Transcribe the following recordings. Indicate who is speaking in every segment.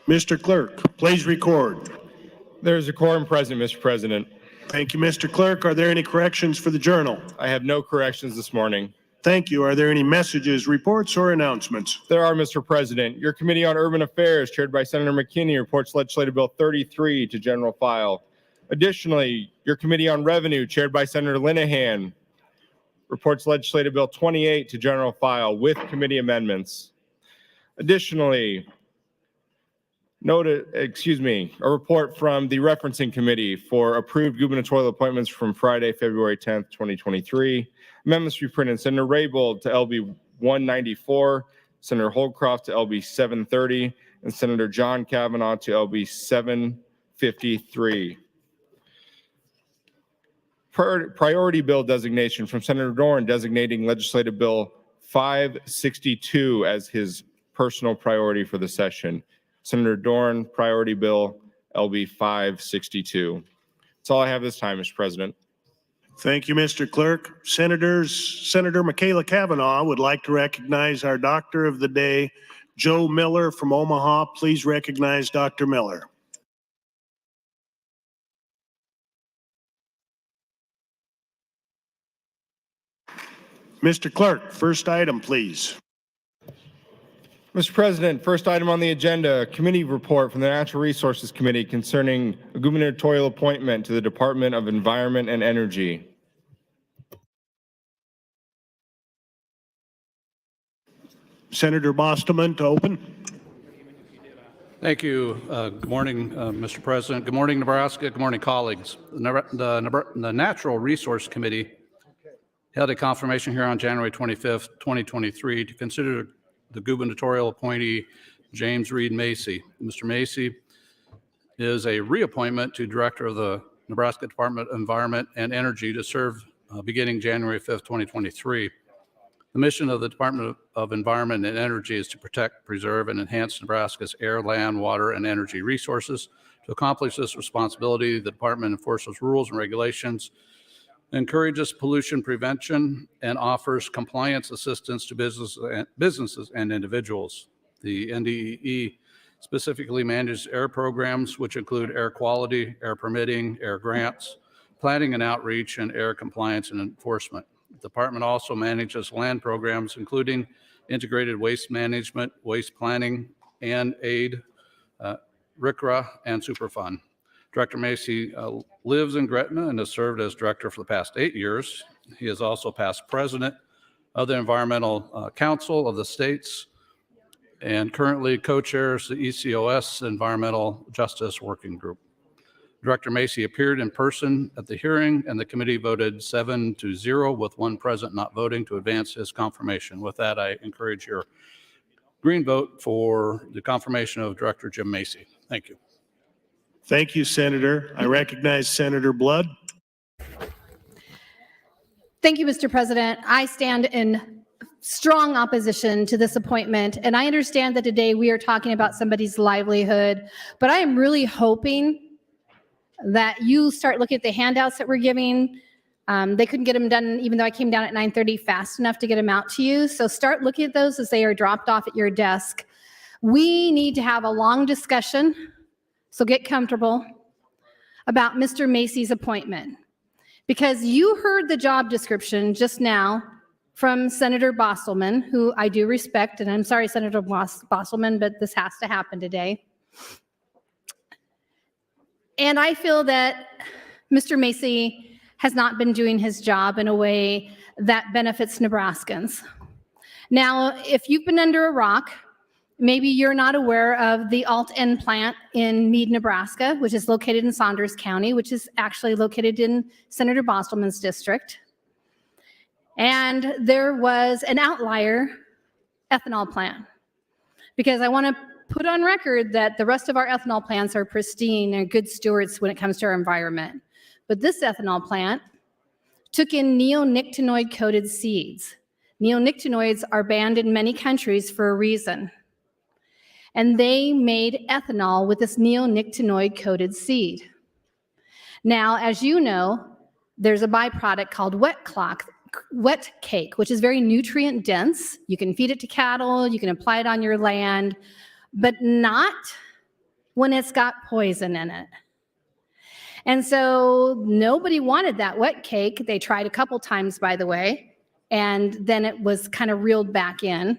Speaker 1: Mr. Clerk, please record.
Speaker 2: There is a quorum present, Mr. President.
Speaker 1: Thank you, Mr. Clerk. Are there any corrections for the Journal?
Speaker 2: I have no corrections this morning.
Speaker 1: Thank you. Are there any messages, reports, or announcements?
Speaker 2: There are, Mr. President. Your Committee on Urban Affairs, chaired by Senator McKinney, reports Legislative Bill 33 to general file. Additionally, your Committee on Revenue, chaired by Senator Linehan, reports Legislative Bill 28 to general file with committee amendments. Additionally, a report from the Referencing Committee for approved gubernatorial appointments from Friday, February 10th, 2023. Amendments to be printed: Senator Raybould to LB 194, Senator Holdcroft to LB 730, and Senator John Kavanaugh to LB 753. Priority bill designation from Senator Dorn, designating Legislative Bill 562 as his personal priority for the session. Senator Dorn, priority bill LB 562. That's all I have this time, Mr. President.
Speaker 1: Thank you, Mr. Clerk. Senator Michaela Kavanaugh would like to recognize our Doctor of the Day, Joe Miller from Omaha. Please recognize Dr. Miller. Mr. Clerk, first item, please.
Speaker 2: Mr. President, first item on the agenda, committee report from the Natural Resources Committee concerning a gubernatorial appointment to the Department of Environment and Energy.
Speaker 1: Senator Bostman to open.
Speaker 3: Thank you. Good morning, Mr. President. Good morning, Nebraska. Good morning, colleagues. The Natural Resource Committee held a confirmation here on January 25th, 2023 to consider the gubernatorial appointee, James Reed Macy. Mr. Macy is a reappointment to Director of the Nebraska Department of Environment and Energy to serve beginning January 5th, 2023. The mission of the Department of Environment and Energy is to protect, preserve, and enhance Nebraska's air, land, water, and energy resources. To accomplish this responsibility, the department enforces rules and regulations, encourages pollution prevention, and offers compliance assistance to businesses and individuals. The NDEE specifically manages air programs, which include air quality, air permitting, air grants, planning and outreach, and air compliance and enforcement. The department also manages land programs, including integrated waste management, waste planning, and aid, RCRA, and Superfund. Director Macy lives in Gretna and has served as director for the past 8 years. He is also past president of the Environmental Council of the States and currently co-chairs the ECOS Environmental Justice Working Group. Director Macy appeared in person at the hearing, and the committee voted 7-0 with one present not voting to advance his confirmation. With that, I encourage your green vote for the confirmation of Director Jim Macy. Thank you.
Speaker 1: Thank you, Senator. I recognize Senator Blood.
Speaker 4: Thank you, Mr. President. I stand in strong opposition to this appointment, and I understand that today we are talking about somebody's livelihood, but I am really hoping that you start looking at the handouts that we're giving. They couldn't get them done, even though I came down at 9:30 fast enough to get them out to you. So start looking at those as they are dropped off at your desk. We need to have a long discussion, so get comfortable, about Mr. Macy's appointment. Because you heard the job description just now from Senator Bostelman, who I do respect, and I'm sorry, Senator Bostelman, but this has to happen today. And I feel that Mr. Macy has not been doing his job in a way that benefits Nebraskans. Now, if you've been under a rock, maybe you're not aware of the Alt-N plant in Meade, Nebraska, which is located in Saunders County, which is actually located in Senator Bostelman's district. And there was an outlier ethanol plant, because I want to put on record that the rest of our ethanol plants are pristine and good stewards when it comes to our environment. But this ethanol plant took in neonicotinoid-coated seeds. Neonicotinoids are banned in many countries for a reason. And they made ethanol with this neonicotinoid-coated seed. Now, as you know, there's a byproduct called wet cake, which is very nutrient dense. You can feed it to cattle, you can apply it on your land, but not when it's got poison in it. And so nobody wanted that wet cake. They tried a couple times, by the way, and then it was kind of reeled back in.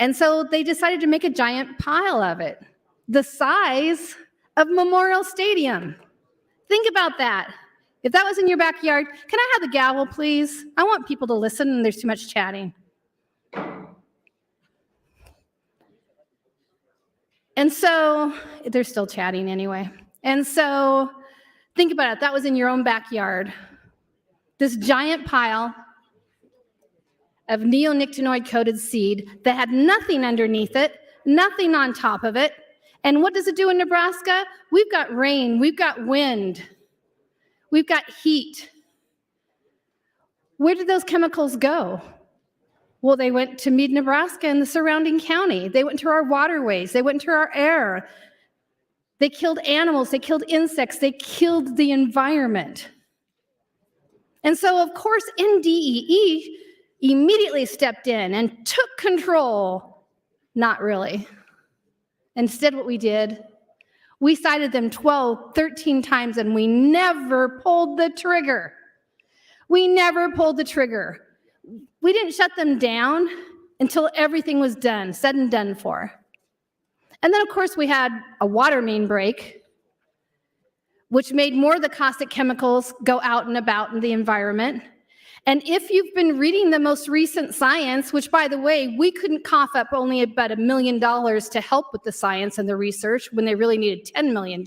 Speaker 4: And so they decided to make a giant pile of it, the size of Memorial Stadium. Think about that. If that was in your backyard, can I have the gavel, please? I want people to listen, and there's too much chatting. And so, they're still chatting anyway. And so, think about it. That was in your own backyard. This giant pile of neonicotinoid-coated seed that had nothing underneath it, nothing on top of it. And what does it do in Nebraska? We've got rain, we've got wind, we've got heat. Where did those chemicals go? Well, they went to Meade, Nebraska and the surrounding county. They went to our waterways, they went into our air. They killed animals, they killed insects, they killed the environment. And so, of course, NDEE immediately stepped in and took control. Not really. Instead, what we did, we cited them 12, 13 times, and we never pulled the trigger. We never pulled the trigger. We didn't shut them down until everything was done, said and done for. And then, of course, we had a water main break, which made more of the caustic chemicals go out and about in the environment. And if you've been reading the most recent science, which, by the way, we couldn't cough up only about $1 million to help with the science and the research when they really needed $10 million,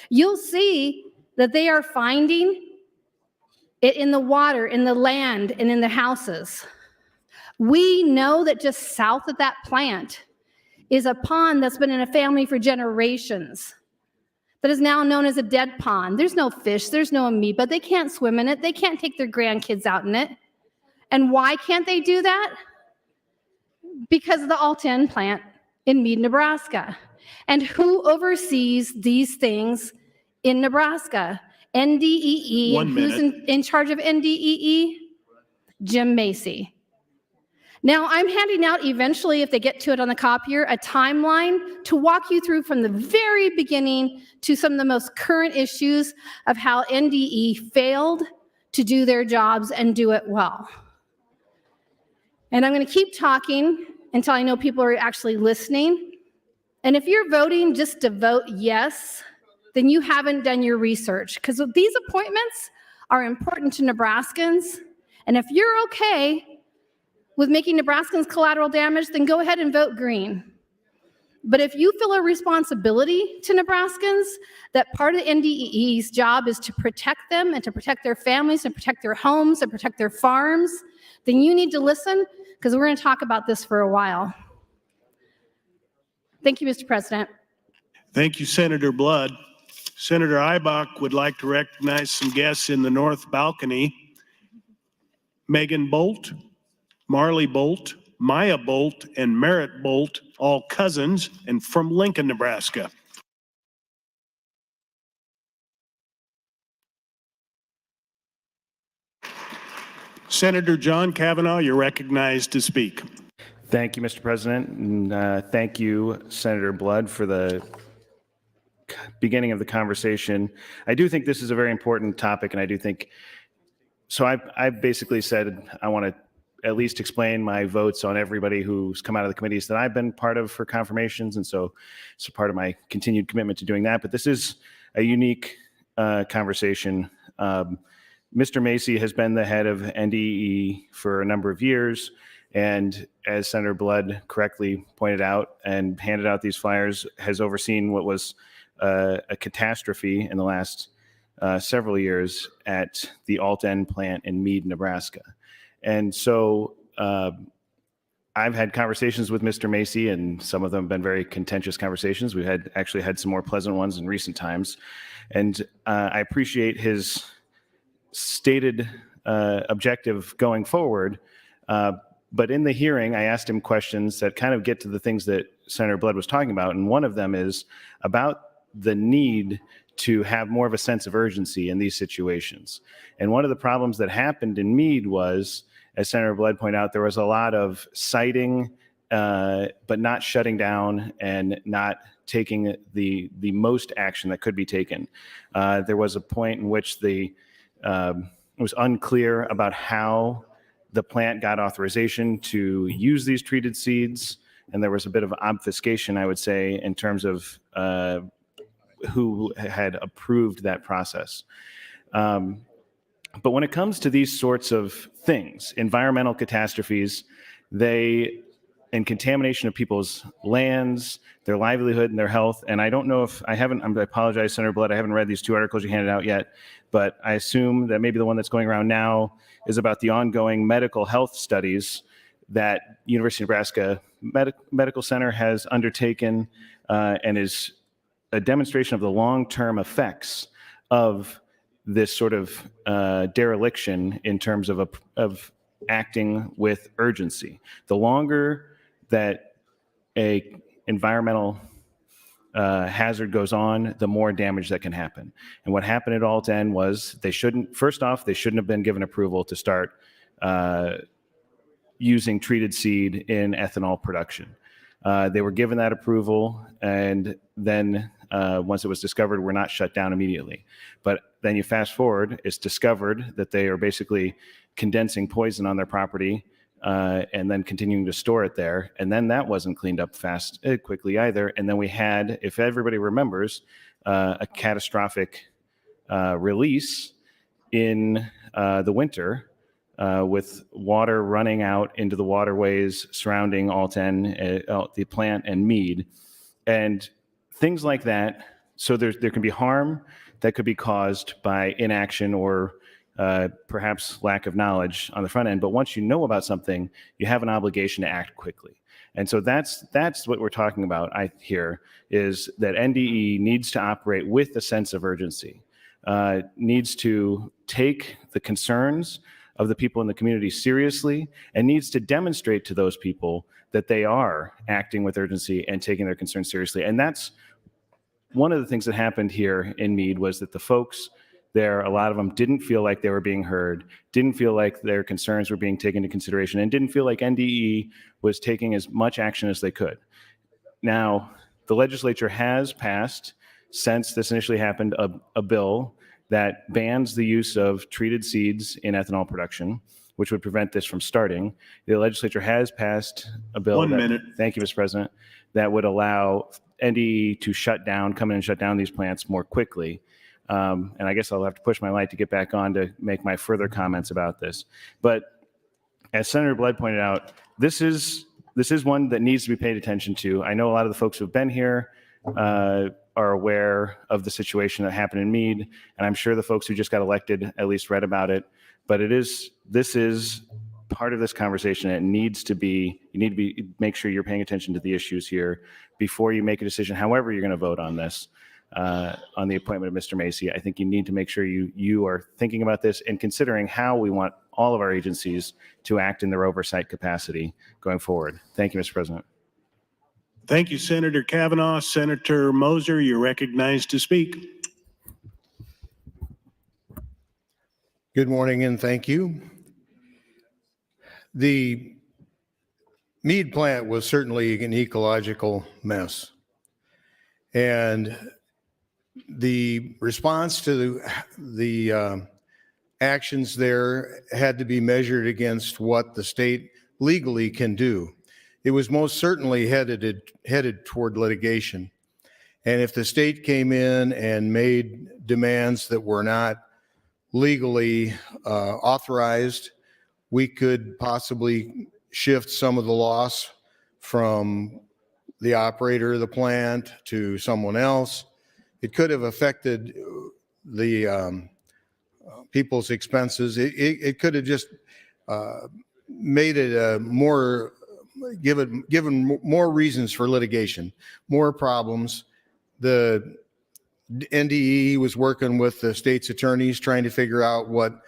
Speaker 4: you'll see that they are finding it in the water, in the land, and in the houses. We know that just south of that plant is a pond that's been in a family for generations that is now known as a dead pond. There's no fish, there's no amoeba, they can't swim in it, they can't take their grandkids out in it. And why can't they do that? Because of the Alt-N plant in Meade, Nebraska. And who oversees these things in Nebraska? NDEE.
Speaker 1: 1 minute.
Speaker 4: Who's in charge of NDEE? Jim Macy. Now, I'm handing out eventually, if they get to it on the copier, a timeline to walk you through from the very beginning to some of the most current issues of how NDE failed to do their jobs and do it well. And I'm going to keep talking until I know people are actually listening And if you're voting just to vote yes, then you haven't done your research, because these appointments are important to Nebraskans. And if you're okay with making Nebraskans collateral damage, then go ahead and vote green. But if you feel a responsibility to Nebraskans, that part of NDEE's job is to protect them and to protect their families and protect their homes and protect their farms, then you need to listen, because we're going to talk about this for a while. Thank you, Mr. President.
Speaker 1: Thank you, Senator Blood. Senator Ibach would like to recognize some guests in the north balcony. Megan Bolt, Marley Bolt, Maya Bolt, and Merritt Bolt, all cousins and from Lincoln, Nebraska. Senator John Kavanaugh, you're recognized to speak.
Speaker 5: Thank you, Mr. President, and thank you, Senator Blood, for the beginning of the conversation. I do think this is a very important topic, and I do think, so I've basically said I want to at least explain my votes on everybody who's come out of the committees that I've been part of for confirmations, and so it's part of my continued commitment to doing that. But this is a unique conversation. Mr. Macy has been the head of NDE for a number of years, and as Senator Blood correctly pointed out and handed out these flyers, has overseen what was a catastrophe in the last several years at the Alt-N plant in Mead, Nebraska. And so I've had conversations with Mr. Macy, and some of them have been very contentious conversations. We've actually had some more pleasant ones in recent times. And I appreciate his stated objective going forward. But in the hearing, I asked him questions that kind of get to the things that Senator Blood was talking about. And one of them is about the need to have more of a sense of urgency in these situations. And one of the problems that happened in Mead was, as Senator Blood pointed out, there was a lot of citing, but not shutting down and not taking the most action that could be taken. There was a point in which it was unclear about how the plant got authorization to use these treated seeds, and there was a bit of obfuscation, I would say, in terms of who had approved that process. But when it comes to these sorts of things, environmental catastrophes, and contamination of people's lands, their livelihood and their health, and I don't know if I apologize, Senator Blood, I haven't read these two articles you handed out yet, but I assume that maybe the one that's going around now is about the ongoing medical health studies that University of Nebraska Medical Center has undertaken, and is a demonstration of the long-term effects of this sort of dereliction in terms of acting with urgency. The longer that a environmental hazard goes on, the more damage that can happen. And what happened at Alt-N was first off, they shouldn't have been given approval to start using treated seed in ethanol production. They were given that approval, and then once it was discovered, were not shut down immediately. But then you fast forward, it's discovered that they are basically condensing poison on their property and then continuing to store it there. And then that wasn't cleaned up quickly either. And then we had, if everybody remembers, a catastrophic release in the winter with water running out into the waterways surrounding Alt-N, the plant, and Mead. And things like that. So there can be harm that could be caused by inaction or perhaps lack of knowledge on the front end. But once you know about something, you have an obligation to act quickly. And so that's what we're talking about here, is that NDE needs to operate with a sense of urgency, needs to take the concerns of the people in the community seriously, and needs to demonstrate to those people that they are acting with urgency and taking their concerns seriously. And that's one of the things that happened here in Mead, was that the folks there, a lot of them didn't feel like they were being heard, didn't feel like their concerns were being taken into consideration, and didn't feel like NDE was taking as much action as they could. Now, the legislature has passed, since this initially happened, a bill that bans the use of treated seeds in ethanol production, which would prevent this from starting. The legislature has passed a bill.
Speaker 1: 1 minute.
Speaker 5: Thank you, Mr. President. that would allow NDE to come in and shut down these plants more quickly. And I guess I'll have to push my light to get back on to make my further comments about this. But as Senator Blood pointed out, this is one that needs to be paid attention to. I know a lot of the folks who've been here are aware of the situation that happened in Meade, and I'm sure the folks who just got elected at least read about it. But this is part of this conversation. You need to make sure you're paying attention to the issues here before you make a decision, however you're going to vote on this, on the appointment of Mr. Macy. I think you need to make sure you are thinking about this and considering how we want all of our agencies to act in their oversight capacity going forward. Thank you, Mr. President.
Speaker 1: Thank you, Senator Kavanaugh. Senator Moser, you're recognized to speak.
Speaker 6: Good morning and thank you. The Meade plant was certainly an ecological mess. And the response to the actions there had to be measured against what the state legally can do. It was most certainly headed toward litigation. And if the state came in and made demands that were not legally authorized, we could possibly shift some of the loss from the operator of the plant to someone else. It could have affected the people's expenses. It could have just made it given more reasons for litigation, more problems. The NDE was working with the state's attorneys trying to figure out what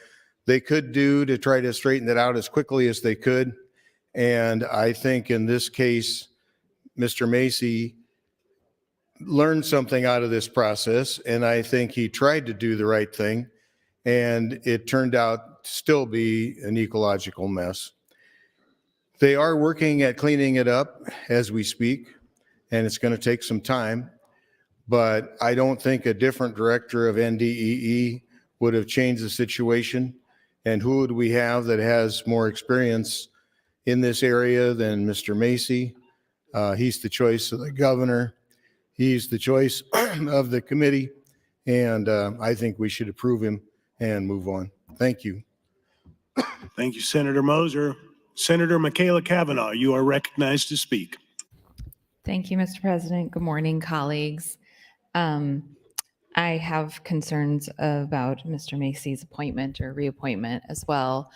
Speaker 6: they could do to try to straighten it out as quickly as they could. And I think in this case, Mr. Macy learned something out of this process, and I think he tried to do the right thing, and it turned out to still be an ecological mess. They are working at cleaning it up as we speak, and it's going to take some time, but I don't think a different director of NDEE would have changed the situation. And who would we have that has more experience in this area than Mr. Macy? He's the choice of the governor. He's the choice of the committee. And I think we should approve him and move on. Thank you.
Speaker 1: Thank you, Senator Moser. Senator Michaela Kavanaugh, you are recognized to speak.
Speaker 7: Thank you, Mr. President. Good morning, colleagues. I have concerns about Mr. Macy's appointment or reappointment as well.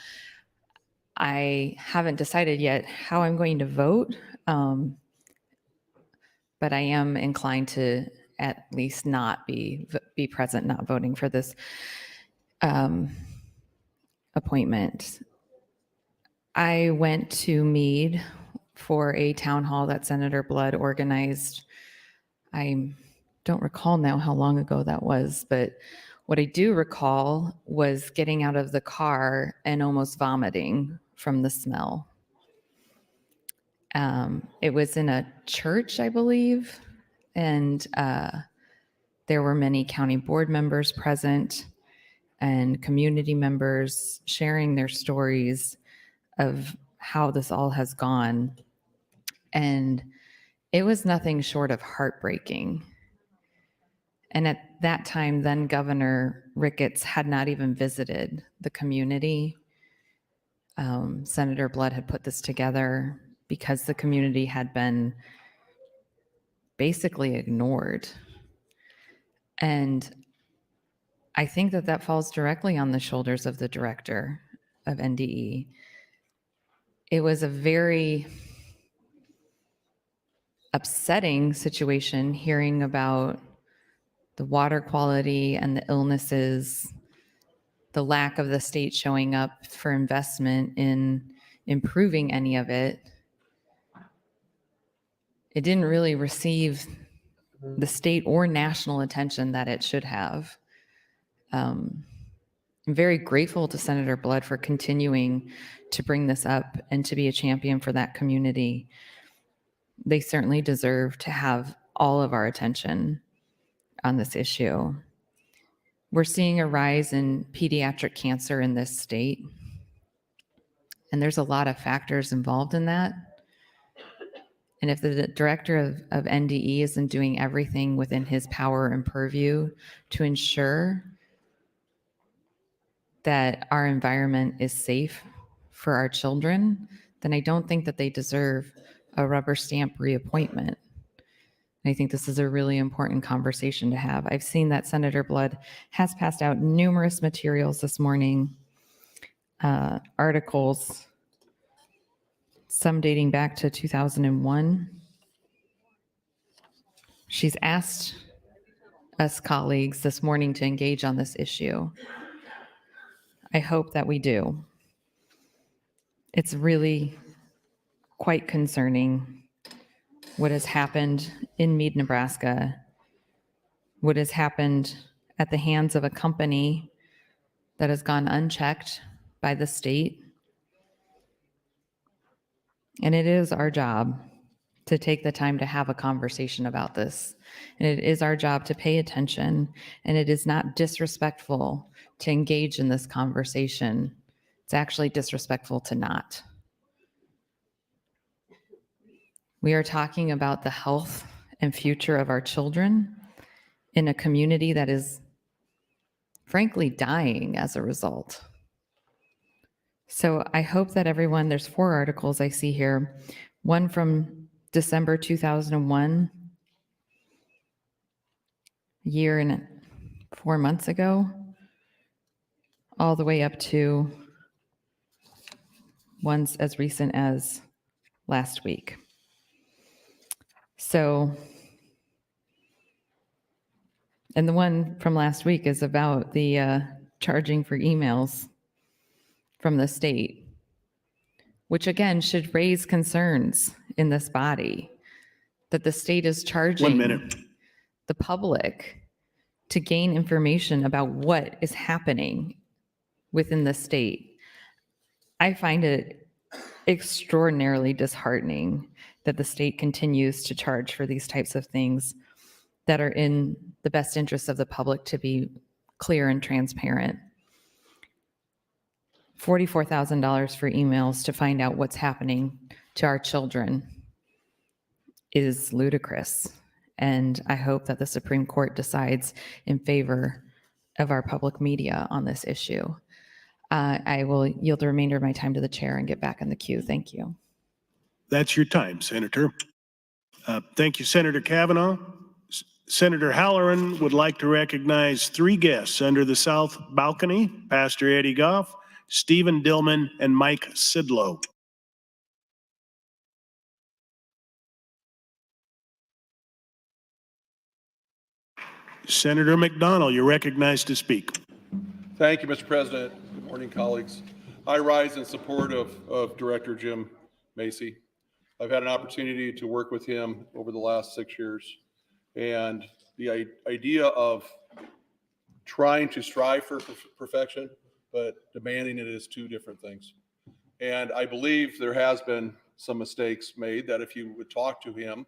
Speaker 7: I haven't decided yet how I'm going to vote, but I am inclined to at least not be present, not voting for this appointment. I went to Meade for a town hall that Senator Blood organized. I don't recall now how long ago that was, but what I do recall was getting out of the car and almost vomiting from the smell. It was in a church, I believe, and there were many county board members present and community members sharing their stories of how this all has gone. And it was nothing short of heartbreaking. And at that time, then Governor Ricketts had not even visited the community. Senator Blood had put this together because the community had been basically ignored. And I think that that falls directly on the shoulders of the director of NDE. It was a very upsetting situation hearing about the water quality and the illnesses, the lack of the state showing up for investment in improving any of it. It didn't really receive the state or national attention that it should have. I'm very grateful to Senator Blood for continuing to bring this up and to be a champion for that community. They certainly deserve to have all of our attention on this issue. We're seeing a rise in pediatric cancer in this state, and there's a lot of factors involved in that. And if the director of NDE isn't doing everything within his power and purview to ensure that our environment is safe for our children, then I don't think that they deserve a rubber stamp reappointment. And I think this is a really important conversation to have. I've seen that Senator Blood has passed out numerous materials this morning, articles, some dating back to 2001. She's asked us colleagues this morning to engage on this issue. I hope that we do. It's really quite concerning what has happened in Meade, Nebraska, what has happened at the hands of a company that has gone unchecked by the state. And it is our job to take the time to have a conversation about this. And it is our job to pay attention, and it is not disrespectful to engage in this conversation. It's actually disrespectful to not. We are talking about the health and future of our children in a community that is frankly dying as a result. So I hope that everyone, there's 4 articles I see here, one from December 2001, a year and 4 months ago, all the way up to ones as recent as last week. So, and the one from last week is about the charging for emails from the state, which again should raise concerns in this body that the state is charging
Speaker 1: 1 minute.
Speaker 7: the public to gain information about what is happening within the state. I find it extraordinarily disheartening that the state continues to charge for these types of things that are in the best interest of the public to be clear and transparent. $44,000 for emails to find out what's happening to our children is ludicrous. And I hope that the Supreme Court decides in favor of our public media on this issue. I will yield the remainder of my time to the chair and get back in the queue. Thank you.
Speaker 1: That's your time, Senator. Thank you, Senator Kavanaugh. Senator Halloran would like to recognize 3 guests under the south balcony: Pastor Eddie Goff, Stephen Dillman, and Mike Sidlow. Senator McDonald, you're recognized to speak.
Speaker 8: Thank you, Mr. President. Good morning, colleagues. I rise in support of Director Jim Macy. I've had an opportunity to work with him over the last 6 years. And the idea of trying to strive for perfection, but demanding it is 2 different things. And I believe there has been some mistakes made that if you would talk to him,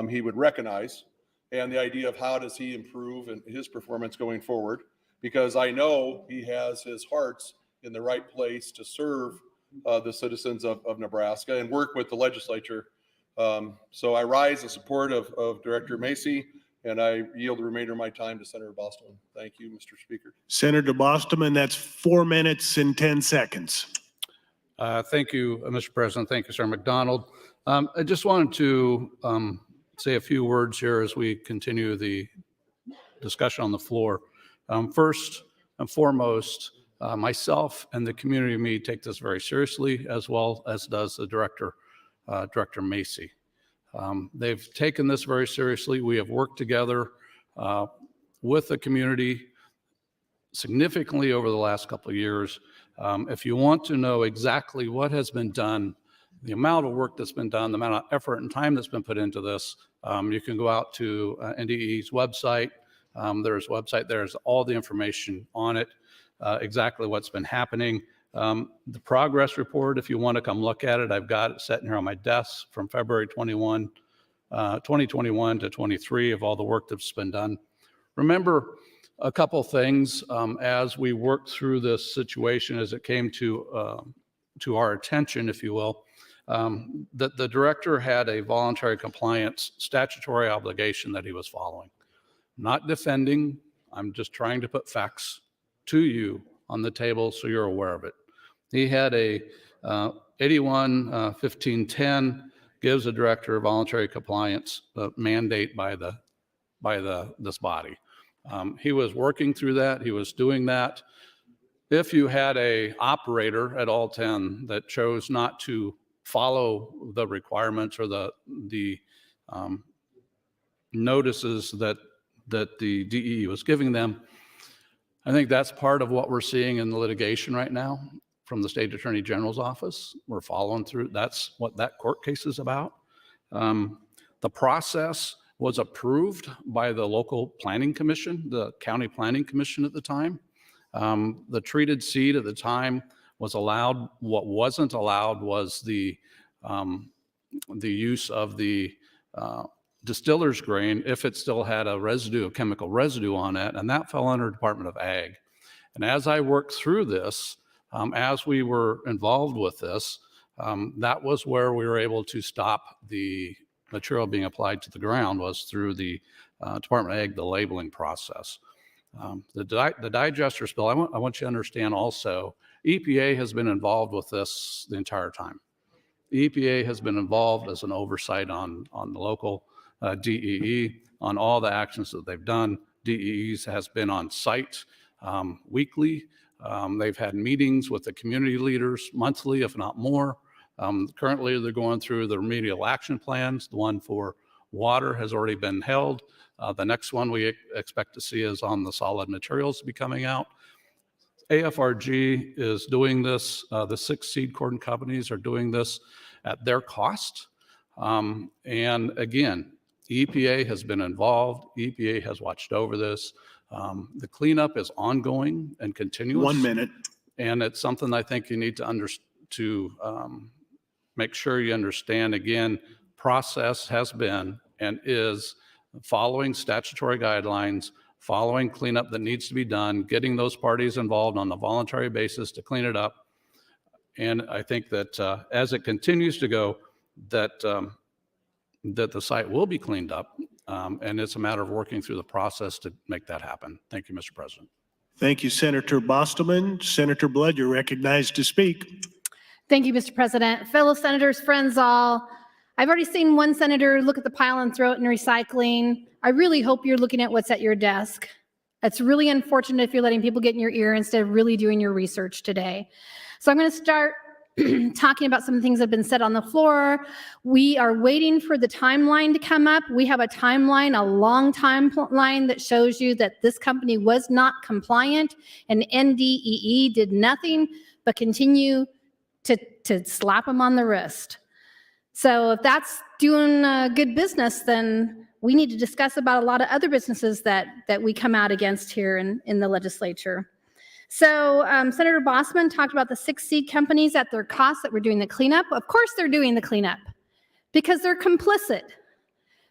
Speaker 8: he would recognize. And the idea of how does he improve in his performance going forward, because I know he has his hearts in the right place to serve the citizens of Nebraska and work with the legislature. So I rise in support of Director Macy, and I yield the remainder of my time to Senator Bostman. Thank you, Mr. Speaker.
Speaker 1: Senator Bostman, that's 4 minutes and 10 seconds.
Speaker 3: Thank you, Mr. President. Thank you, Sir McDonald. I just wanted to say a few words here as we continue the discussion on the floor. First and foremost, myself and the community of Meade take this very seriously, as well as does the Director Macy. They've taken this very seriously. We have worked together with the community significantly over the last couple of years. If you want to know exactly what has been done, the amount of work that's been done, the amount of effort and time that's been put into this, you can go out to NDE's website. There's a website, there's all the information on it, exactly what's been happening. The progress report, if you want to come look at it, I've got it sitting here on my desk from February 2021 to 23 of all the work that's been done. Remember a couple things as we worked through this situation, as it came to our attention, if you will. The director had a voluntary compliance statutory obligation that he was following. Not defending, I'm just trying to put facts to you on the table so you're aware of it. He had a 81-1510 gives a director voluntary compliance mandate by this body. He was working through that. He was doing that. If you had a operator at all 10 that chose not to follow the requirements or the notices that the DEE was giving them, I think that's part of what we're seeing in the litigation right now from the State Attorney General's office. We're following through. That's what that court case is about. The process was approved by the local planning commission, the county planning commission at the time. The treated seed at the time was allowed. What wasn't allowed was the use of the distiller's grain if it still had a chemical residue on it, and that fell under Department of Ag. And as I worked through this, as we were involved with this, that was where we were able to stop the material being applied to the ground, was through the Department of Ag, the labeling process. The digester spill, I want you to understand also, EPA has been involved with this the entire time. EPA has been involved as an oversight on the local DEE on all the actions that they've done. DEEs has been on site weekly. They've had meetings with the community leaders monthly, if not more. Currently, they're going through the remedial action plans. The one for water has already been held. The next one we expect to see is on the solid materials to be coming out. AFRG is doing this. The 6 seed corn companies are doing this at their cost. And again, EPA has been involved. EPA has watched over this. The cleanup is ongoing and continuous.
Speaker 1: 1 minute.
Speaker 3: And it's something I think you need to make sure you understand. Again, process has been and is following statutory guidelines, following cleanup that needs to be done, getting those parties involved on a voluntary basis to clean it up. And I think that as it continues to go, that the site will be cleaned up. And it's a matter of working through the process to make that happen. Thank you, Mr. President.
Speaker 1: Thank you, Senator Bostelman. Senator Blood, you're recognized to speak.
Speaker 4: Thank you, Mr. President. Fellow senators, friends all, I've already seen one senator look at the pile and throw it in recycling. I really hope you're looking at what's at your desk. It's really unfortunate if you're letting people get in your ear instead of really doing your research today. So I'm going to start talking about some things that have been said on the floor. We are waiting for the timeline to come up. We have a timeline, a long timeline that shows you that this company was not compliant, and NDEE did nothing but continue to slap them on the wrist. So if that's doing good business, then we need to discuss about a lot of other businesses that we come out against here in the legislature. So Senator Bosman talked about the 6 seed companies at their cost that were doing the cleanup. Of course they're doing the cleanup because they're complicit,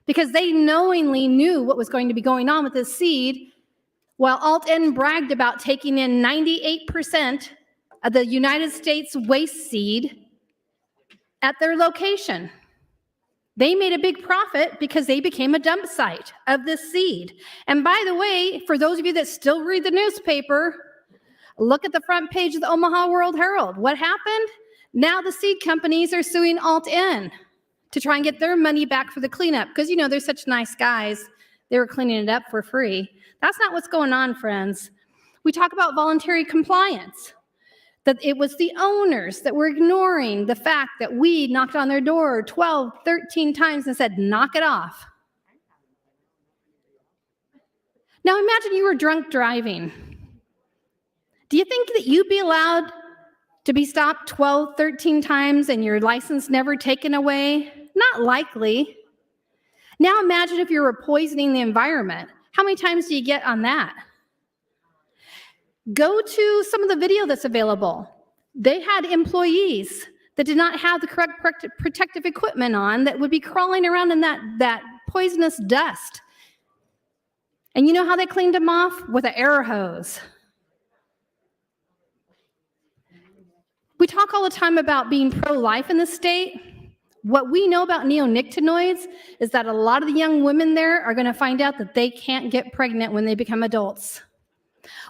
Speaker 4: because they knowingly knew what was going to be going on with this seed, while Alt-N bragged about taking in 98% of the United States waste seed at their location. They made a big profit because they became a dump site of this seed. And by the way, for those of you that still read the newspaper, look at the front page of the Omaha World Herald. What happened? Now the seed companies are suing Alt-N to try and get their money back for the cleanup, because, you know, they're such nice guys. They were cleaning it up for free. That's not what's going on, friends. We talk about voluntary compliance, that it was the owners that were ignoring the fact that we knocked on their door 12, 13 times and said, knock it off. Now imagine you were drunk driving. Do you think that you'd be allowed to be stopped 12, 13 times and your license never taken away? Not likely. Now imagine if you were poisoning the environment. How many times do you get on that? Go to some of the video that's available. They had employees that did not have the correct protective equipment on that would be crawling around in that poisonous dust. And you know how they cleaned them off? With an air hose. We talk all the time about being pro-life in the state. What we know about neonicotinoids is that a lot of the young women there are going to find out that they can't get pregnant when they become adults.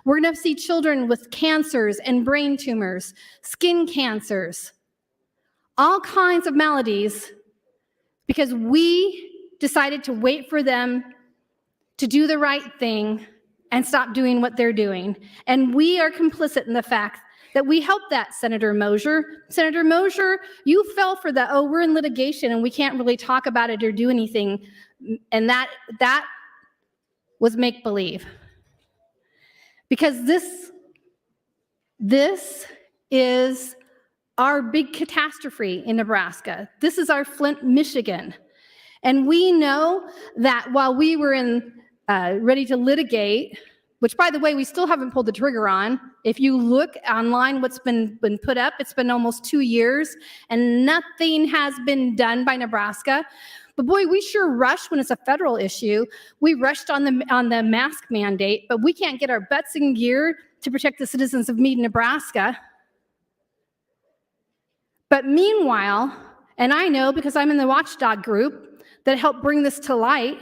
Speaker 4: We're going to see children with cancers and brain tumors, skin cancers, all kinds of maladies, because we decided to wait for them to do the right thing and stop doing what they're doing. And we are complicit in the fact that we helped that, Senator Mosier. Senator Mosier, you fell for the, oh, we're in litigation and we can't really talk about it or do anything. And that was make-believe. Because this is our big catastrophe in Nebraska. This is our Flint, Michigan. And we know that while we were ready to litigate, which, by the way, we still haven't pulled the trigger on. If you look online, what's been put up, it's been almost 2 years, and nothing has been done by Nebraska. But boy, we sure rush when it's a federal issue. We rushed on the mask mandate, but we can't get our butts in gear to protect the citizens of Meade, Nebraska. But meanwhile, and I know because I'm in the watchdog group that helped bring this to light,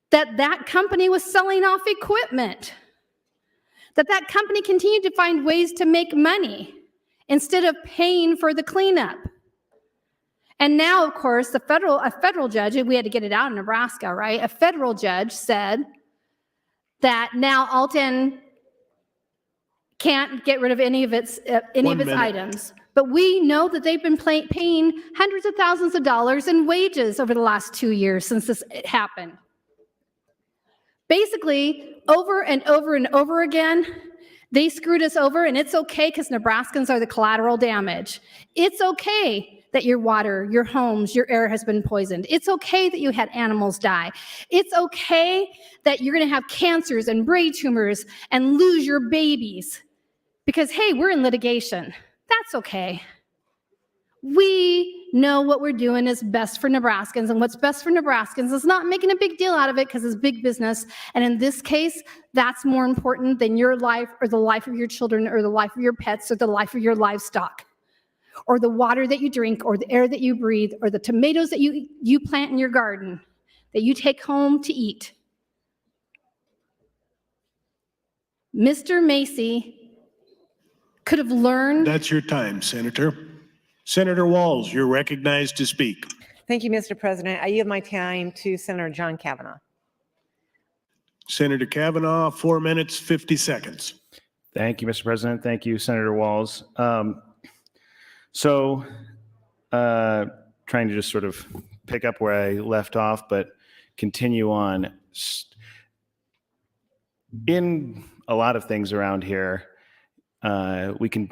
Speaker 4: that company was selling off equipment, that company continued to find ways to make money instead of paying for the cleanup. And now, of course, a federal judge, we had to get it out in Nebraska, right? A federal judge said that now Alton can't get rid of any of its items. But we know that they've been paying hundreds of thousands of dollars in wages over the last 2 years since this happened. Basically, over and over and over again, they screwed us over, and it's okay because Nebraskans are the collateral damage. It's okay that your water, your homes, your air has been poisoned. It's okay that you had animals die. It's okay that you're going to have cancers and brain tumors and lose your babies because, hey, we're in litigation. That's okay. We know what we're doing is best for Nebraskans, and what's best for Nebraskans is not making a big deal out of it because it's big business. And in this case, that's more important than your life or the life of your children or the life of your pets or the life of your livestock or the water that you drink or the air that you breathe or the tomatoes that you plant in your garden that you take home to eat. Mr. Macy could have learned.
Speaker 1: That's your time, Senator. Senator Walls, you're recognized to speak.
Speaker 9: Thank you, Mr. President. I yield my time to Senator John Kavanaugh.
Speaker 1: Senator Kavanaugh, 4 minutes, 50 seconds.
Speaker 5: Thank you, Mr. President. Thank you, Senator Walls. Trying to just sort of pick up where I left off, but continue on. In a lot of things around here, we can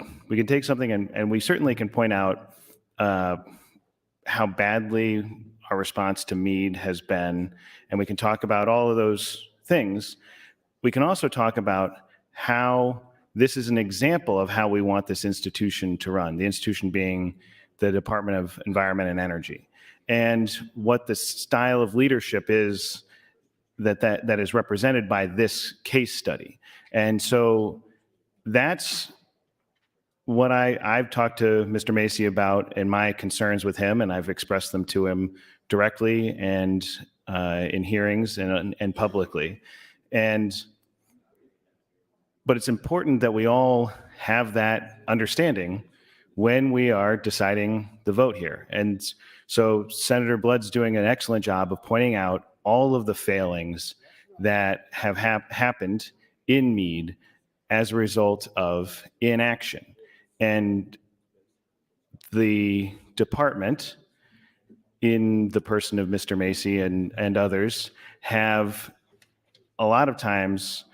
Speaker 5: take something and we certainly can point out how badly our response to Meade has been, and we can talk about all of those things. We can also talk about how this is an example of how we want this institution to run, the institution being the Department of Environment and Energy, and what the style of leadership is that is represented by this case study. And so that's what I've talked to Mr. Macy about and my concerns with him, and I've expressed them to him directly and in hearings and publicly. But it's important that we all have that understanding when we are deciding the vote here. And so Senator Blood's doing an excellent job of pointing out all of the failings that have happened in Meade as a result of inaction. And the department, in the person of Mr. Macy and others, have a lot of times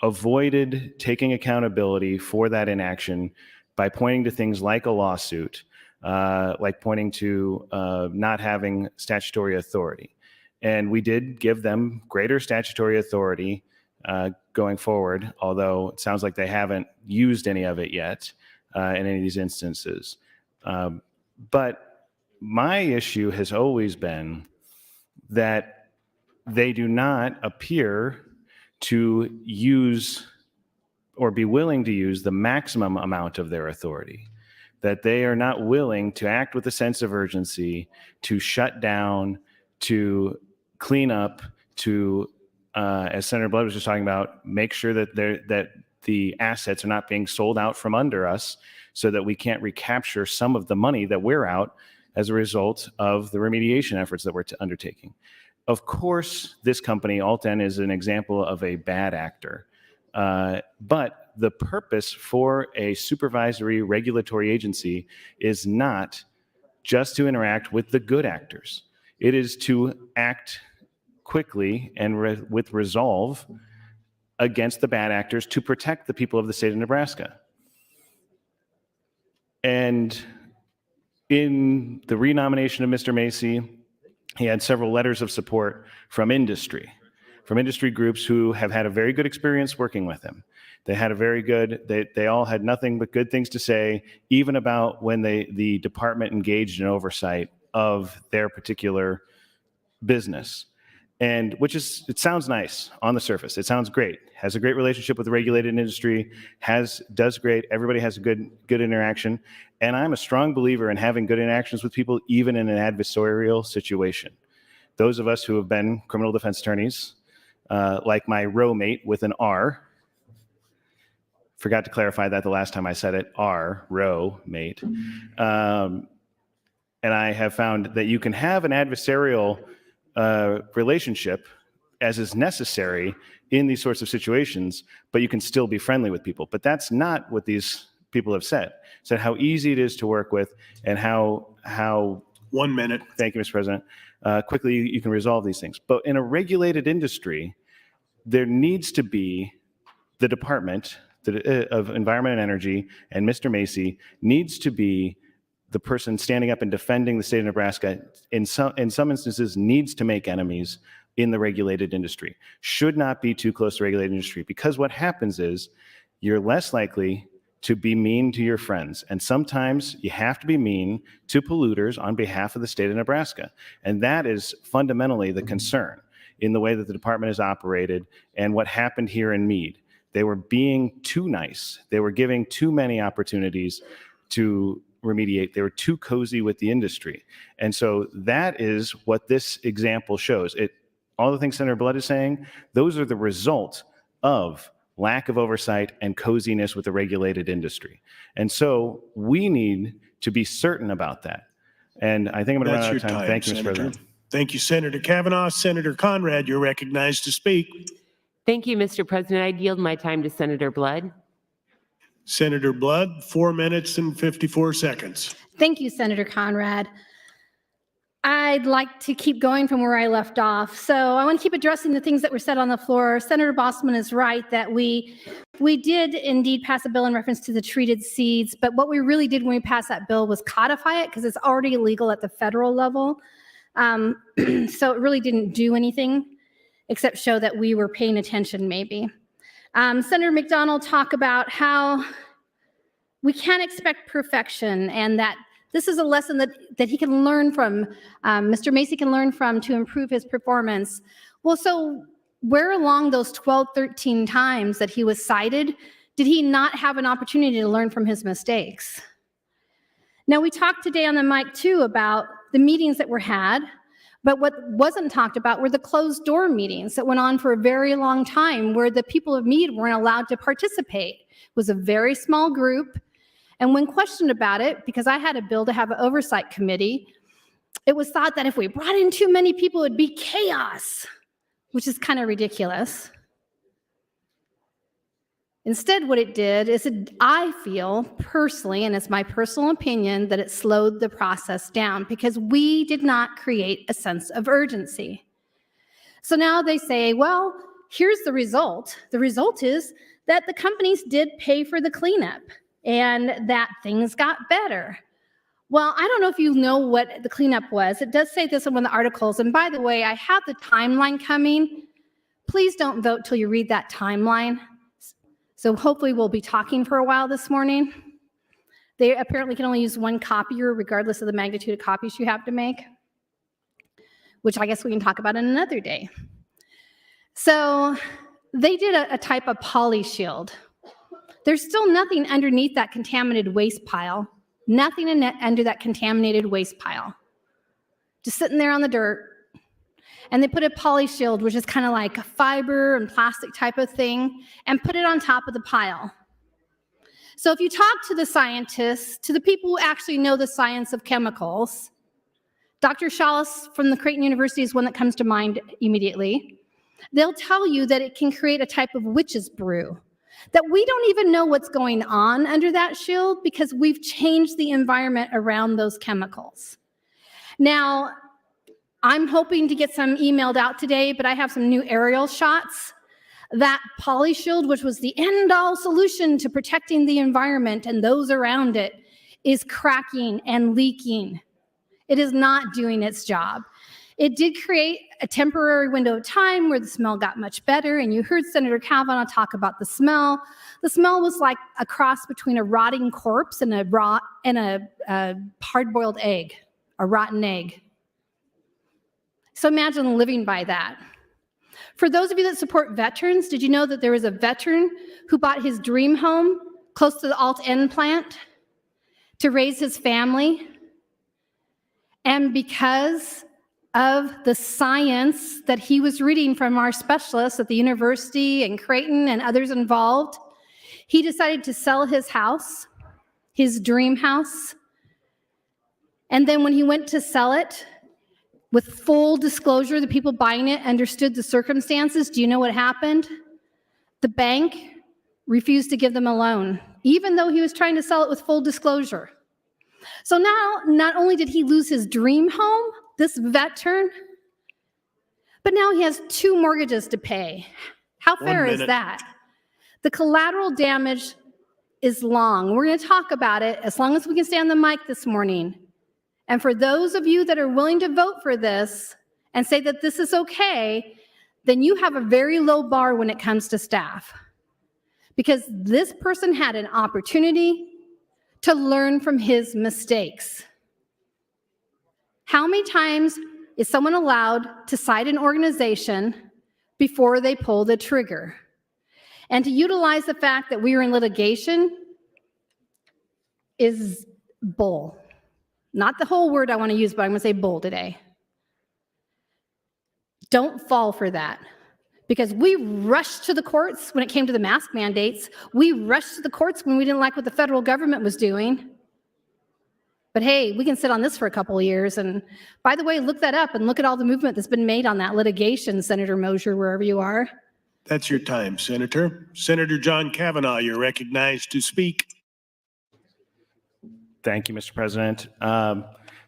Speaker 5: avoided taking accountability for that inaction by pointing to things like a lawsuit, like pointing to not having statutory authority. And we did give them greater statutory authority going forward, although it sounds like they haven't used any of it yet in any of these instances. But my issue has always been that they do not appear to use or be willing to use the maximum amount of their authority, that they are not willing to act with a sense of urgency, to shut down, to clean up, to, as Senator Blood was just talking about, make sure that the assets are not being sold out from under us so that we can't recapture some of the money that we're out as a result of the remediation efforts that we're undertaking. Of course, this company, Alt-N, is an example of a bad actor. But the purpose for a supervisory regulatory agency is not just to interact with the good actors. It is to act quickly and with resolve against the bad actors to protect the people of the state of Nebraska. And in the renomination of Mr. Macy, he had several letters of support from industry groups who have had a very good experience working with him. They had a very good, they all had nothing but good things to say, even about when the department engaged in oversight of their particular business. And it sounds nice on the surface. It sounds great. Has a great relationship with the regulated industry, does great. Everybody has a good interaction. And I'm a strong believer in having good interactions with people, even in an adversarial situation. Those of us who have been criminal defense attorneys, like my row mate with an R, forgot to clarify that the last time I said it, row mate. And I have found that you can have an adversarial relationship as is necessary in these sorts of situations, but you can still be friendly with people. But that's not what these people have said. Said how easy it is to work with and how
Speaker 1: 1 minute.
Speaker 5: Thank you, Mr. President. Quickly you can resolve these things. But in a regulated industry, there needs to be the Department of Environment and Energy, and Mr. Macy needs to be the person standing up and defending the state of Nebraska. In some instances, needs to make enemies in the regulated industry. Should not be too close to regulated industry, because what happens is you're less likely to be mean to your friends. And sometimes you have to be mean to polluters on behalf of the state of Nebraska. And that is fundamentally the concern in the way that the department is operated and what happened here in Meade. They were being too nice. They were giving too many opportunities to remediate. They were too cozy with the industry. And so that is what this example shows. All the things Senator Blood is saying, those are the result of lack of oversight and coziness with the regulated industry. And so we need to be certain about that. And I think I'm going to run out of time. Thank you, Mr. President.
Speaker 1: Thank you, Senator Kavanaugh. Senator Conrad, you're recognized to speak.
Speaker 10: Thank you, Mr. President. I'd yield my time to Senator Blood.
Speaker 1: Senator Blood, 4 minutes and 54 seconds.
Speaker 4: Thank you, Senator Conrad. I'd like to keep going from where I left off. So I want to keep addressing the things that were said on the floor. Senator Bossman is right that we did indeed pass a bill in reference to the treated seeds, but what we really did when we passed that bill was codify it because it's already illegal at the federal level. So it really didn't do anything except show that we were paying attention maybe. Senator McDonald talked about how we can't expect perfection and that this is a lesson that he can learn from, Mr. Macy can learn from to improve his performance. Well, so where along those 12, 13 times that he was cited, did he not have an opportunity to learn from his mistakes? Now, we talked today on the mic too about the meetings that were had, but what wasn't talked about were the closed door meetings that went on for a very long time where the people of Meade weren't allowed to participate. It was a very small group. And when questioned about it, because I had a bill to have an oversight committee, it was thought that if we brought in too many people, it'd be chaos, which is kind of ridiculous. Instead, what it did is I feel personally, and it's my personal opinion, that it slowed the process down because we did not create a sense of urgency. So now they say, well, here's the result. The result is that the companies did pay for the cleanup and that things got better. Well, I don't know if you know what the cleanup was. It does say this in one of the articles. And by the way, I have the timeline coming. Please don't vote till you read that timeline. So hopefully we'll be talking for a while this morning. They apparently can only use one copier regardless of the magnitude of copies you have to make, which I guess we can talk about in another day. So they did a type of poly shield. There's still nothing underneath that contaminated waste pile. Nothing under that contaminated waste pile. Just sitting there on the dirt. And they put a poly shield, which is kind of like a fiber and plastic type of thing, and put it on top of the pile. So if you talk to the scientists, to the people who actually know the science of chemicals, Dr. Chalice from the Creighton University is one that comes to mind immediately. They'll tell you that it can create a type of witch's brew, that we don't even know what's going on under that shield because we've changed the environment around those chemicals. Now, I'm hoping to get some emailed out today, but I have some new aerial shots. That poly shield, which was the end-all solution to protecting the environment and those around it, is cracking and leaking. It is not doing its job. It did create a temporary window of time where the smell got much better, and you heard Senator Kavanaugh talk about the smell. The smell was like a cross between a rotting corpse and a hard-boiled egg, a rotten egg. So imagine living by that. For those of you that support veterans, did you know that there was a veteran who bought his dream home close to the Alt-N plant to raise his family? And because of the science that he was reading from our specialists at the university and Creighton and others involved, he decided to sell his house, his dream house. And then when he went to sell it, with full disclosure, the people buying it understood the circumstances. Do you know what happened? The bank refused to give them a loan, even though he was trying to sell it with full disclosure. So now, not only did he lose his dream home, this veteran, but now he has 2 mortgages to pay. How fair is that? The collateral damage is long. We're going to talk about it as long as we can stay on the mic this morning. And for those of you that are willing to vote for this and say that this is okay, then you have a very low bar when it comes to staff. Because this person had an opportunity to learn from his mistakes. How many times is someone allowed to cite an organization before they pull the trigger? And to utilize the fact that we are in litigation is bull. Not the whole word I want to use, but I'm going to say bull today. Don't fall for that. Because we rushed to the courts when it came to the mask mandates. We rushed to the courts when we didn't like what the federal government was doing. But hey, we can sit on this for a couple of years. And by the way, look that up and look at all the movement that's been made on that litigation, Senator Mosher, wherever you are.
Speaker 1: That's your time, Senator. Senator John Kavanaugh, you're recognized to speak.
Speaker 5: Thank you, Mr. President.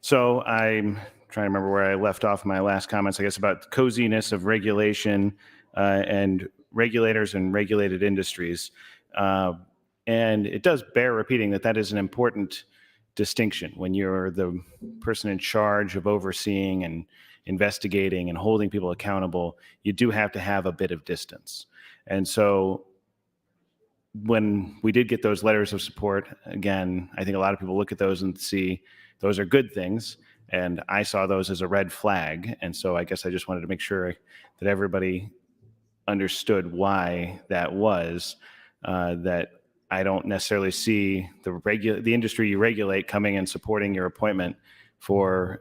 Speaker 5: So I'm trying to remember where I left off in my last comments, I guess, about the coziness of regulation and regulators and regulated industries. And it does bear repeating that that is an important distinction. When you're the person in charge of overseeing and investigating and holding people accountable, you do have to have a bit of distance. And so when we did get those letters of support, again, I think a lot of people look at those and see those are good things. And I saw those as a red flag. And so I guess I just wanted to make sure that everybody understood why that was, that I don't necessarily see the industry you regulate coming and supporting your appointment for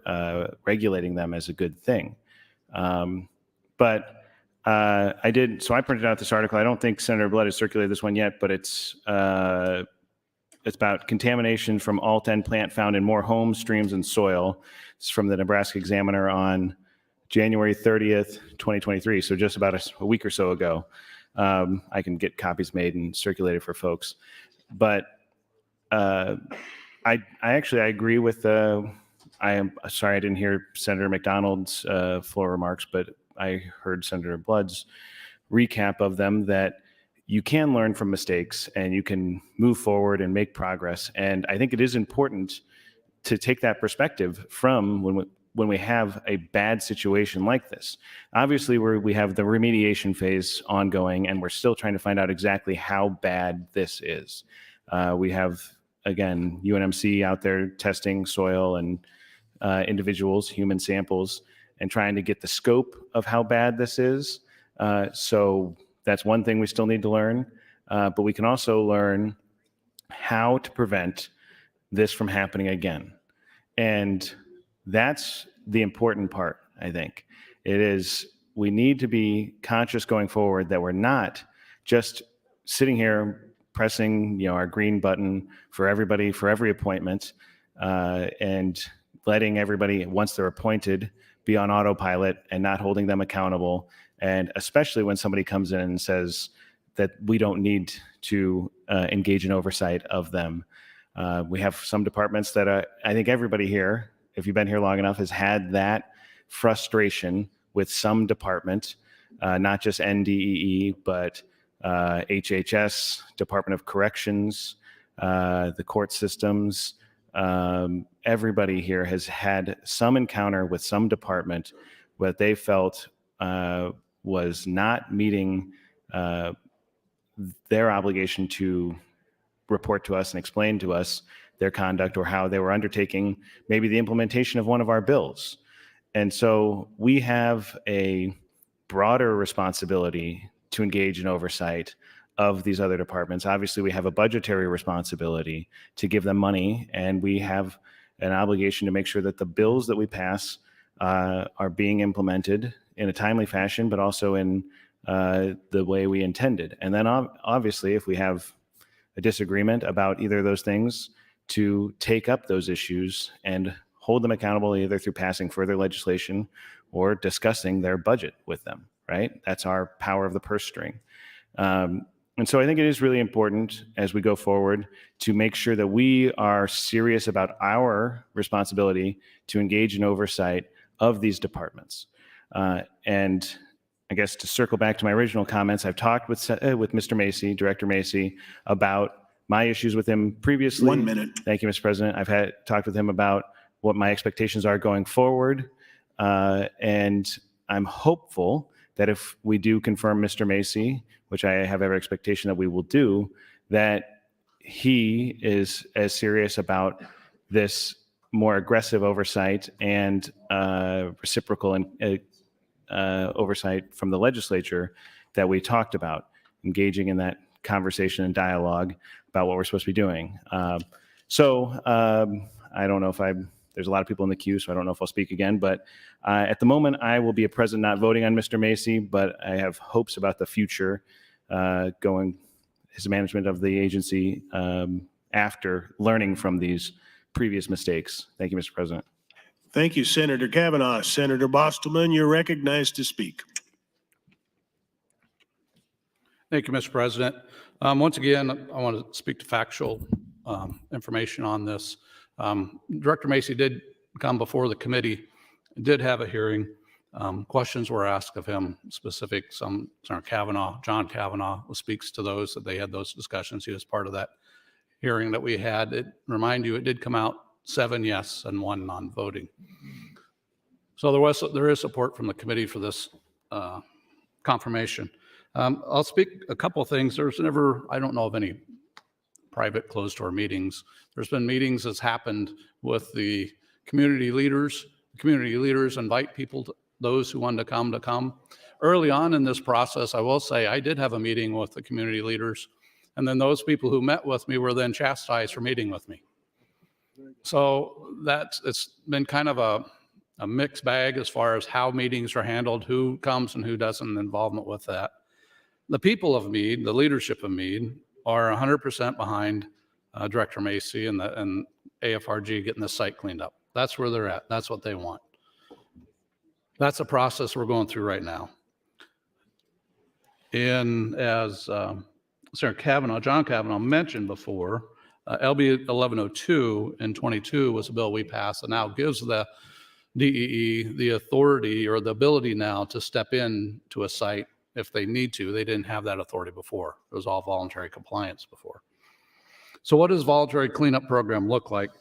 Speaker 5: regulating them as a good thing. But I did, so I printed out this article. I don't think Senator Blood has circulated this one yet, but it's about contamination from Alt-N plant found in more homes, streams, and soil. It's from the Nebraska Examiner on January 30th, 2023, so just about a week or so ago. I can get copies made and circulated for folks. But I agree with I am sorry I didn't hear Senator McDonald's floor remarks, but I heard Senator Blood's recap of them, that you can learn from mistakes and you can move forward and make progress. And I think it is important to take that perspective from when we have a bad situation like this. Obviously, we have the remediation phase ongoing, and we're still trying to find out exactly how bad this is. We have, again, UNMC out there testing soil and individuals, human samples, and trying to get the scope of how bad this is. So that's one thing we still need to learn. but we can also learn how to prevent this from happening again. And that's the important part, I think. It is, we need to be conscious going forward that we're not just sitting here pressing, our green button for everybody, for every appointment, and letting everybody, once they're appointed, be on autopilot and not holding them accountable. And especially when somebody comes in and says that we don't need to engage in oversight of them. We have some departments that I think everybody here, if you've been here long enough, has had that frustration with some department, not just NDEE, but HHS, Department of Corrections, the court systems. Everybody here has had some encounter with some department that they felt was not meeting their obligation to report to us and explain to us their conduct or how they were undertaking maybe the implementation of one of our bills. And so we have a broader responsibility to engage in oversight of these other departments. Obviously, we have a budgetary responsibility to give them money, and we have an obligation to make sure that the bills that we pass are being implemented in a timely fashion, but also in the way we intended. And then obviously, if we have a disagreement about either of those things, to take up those issues and hold them accountable either through passing further legislation or discussing their budget with them, right? That's our power of the purse string. And so I think it is really important as we go forward to make sure that we are serious about our responsibility to engage in oversight of these departments. And I guess to circle back to my original comments, I've talked with Mr. Macy, Director Macy, about my issues with him previously.
Speaker 1: 1 minute.
Speaker 5: Thank you, Mr. President. I've talked with him about what my expectations are going forward. And I'm hopeful that if we do confirm Mr. Macy, which I have every expectation that we will do, that he is as serious about this more aggressive oversight and reciprocal and oversight from the legislature that we talked about, engaging in that conversation and dialogue about what we're supposed to be doing. So I don't know if there's a lot of people in the queue, so I don't know if I'll speak again, but at the moment I will be a present not voting on Mr. Macy, but I have hopes about the future his management of the agency after learning from these previous mistakes. Thank you, Mr. President.
Speaker 1: Thank you, Senator Kavanaugh. Senator Bostelman, you're recognized to speak.
Speaker 3: Thank you, Mr. President. Once again, I want to speak to factual information on this. Director Macy did come before the committee, did have a hearing. Questions were asked of him specific. Senator John Kavanaugh speaks to those, that they had those discussions. He was part of that hearing that we had. Remind you, it did come out 7 yes and 1 non-voting. So there is support from the committee for this confirmation. I'll speak a couple of things. There's never, I don't know of any private closed-door meetings. There's been meetings that's happened with the community leaders. The community leaders invite people, those who want to come. Early on in this process, I will say I did have a meeting with the community leaders, and then those people who met with me were then chastised for meeting with me. So it's been kind of a mixed bag as far as how meetings are handled, who comes and who doesn't, involvement with that. The people of Meade, the leadership of Meade, are 100% behind Director Macy and AFRG getting the site cleaned up. That's where they're at. That's what they want. That's a process we're going through right now. And as Senator John Kavanaugh mentioned before, LB 1102 in 22 was a bill we passed that now gives the DEE the authority or the ability now to step in to a site if they need to. They didn't have that authority before. It was all voluntary compliance before. So what does voluntary cleanup program look like?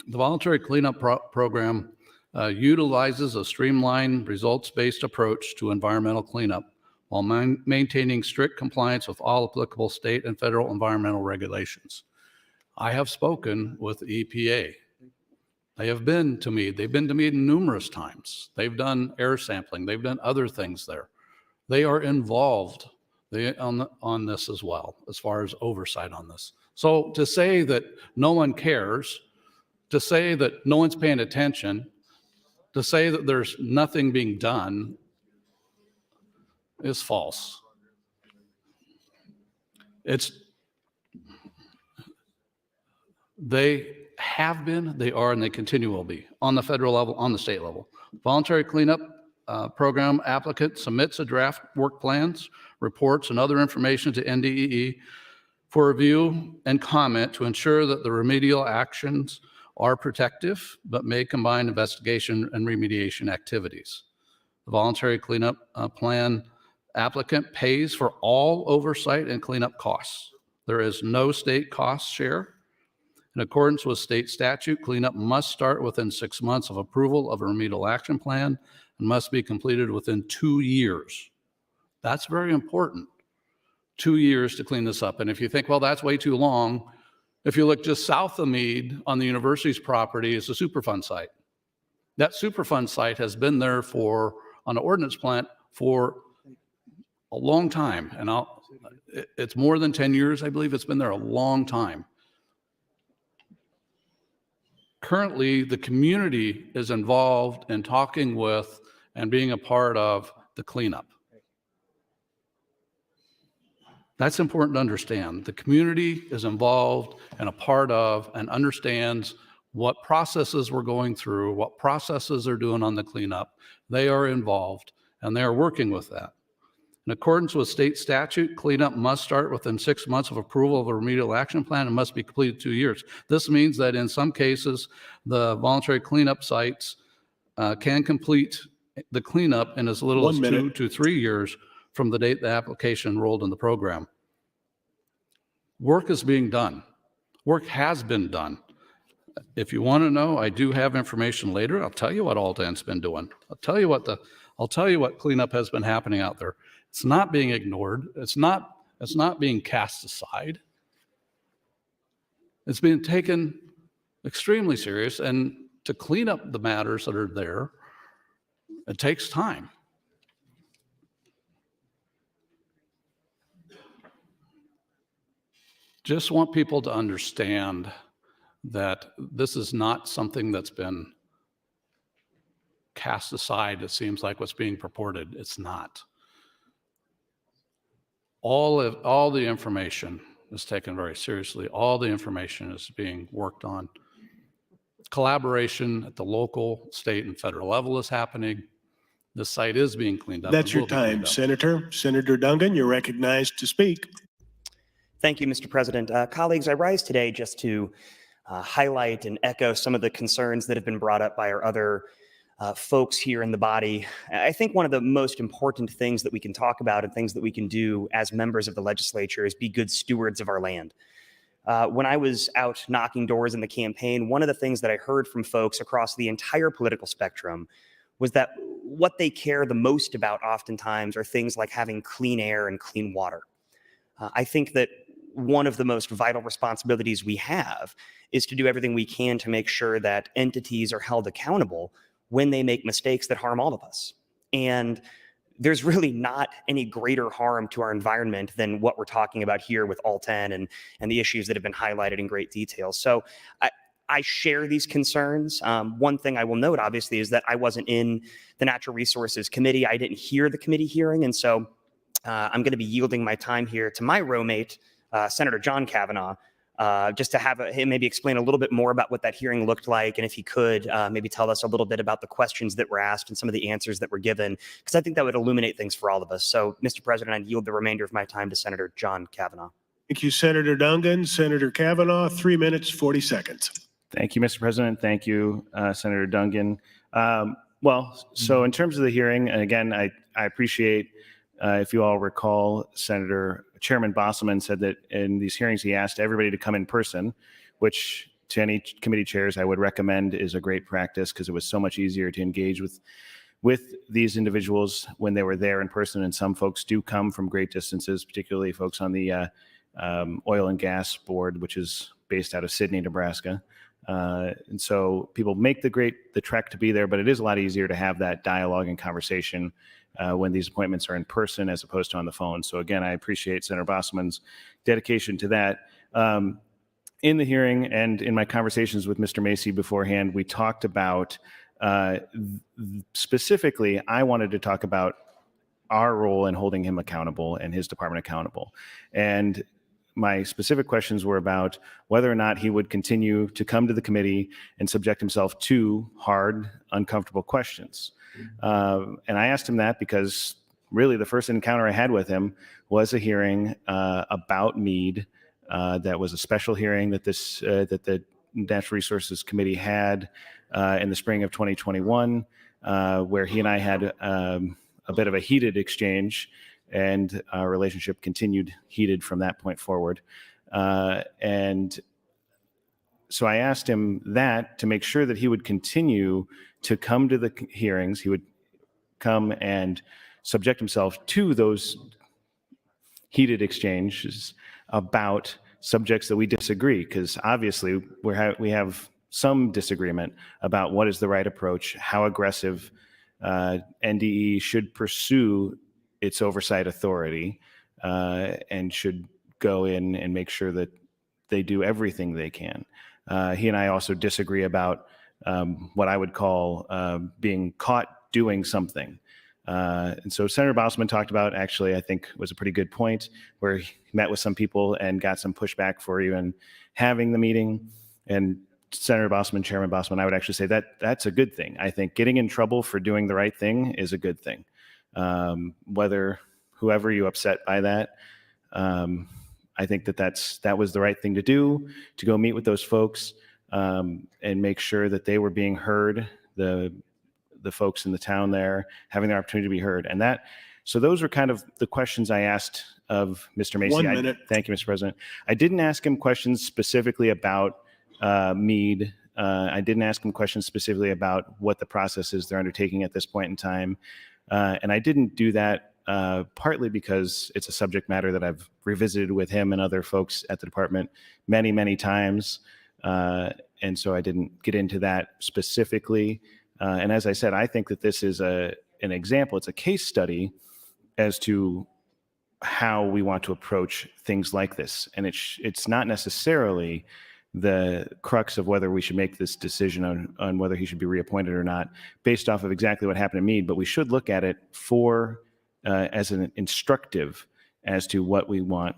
Speaker 3: The voluntary cleanup program utilizes a streamlined, results-based approach to environmental cleanup while maintaining strict compliance with all applicable state and federal environmental regulations. I have spoken with the EPA. They have been to Meade. They've been to Meade numerous times. They've done air sampling. They've done other things there. They are involved. on this as well, as far as oversight on this. So to say that no one cares, to say that no one's paying attention, to say that there's nothing being done is false. They have been, they are, and they continue will be on the federal level, on the state level. Voluntary cleanup program applicant submits a draft work plans, reports, and other information to NDEE for review and comment to ensure that the remedial actions are protective, but may combine investigation and remediation activities. The voluntary cleanup plan applicant pays for all oversight and cleanup costs. There is no state cost share. In accordance with state statute, cleanup must start within 6 months of approval of a remedial action plan and must be completed within 2 years. That's very important. 2 years to clean this up. And if you think, well, that's way too long, if you look just south of Meade on the university's property is a Superfund site. That Superfund site has been there on an ordnance plant for a long time. And it's more than 10 years, I believe. It's been there a long time. Currently, the community is involved in talking with and being a part of the cleanup. That's important to understand. The community is involved and a part of and understands what processes we're going through, what processes they're doing on the cleanup. They are involved and they are working with that. In accordance with state statute, cleanup must start within 6 months of approval of a remedial action plan and must be completed 2 years. This means that in some cases, the voluntary cleanup sites can complete the cleanup in as little as 2 to 3 years from the date the application enrolled in the program. Work is being done. Work has been done. If you want to know, I do have information later. I'll tell you what Alden's been doing. I'll tell you what cleanup has been happening out there. It's not being ignored. It's not being cast aside. It's being taken extremely serious, and to clean up the matters that are there, it takes time. Just want people to understand that this is not something that's been cast aside. It seems like what's being purported. It's not. All the information is taken very seriously. All the information is being worked on. Collaboration at the local, state, and federal level is happening. The site is being cleaned up.
Speaker 1: That's your time, Senator. Senator Dungan, you're recognized to speak.
Speaker 11: Thank you, Mr. President. Colleagues, I rise today just to highlight and echo some of the concerns that have been brought up by our other folks here in the body. I think one of the most important things that we can talk about and things that we can do as members of the legislature is be good stewards of our land. When I was out knocking doors in the campaign, one of the things that I heard from folks across the entire political spectrum was that what they care the most about oftentimes are things like having clean air and clean water. I think that one of the most vital responsibilities we have is to do everything we can to make sure that entities are held accountable when they make mistakes that harm all of us. And there's really not any greater harm to our environment than what we're talking about here with All-10 and the issues that have been highlighted in great detail. So I share these concerns. One thing I will note, obviously, is that I wasn't in the Natural Resources Committee. I didn't hear the committee hearing. And so I'm going to be yielding my time here to my roommate, Senator John Kavanaugh, just to have him maybe explain a little bit more about what that hearing looked like. And if he could, maybe tell us a little bit about the questions that were asked and some of the answers that were given, because I think that would illuminate things for all of us. So, Mr. President, I yield the remainder of my time to Senator John Kavanaugh.
Speaker 1: Thank you, Senator Dungan. Senator Kavanaugh, 3 minutes, 40 seconds.
Speaker 5: Thank you, Mr. President. Thank you, Senator Dungan. So in terms of the hearing, and again, I appreciate, if you all recall, Chairman Bosselman said that in these hearings, he asked everybody to come in person, which to any committee chairs I would recommend is a great practice because it was so much easier to engage with these individuals when they were there in person. And some folks do come from great distances, particularly folks on the Oil and Gas Board, which is based out of Sidney, Nebraska. And so people make the trek to be there, but it is a lot easier to have that dialogue and conversation when these appointments are in person as opposed to on the phone. So again, I appreciate Senator Bosman's dedication to that. In the hearing and in my conversations with Mr. Macy beforehand, we talked about specifically, I wanted to talk about our role in holding him accountable and his department accountable. And my specific questions were about whether or not he would continue to come to the committee and subject himself to hard, uncomfortable questions. And I asked him that because really the first encounter I had with him was a hearing about Meade. That was a special hearing that that the Natural Resources Committee had in the spring of 2021, where he and I had a bit of a heated exchange, and our relationship continued heated from that point forward. And so I asked him that to make sure that he would continue to come to the hearings. He would come and subject himself to those heated exchanges about subjects that we disagree, because obviously we have some disagreement about what is the right approach, how aggressive NDE should pursue its oversight authority, and should go in and make sure that they do everything they can. He and I also disagree about what I would call being caught doing something. And so Senator Bosman talked about, actually, I think was a pretty good point, where he met with some people and got some pushback for even having the meeting. And Senator Bosman, Chairman Bosman, I would actually say that that's a good thing. I think getting in trouble for doing the right thing is a good thing. Whether whoever you upset by that, I think that was the right thing to do, to go meet with those folks and make sure that they were being heard, the folks in the town there having the opportunity to be heard. And so those were kind of the questions I asked of Mr. Macy.
Speaker 1: 1 minute.
Speaker 5: Thank you, Mr. President. I didn't ask him questions specifically about Meade. I didn't ask him questions specifically about what the process is they're undertaking at this point in time. And I didn't do that partly because it's a subject matter that I've revisited with him and other folks at the department many, many times. And so I didn't get into that specifically. And as I said, I think that this is an example, it's a case study as to how we want to approach things like this. And it's not necessarily the crux of whether we should make this decision on whether he should be reappointed or not based off of exactly what happened to Meade, but we should look at it as an instructive as to what we want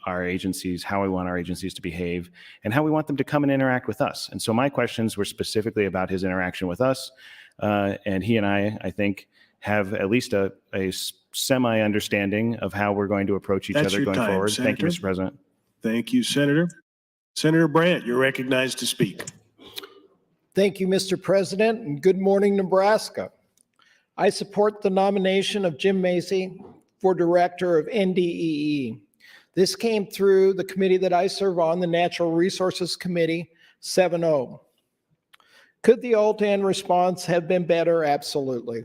Speaker 5: our agencies, how we want our agencies to behave, and how we want them to come and interact with us. And so my questions were specifically about his interaction with us. And he and I think, have at least a semi-understanding of how we're going to approach each
Speaker 1: That's
Speaker 5: other
Speaker 1: your
Speaker 5: going
Speaker 1: time,
Speaker 5: forward. Thank you,
Speaker 1: Senator.
Speaker 5: Mr. President.
Speaker 1: Thank you, Senator. Senator Brandt, you're recognized to speak.
Speaker 12: Thank you, Mr. President, and good morning, Nebraska. I support the nomination of Jim Macy for Director of NDEE. This came through the committee that I serve on, the Natural Resources Committee, 7-0. Could the OLTAN response have been better? Absolutely.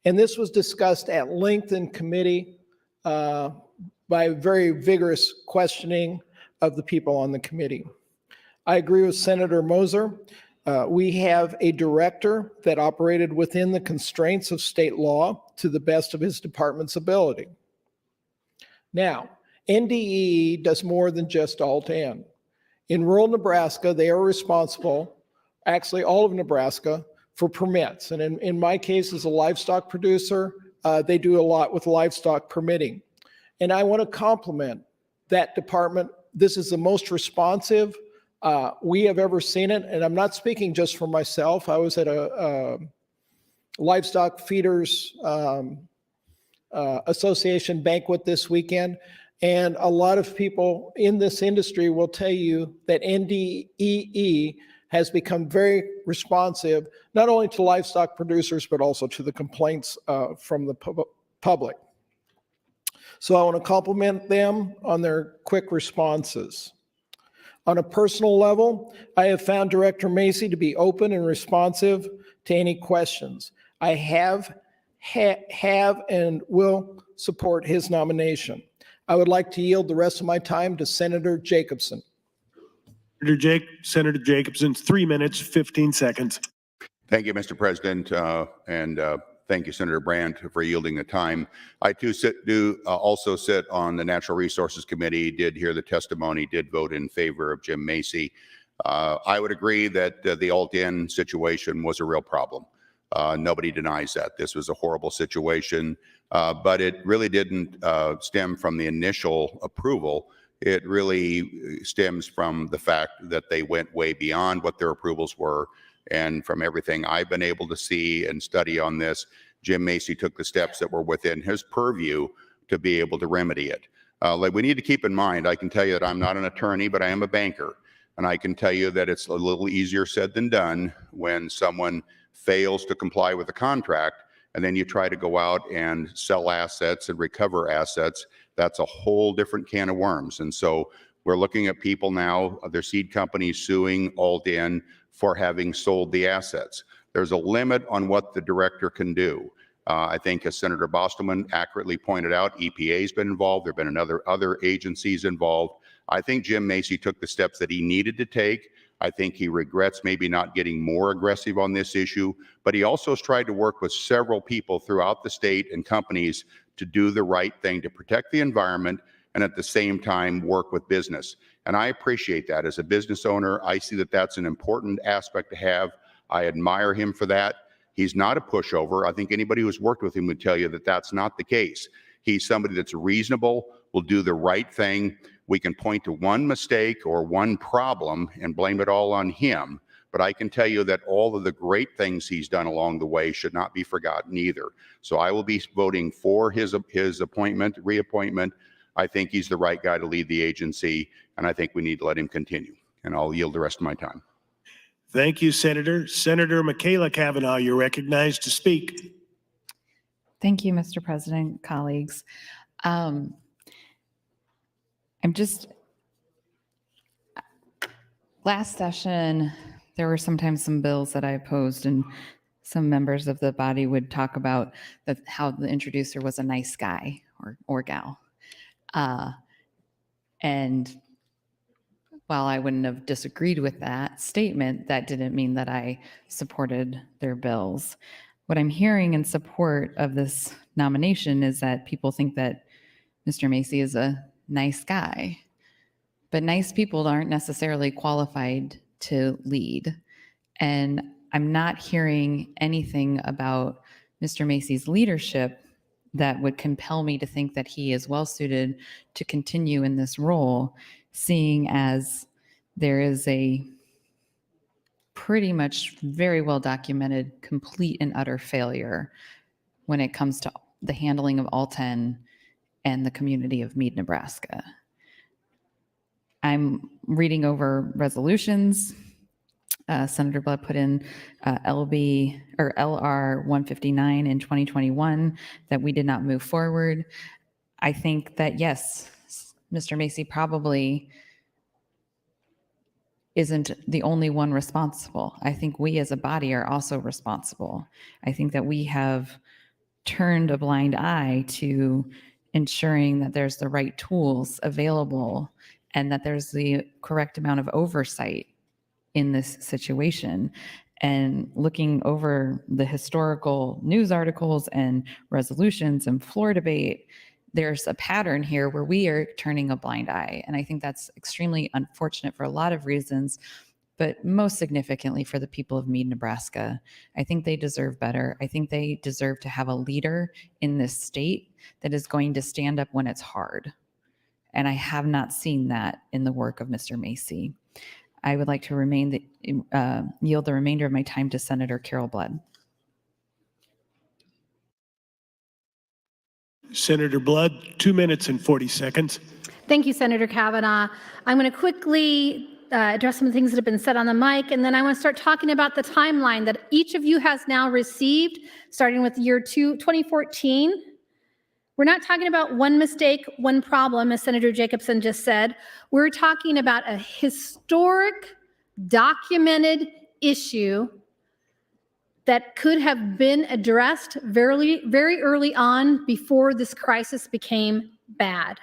Speaker 12: And this was discussed at length in committee by very vigorous questioning of the people on the committee. I agree with Senator Moser. We have a director that operated within the constraints of state law to the best of his department's ability. Now, NDE does more than just OLTAN. In rural Nebraska, they are responsible, actually all of Nebraska, for permits. And in my case, as a livestock producer, they do a lot with livestock permitting. And I want to compliment that department. This is the most responsive we have ever seen it. And I'm not speaking just for myself. I was at a livestock feeders association banquet this weekend. And a lot of people in this industry will tell you that NDEE has become very responsive, not only to livestock producers, but also to the complaints from the public. So I want to compliment them on their quick responses. On a personal level, I have found Director Macy to be open and responsive to any questions. I have and will support his nomination. I would like to yield the rest of my time to Senator Jacobson.
Speaker 1: Senator Jacobson, 3 minutes, 15 seconds.
Speaker 13: Thank you, Mr. President, and thank you, Senator Brandt, for yielding the time. I too also sit on the Natural Resources Committee, did hear the testimony, did vote in favor of Jim Macy. I would agree that the alt-in situation was a real problem. Nobody denies that. This was a horrible situation, but it really didn't stem from the initial approval. It really stems from the fact that they went way beyond what their approvals were. And from everything I've been able to see and study on this, Jim Macy took the steps that were within his purview to be able to remedy it. Like we need to keep in mind, I can tell you that I'm not an attorney, but I am a banker. And I can tell you that it's a little easier said than done when someone fails to comply with a contract and then you try to go out and sell assets and recover assets. That's a whole different can of worms. And so we're looking at people now, their seed companies suing Alt-In for having sold the assets. There's a limit on what the director can do. I think as Senator Bostelman accurately pointed out, EPA's been involved. There have been other agencies involved. I think Jim Macy took the steps that he needed to take. I think he regrets maybe not getting more aggressive on this issue, but he also has tried to work with several people throughout the state and companies to do the right thing to protect the environment and at the same time work with business. And I appreciate that. As a business owner, I see that that's an important aspect to have. I admire him for that. He's not a pushover. I think anybody who's worked with him would tell you that that's not the case. He's somebody that's reasonable, will do the right thing. We can point to one mistake or one problem and blame it all on him. But I can tell you that all of the great things he's done along the way should not be forgotten either. So I will be voting for his reappointment. I think he's the right guy to lead the agency, and I think we need to let him continue. And I'll yield the rest of my time.
Speaker 1: Thank you, Senator. Senator Michaela Cavanaugh, you're recognized to speak.
Speaker 7: Thank you, Mr. President, colleagues. Last session, there were sometimes some bills that I opposed, and some members of the body would talk about how the introducer was a nice guy or gal. And while I wouldn't have disagreed with that statement, that didn't mean that I supported their bills. What I'm hearing in support of this nomination is that people think that Mr. Macy is a nice guy, but nice people aren't necessarily qualified to lead. And I'm not hearing anything about Mr. Macy's leadership that would compel me to think that he is well suited to continue in this role, seeing as there is a pretty much very well documented complete and utter failure when it comes to the handling of Alt-In and the community of Meade, Nebraska. I'm reading over resolutions. Senator Blood put in LR 159 in 2021 that we did not move forward. I think that, yes, Mr. Macy probably isn't the only one responsible. I think we as a body are also responsible. I think that we have turned a blind eye to ensuring that there's the right tools available and that there's the correct amount of oversight in this situation. And looking over the historical news articles and resolutions and floor debate, there's a pattern here where we are turning a blind eye. And I think that's extremely unfortunate for a lot of reasons, but most significantly for the people of Meade, Nebraska. I think they deserve better. I think they deserve to have a leader in this state that is going to stand up when it's hard. And I have not seen that in the work of Mr. Macy. I would like to yield the remainder of my time to Senator Carol Blood.
Speaker 1: Senator Blood, 2 minutes and 40 seconds.
Speaker 4: Thank you, Senator Cavanaugh. I'm going to quickly address some things that have been said on the mic, and then I want to start talking about the timeline that each of you has now received, starting with year 2014. We're not talking about one mistake, one problem, as Senator Jacobson just said. We're talking about a historic, documented issue that could have been addressed very, very early on before this crisis became bad.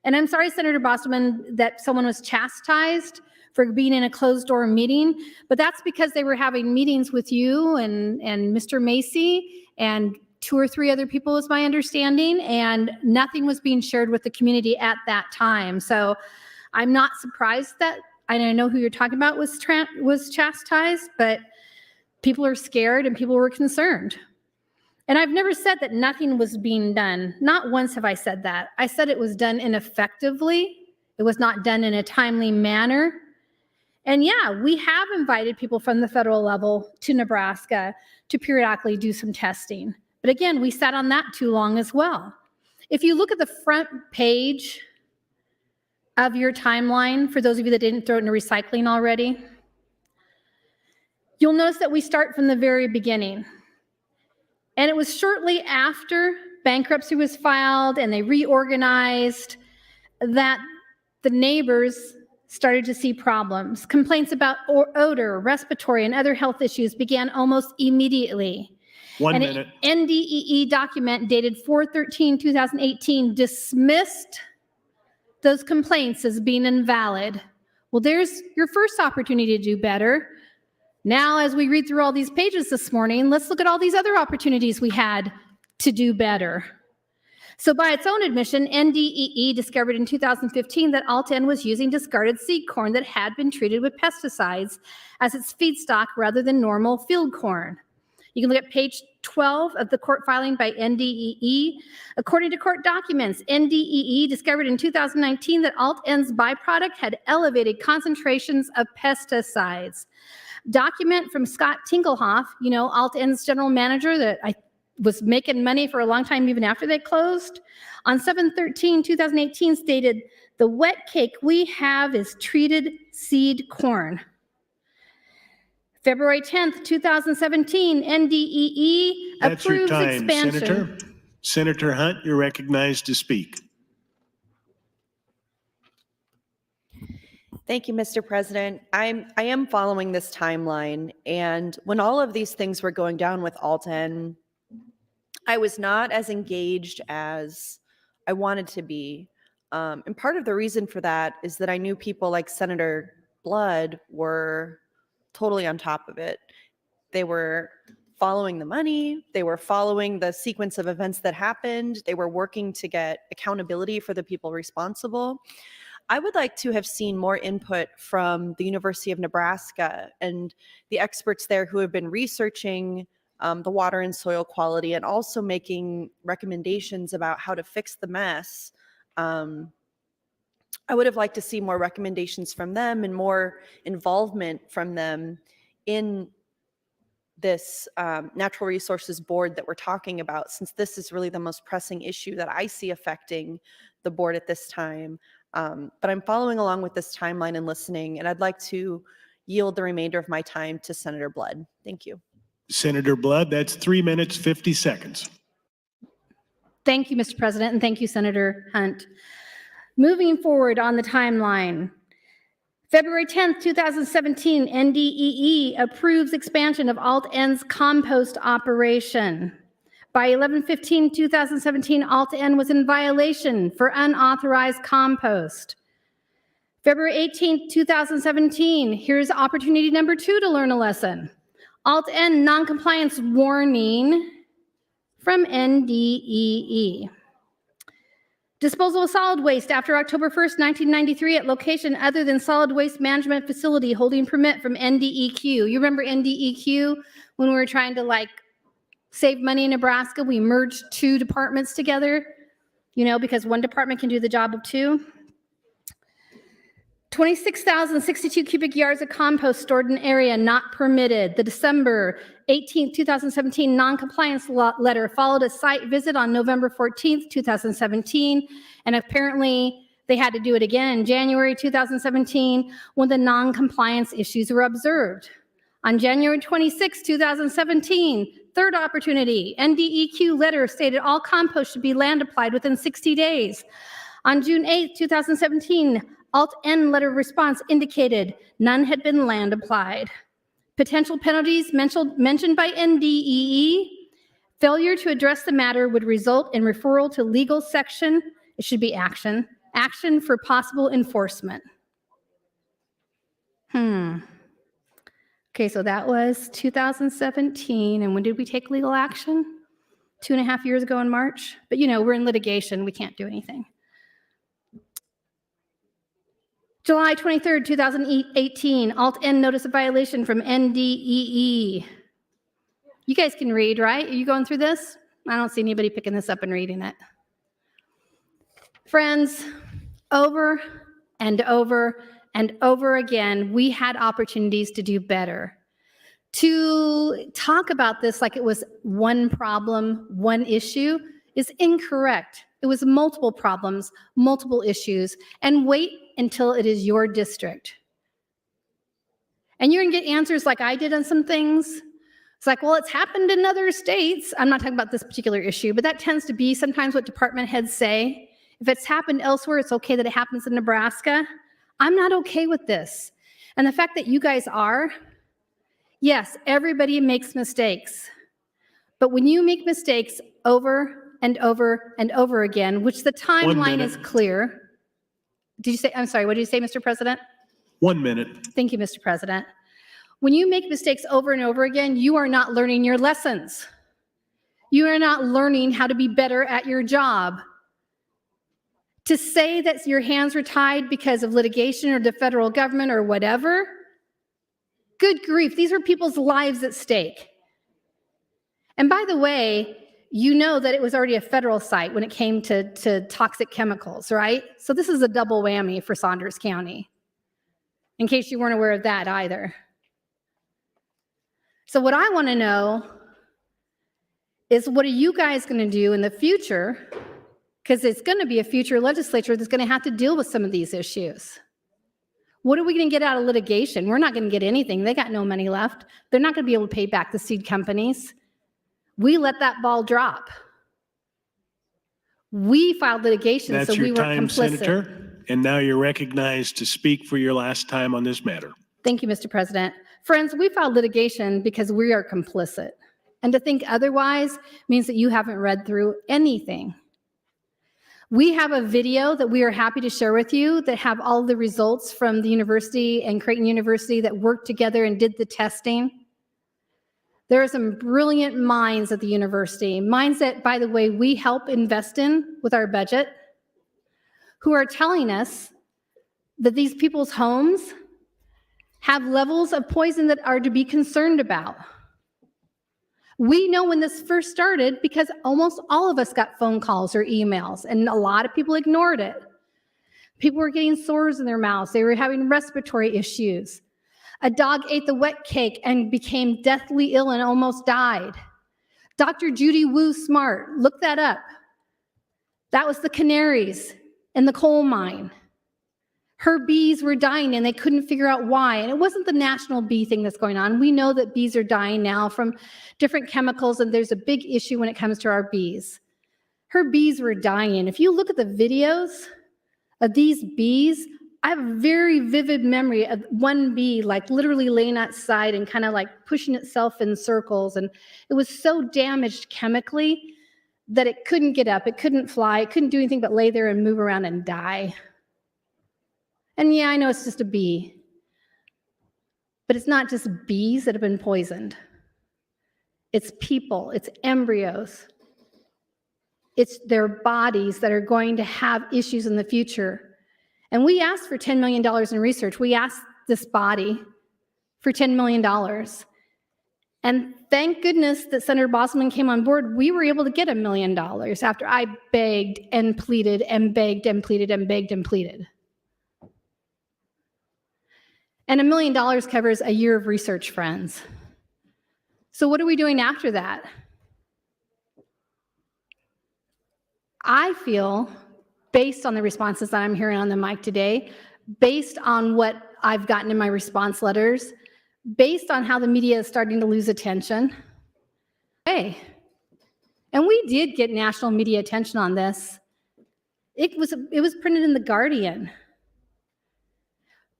Speaker 4: And I'm sorry, Senator Bostelman, that someone was chastised for being in a closed door meeting, but that's because they were having meetings with you and Mr. Macy and 2 or 3 other people is my understanding, and nothing was being shared with the community at that time. So I'm not surprised that, and I know who you're talking about was chastised, but people are scared and people were concerned. And I've never said that nothing was being done. Not once have I said that. I said it was done ineffectively. It was not done in a timely manner. And yeah, we have invited people from the federal level to Nebraska to periodically do some testing. But again, we sat on that too long as well. If you look at the front page of your timeline, for those of you that didn't throw it into recycling already, you'll notice that we start from the very beginning. And it was shortly after bankruptcy was filed and they reorganized that the neighbors started to see problems. Complaints about odor, respiratory, and other health issues began almost immediately.
Speaker 1: 1
Speaker 4: and
Speaker 1: minute.
Speaker 4: An NDEE document dated 4/13/2018 dismissed those complaints as being invalid. Well, there's your first opportunity to do better. Now, as we read through all these pages this morning, let's look at all these other opportunities we had to do better. So by its own admission, NDEE discovered in 2015 that Alt-N was using discarded seed corn that had been treated with pesticides as its feedstock rather than normal field corn. You can look at page 12 of the court filing by NDEE. According to court documents, NDEE discovered in 2019 that Alt-N's byproduct had elevated concentrations of pesticides. Document from Scott Tingelhoff, you know, Alt-N's general manager that I was making money for a long time even after they closed, on 7/13/2018 stated, "The wet cake we have is treated seed corn." February 10th, 2017, NDEE
Speaker 1: That's your
Speaker 4: approves
Speaker 1: time,
Speaker 4: expansion.
Speaker 1: Senator. Senator Hunt, you're recognized to speak.
Speaker 14: Thank you, Mr. President. I am following this timeline, and when all of these things were going down with Alt-N, I was not as engaged as I wanted to be. And part of the reason for that is that I knew people like Senator Blood were totally on top of it. They were following the money. They were following the sequence of events that happened. They were working to get accountability for the people responsible. I would like to have seen more input from the University of Nebraska and the experts there who have been researching the water and soil quality and also making recommendations about how to fix the mess. I would have liked to see more recommendations from them and more involvement from them in this natural resources board that we're talking about, since this is really the most pressing issue that I see affecting the board at this time. But I'm following along with this timeline and listening, and I'd like to yield the remainder of my time to Senator Blood. Thank you.
Speaker 1: Senator Blood, that's 3 minutes, 50 seconds.
Speaker 4: Thank you, Mr. President, and thank you, Senator Hunt. Moving forward on the timeline, February 10th, 2017, NDEE approves expansion of Alt-N's compost operation. By 11/15/2017, Alt-N was in violation for unauthorized compost. February 18th, 2017, here's opportunity number 2 to learn a lesson. Alt-N noncompliance warning from NDEE. Disposal of solid waste after October 1st, 1993 at location other than solid waste management facility holding permit from NDEQ. You remember NDEQ when we were trying to save money in Nebraska? We merged 2 departments together, because one department can do the job of 2. 26,062 cubic yards of compost stored in area not permitted. The December 18th, 2017 non-compliance letter followed a site visit on November 14th, 2017, and apparently they had to do it again in January 2017 when the non-compliance issues were observed. On January 26, 2017, third opportunity, NDEQ letter stated all compost should be land applied within 60 days. On June 8, 2017, Alt-N letter response indicated none had been land applied. Potential penalties mentioned by NDEE, failure to address the matter would result in referral to legal section, it should be action, Action for possible enforcement. Okay, so that was 2017. And when did we take legal action? 2.5 years ago in March. But you know, we're in litigation. We can't do anything. July 23rd, 2018, Alt-N notice of violation from NDEE. You guys can read, right? Are you going through this? I don't see anybody picking this up and reading it. Friends, over and over and over again, we had opportunities to do better. To talk about this like it was one problem, one issue is incorrect. It was multiple problems, multiple issues, and wait until it is your district. And you're gonna get answers like I did on some things. It's like, well, it's happened in other states. I'm not talking about this particular issue, but that tends to be sometimes what department heads say. If it's happened elsewhere, it's okay that it happens in Nebraska. I'm not okay with this. And the fact that you guys are, yes, everybody makes mistakes. But when you make mistakes over and over and over again, which the timeline is clear. Did you say, I'm sorry, what did you say, Mr. President?
Speaker 1: 1 minute.
Speaker 4: Thank you, Mr. President. When you make mistakes over and over again, you are not learning your lessons. You are not learning how to be better at your job. To say that your hands were tied because of litigation or the federal government or whatever, good grief, these were people's lives at stake. And by the way, you know that it was already a federal site when it came to toxic chemicals, right? So this is a double whammy for Saunders County, in case you weren't aware of that either. So what I want to know is, what are you guys going to do in the future? Because it's going to be a future legislature that's going to have to deal with some of these issues. What are we going to get out of litigation? We're not going to get anything. They got no money left. They're not going to be able to pay back the seed companies. We let that ball drop. We filed litigation,
Speaker 1: That's
Speaker 4: so we
Speaker 1: your
Speaker 4: were
Speaker 1: time,
Speaker 4: complicit.
Speaker 1: Senator. And now you're recognized to speak for your last time on this matter.
Speaker 4: Thank you, Mr. President. Friends, we filed litigation because we are complicit. And to think otherwise means that you haven't read through anything. We have a video that we are happy to share with you that have all the results from the university and Creighton University that worked together and did the testing. There are some brilliant minds at the university, minds that, by the way, we help invest in with our budget, who are telling us that these people's homes have levels of poison that are to be concerned about. We know when this first started because almost all of us got phone calls or emails, and a lot of people ignored it. People were getting sores in their mouths. They were having respiratory issues. A dog ate the wet cake and became deathly ill and almost died. Dr. Judy Wu Smart, look that up. That was the canaries in the coal mine. Her bees were dying and they couldn't figure out why. And it wasn't the national bee thing that's going on. We know that bees are dying now from different chemicals, and there's a big issue when it comes to our bees. Her bees were dying. If you look at the videos of these bees, I have a very vivid memory of one bee like literally laying outside and kind of like pushing itself in circles. And it was so damaged chemically that it couldn't get up, it couldn't fly, it couldn't do anything but lay there and move around and die. And yeah, I know it's just a bee, but it's not just bees that have been poisoned. It's people, it's embryos. It's their bodies that are going to have issues in the future. And we asked for $10 million in research. We asked this body for $10 million. And thank goodness that Senator Bosselman came on board. We were able to get $1 million after I begged and pleaded and begged and pleaded and begged and pleaded. And $1 million covers a year of research, friends. So what are we doing after that? I feel, based on the responses that I'm hearing on the mic today, based on what I've gotten in my response letters, based on how the media is starting to lose attention, hey, and we did get national media attention on this. It was printed in The Guardian.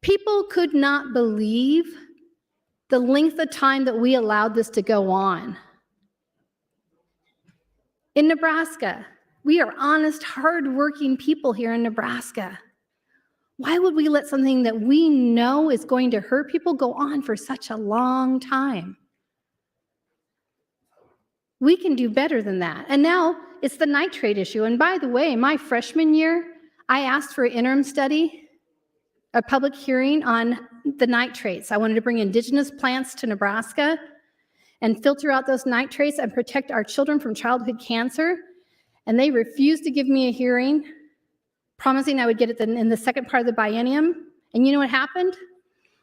Speaker 4: People could not believe the length of time that we allowed this to go on. In Nebraska, We are honest, hardworking people here in Nebraska. Why would we let something that we know is going to hurt people go on for such a long time? We can do better than that. And now it's the nitrate issue. And by the way, my freshman year, I asked for an interim study, a public hearing on the nitrates. I wanted to bring indigenous plants to Nebraska and filter out those nitrates and protect our children from childhood cancer. And they refused to give me a hearing, promising I would get it in the second part of the biennium. And you know what happened?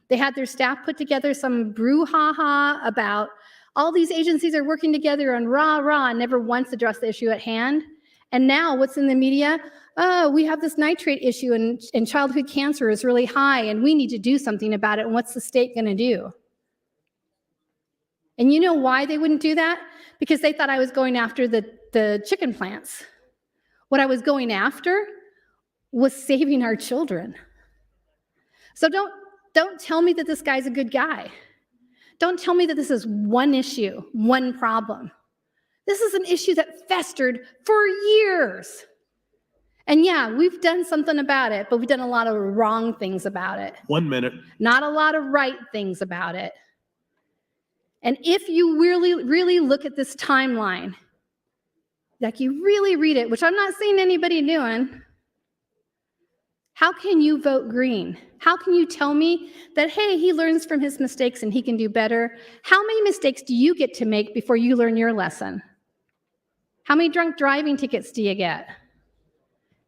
Speaker 4: They had their staff put together some brouhaha about all these agencies are working together and rah, and never once addressed the issue at hand. And now what's in the media? Oh, we have this nitrate issue and childhood cancer is really high and we need to do something about it. And what's the state going to do? And you know why they wouldn't do that? Because they thought I was going after the chicken plants. What I was going after was saving our children. So don't tell me that this guy's a good guy. Don't tell me that this is one issue, one problem. This is an issue that festered for years. And yeah, we've done something about it, but we've done a lot of wrong things about it.
Speaker 1: 1 minute.
Speaker 4: Not a lot of right things about it. And if you really look at this timeline, like you really read it, which I'm not seeing anybody doing, how can you vote green? How can you tell me that, hey, he learns from his mistakes and he can do better? How many mistakes do you get to make before you learn your lesson? How many drunk driving tickets do you get?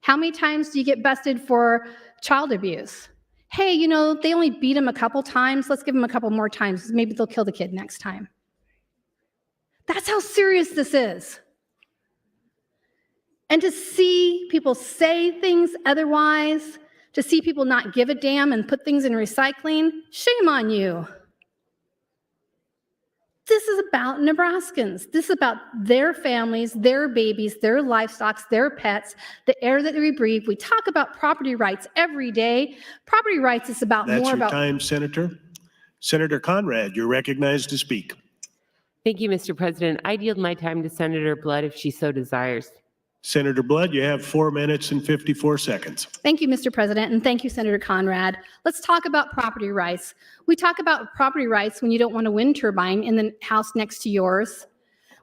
Speaker 4: How many times do you get busted for child abuse? Hey, you know, they only beat him a couple times. Let's give him a couple more times. Maybe they'll kill the kid next time. That's how serious this is. And to see people say things otherwise, to see people not give a damn and put things in recycling, shame on you. This is about Nebraskans. This is about their families, their babies, their livestock, their pets, the air that we breathe. We talk about property rights every day. Property rights is about
Speaker 1: That's
Speaker 4: more
Speaker 1: your
Speaker 4: about...
Speaker 1: time, Senator. Senator Conrad, you're recognized to speak.
Speaker 10: Thank you, Mr. President. I'd yield my time to Senator Blood if she so desires.
Speaker 1: Senator Blood, you have 4 minutes and 54 seconds.
Speaker 4: Thank you, Mr. President, and thank you, Senator Conrad. Let's talk about property rights. We talk about property rights when you don't want a wind turbine in the house next to yours.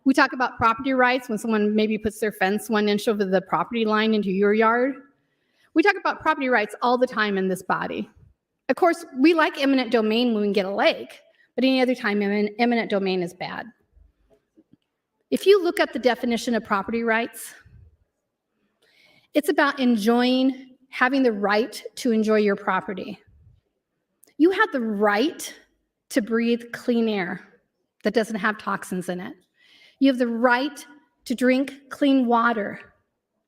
Speaker 4: We talk about property rights when someone maybe puts their fence 1 inch over the property line into your yard. We talk about property rights all the time in this body. Of course, we like eminent domain when we can get a lake, but any other time eminent domain is bad. If you look up the definition of property rights, it's about having the right to enjoy your property. You have the right to breathe clean air that doesn't have toxins in it. You have the right to drink clean water,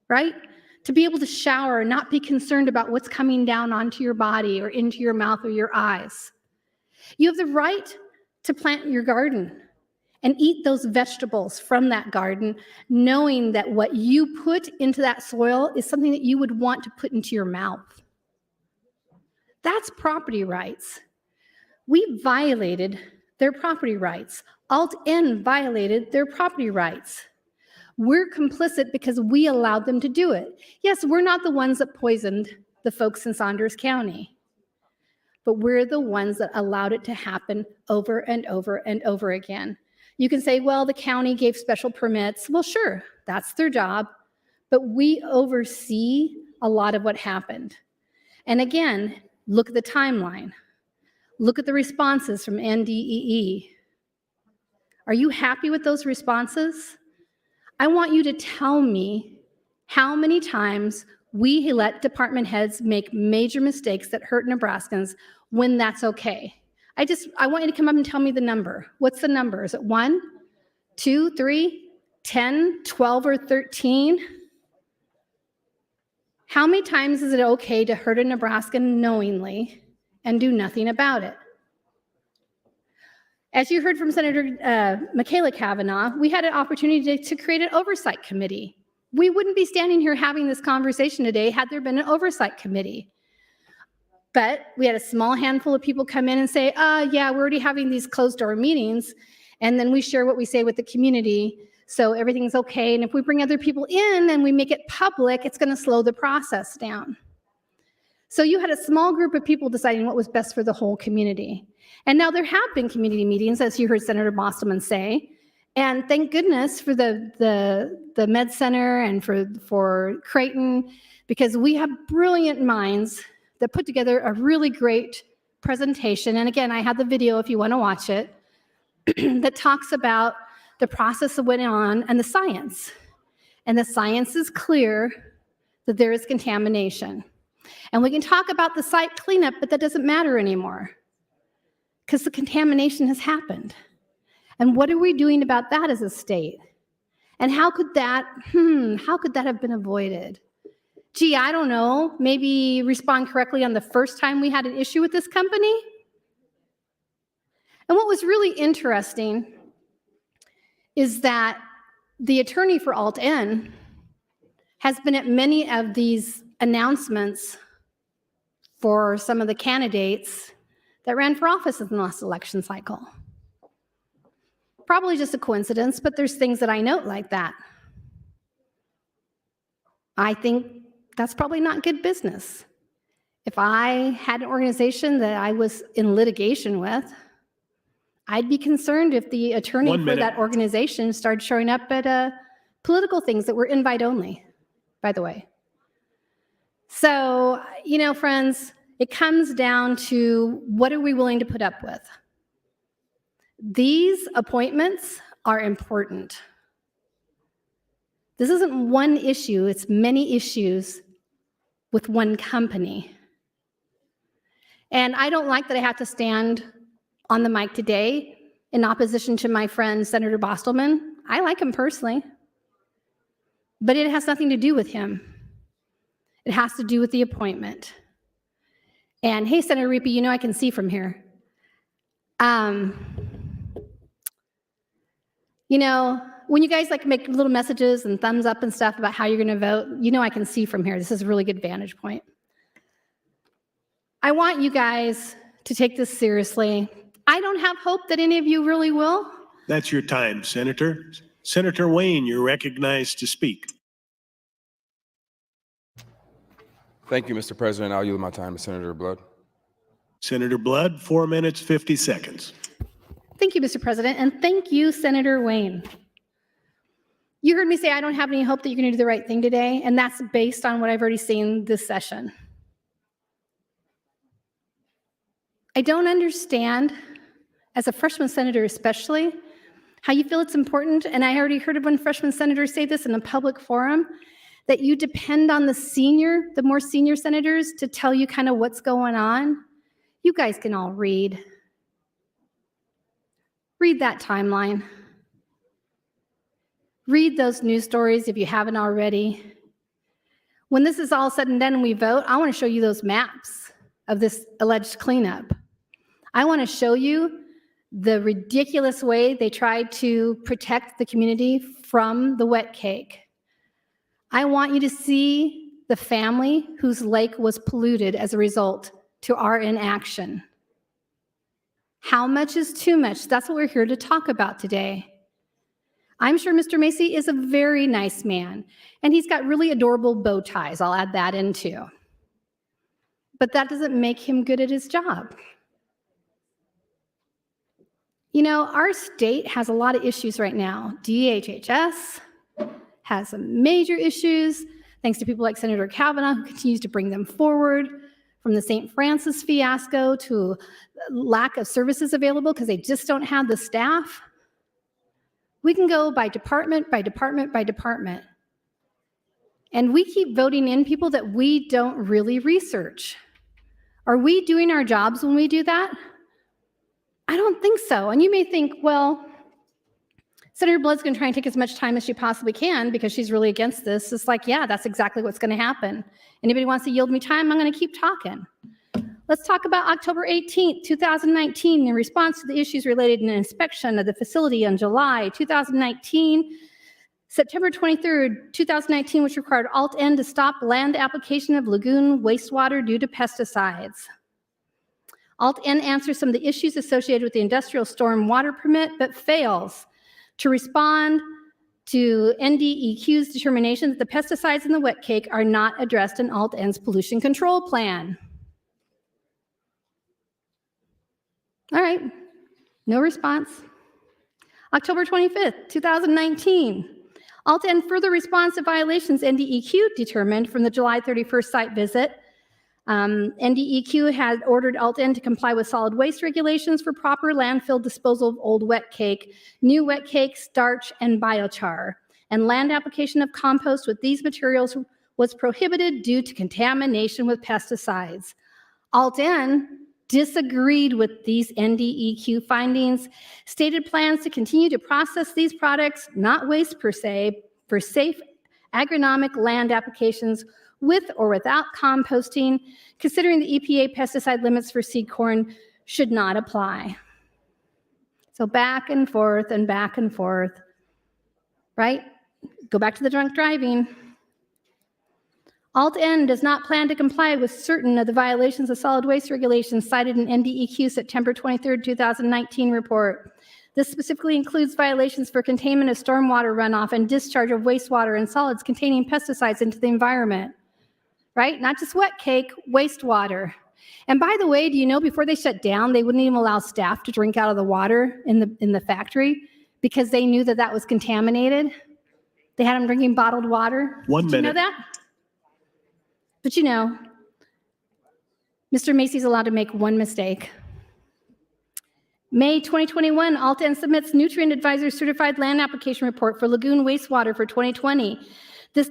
Speaker 4: right? To be able to shower and not be concerned about what's coming down onto your body or into your mouth or your eyes. You have the right to plant your garden and eat those vegetables from that garden, knowing that what you put into that soil is something that you would want to put into your mouth. That's property rights. We violated their property rights. Alt-N violated their property rights. We're complicit because we allowed them to do it. Yes, we're not the ones that poisoned the folks in Saunders County, but we're the ones that allowed it to happen over and over and over again. You can say, well, the county gave special permits. Well, sure, that's their job, but we oversee a lot of what happened. And again, look at the timeline. Look at the responses from NDEE. Are you happy with those responses? I want you to tell me how many times we let department heads make major mistakes that hurt Nebraskans when that's okay. I want you to come up and tell me the number. What's the number? Is it 1, 2, 3, 10, 12, or 13? How many times is it okay to hurt a Nebraskan knowingly and do nothing about it? As you heard from Senator Michaela Cavanaugh, we had an opportunity to create an oversight committee. We wouldn't be standing here having this conversation today had there been an oversight committee. But we had a small handful of people come in and say, yeah, we're already having these closed door meetings. And then we share what we say with the community. So everything's okay. And if we bring other people in and we make it public, it's going to slow the process down. So you had a small group of people deciding what was best for the whole community. And now there have been community meetings, as you heard Senator Bostelman say. And thank goodness for the Med Center and for Creighton, because we have brilliant minds that put together a really great presentation. And again, I have the video if you want to watch it, that talks about the process that went on and the science. And the science is clear that there is contamination. And we can talk about the site cleanup, but that doesn't matter anymore because the contamination has happened. And what are we doing about that as a state? And how could that have been avoided? Gee, I don't know, maybe respond correctly on the first time we had an issue with this company? And what was really interesting is that the attorney for Alt-N has been at many of these announcements for some of the candidates that ran for office in the last election cycle. Probably just a coincidence, but there's things that I note like that. I think that's probably not good business. If I had an organization that I was in litigation with, I'd be concerned if the attorney for that organization started showing up at political things that were invite only, by the way. So, you know, friends, it comes down to what are we willing to put up with? These appointments are important. This isn't one issue, it's many issues with one company. And I don't like that I have to stand on the mic today in opposition to my friend, Senator Bostelman. I like him personally, but it has nothing to do with him. It has to do with the appointment. And hey, Senator Riepe, you know I can see from here. You know, when you guys like make little messages and thumbs up and stuff about how you're going to vote, you know I can see from here. This is a really good vantage point. I want you guys to take this seriously. I don't have hope that any of you really will.
Speaker 1: That's your time, Senator. Senator Wayne, you're recognized to speak.
Speaker 15: Thank you, Mr. President. I'll yield my time to Senator Blood.
Speaker 1: Senator Blood, 4 minutes, 50 seconds.
Speaker 4: Thank you, Mr. President, and thank you, Senator Wayne. You heard me say I don't have any hope that you're going to do the right thing today, and that's based on what I've already seen this session. I don't understand, as a freshman senator especially, how you feel it's important, and I already heard of one freshman senator say this in a public forum, that you depend on the more senior senators to tell you kind of what's going on. You guys can all read. Read that timeline. Read those news stories if you haven't already. When this is all said and done and we vote, I want to show you those maps of this alleged cleanup. I want to show you the ridiculous way they tried to protect the community from the wet cake. I want you to see the family whose lake was polluted as a result to our inaction. How much is too much? That's what we're here to talk about today. I'm sure Mr. Macy is a very nice man, and he's got really adorable bow ties. I'll add that in too. But that doesn't make him good at his job. You know, our state has a lot of issues right now. DHHS has some major issues, thanks to people like Senator Kavanaugh, who continues to bring them forward, from the St. Francis fiasco to lack of services available because they just don't have the staff. We can go by department, by department, by department. And we keep voting in people that we don't really research. Are we doing our jobs when we do that? I don't think so. And you may think, well, Senator Blood's going to try and take as much time as she possibly can because she's really against this. It's like, yeah, that's exactly what's going to happen. Anybody wants to yield me time, I'm going to keep talking. Let's talk about October 18th, 2019, in response to the issues related to an inspection of the facility on July 2019. September 23rd, 2019, which required Alt-N to stop land application of lagoon wastewater due to pesticides. Alt-N answers some of the issues associated with the industrial storm water permit, but fails to respond to NDEQ's determination that the pesticides in the wet cake are not addressed in Alt-N's pollution control plan. All right, no response. October 25th, 2019. Alt-N further response to violations NDEQ determined from the July 31st site visit. NDEQ had ordered Alt-N to comply with solid waste regulations for proper landfill disposal of old wet cake, new wet cake, starch, and biochar. And land application of compost with these materials was prohibited due to contamination with pesticides. Alt-N disagreed with these NDEQ findings, stated plans to continue to process these products, not waste per se, for safe agronomic land applications with or without composting, considering the EPA pesticide limits for seed corn should not apply. So back and forth, right? Go back to the drunk driving. Alt-N does not plan to comply with certain of the violations of solid waste regulations cited in NDEQ September 23, 2019 report. This specifically includes violations for containment of stormwater runoff and discharge of wastewater and solids containing pesticides into the environment, right? Not just wet cake, wastewater. And by the way, do you know before they shut down, they wouldn't even allow staff to drink out of the water in the factory because they knew that that was contaminated? They had them drinking bottled water.
Speaker 1: One
Speaker 4: minute. Did you know that? But you know, Mr. Macy's allowed to make one mistake. May 2021, Alt-N submits Nutrient Advisor Certified Land Application Report for Lagoon Wastewater for 2020. This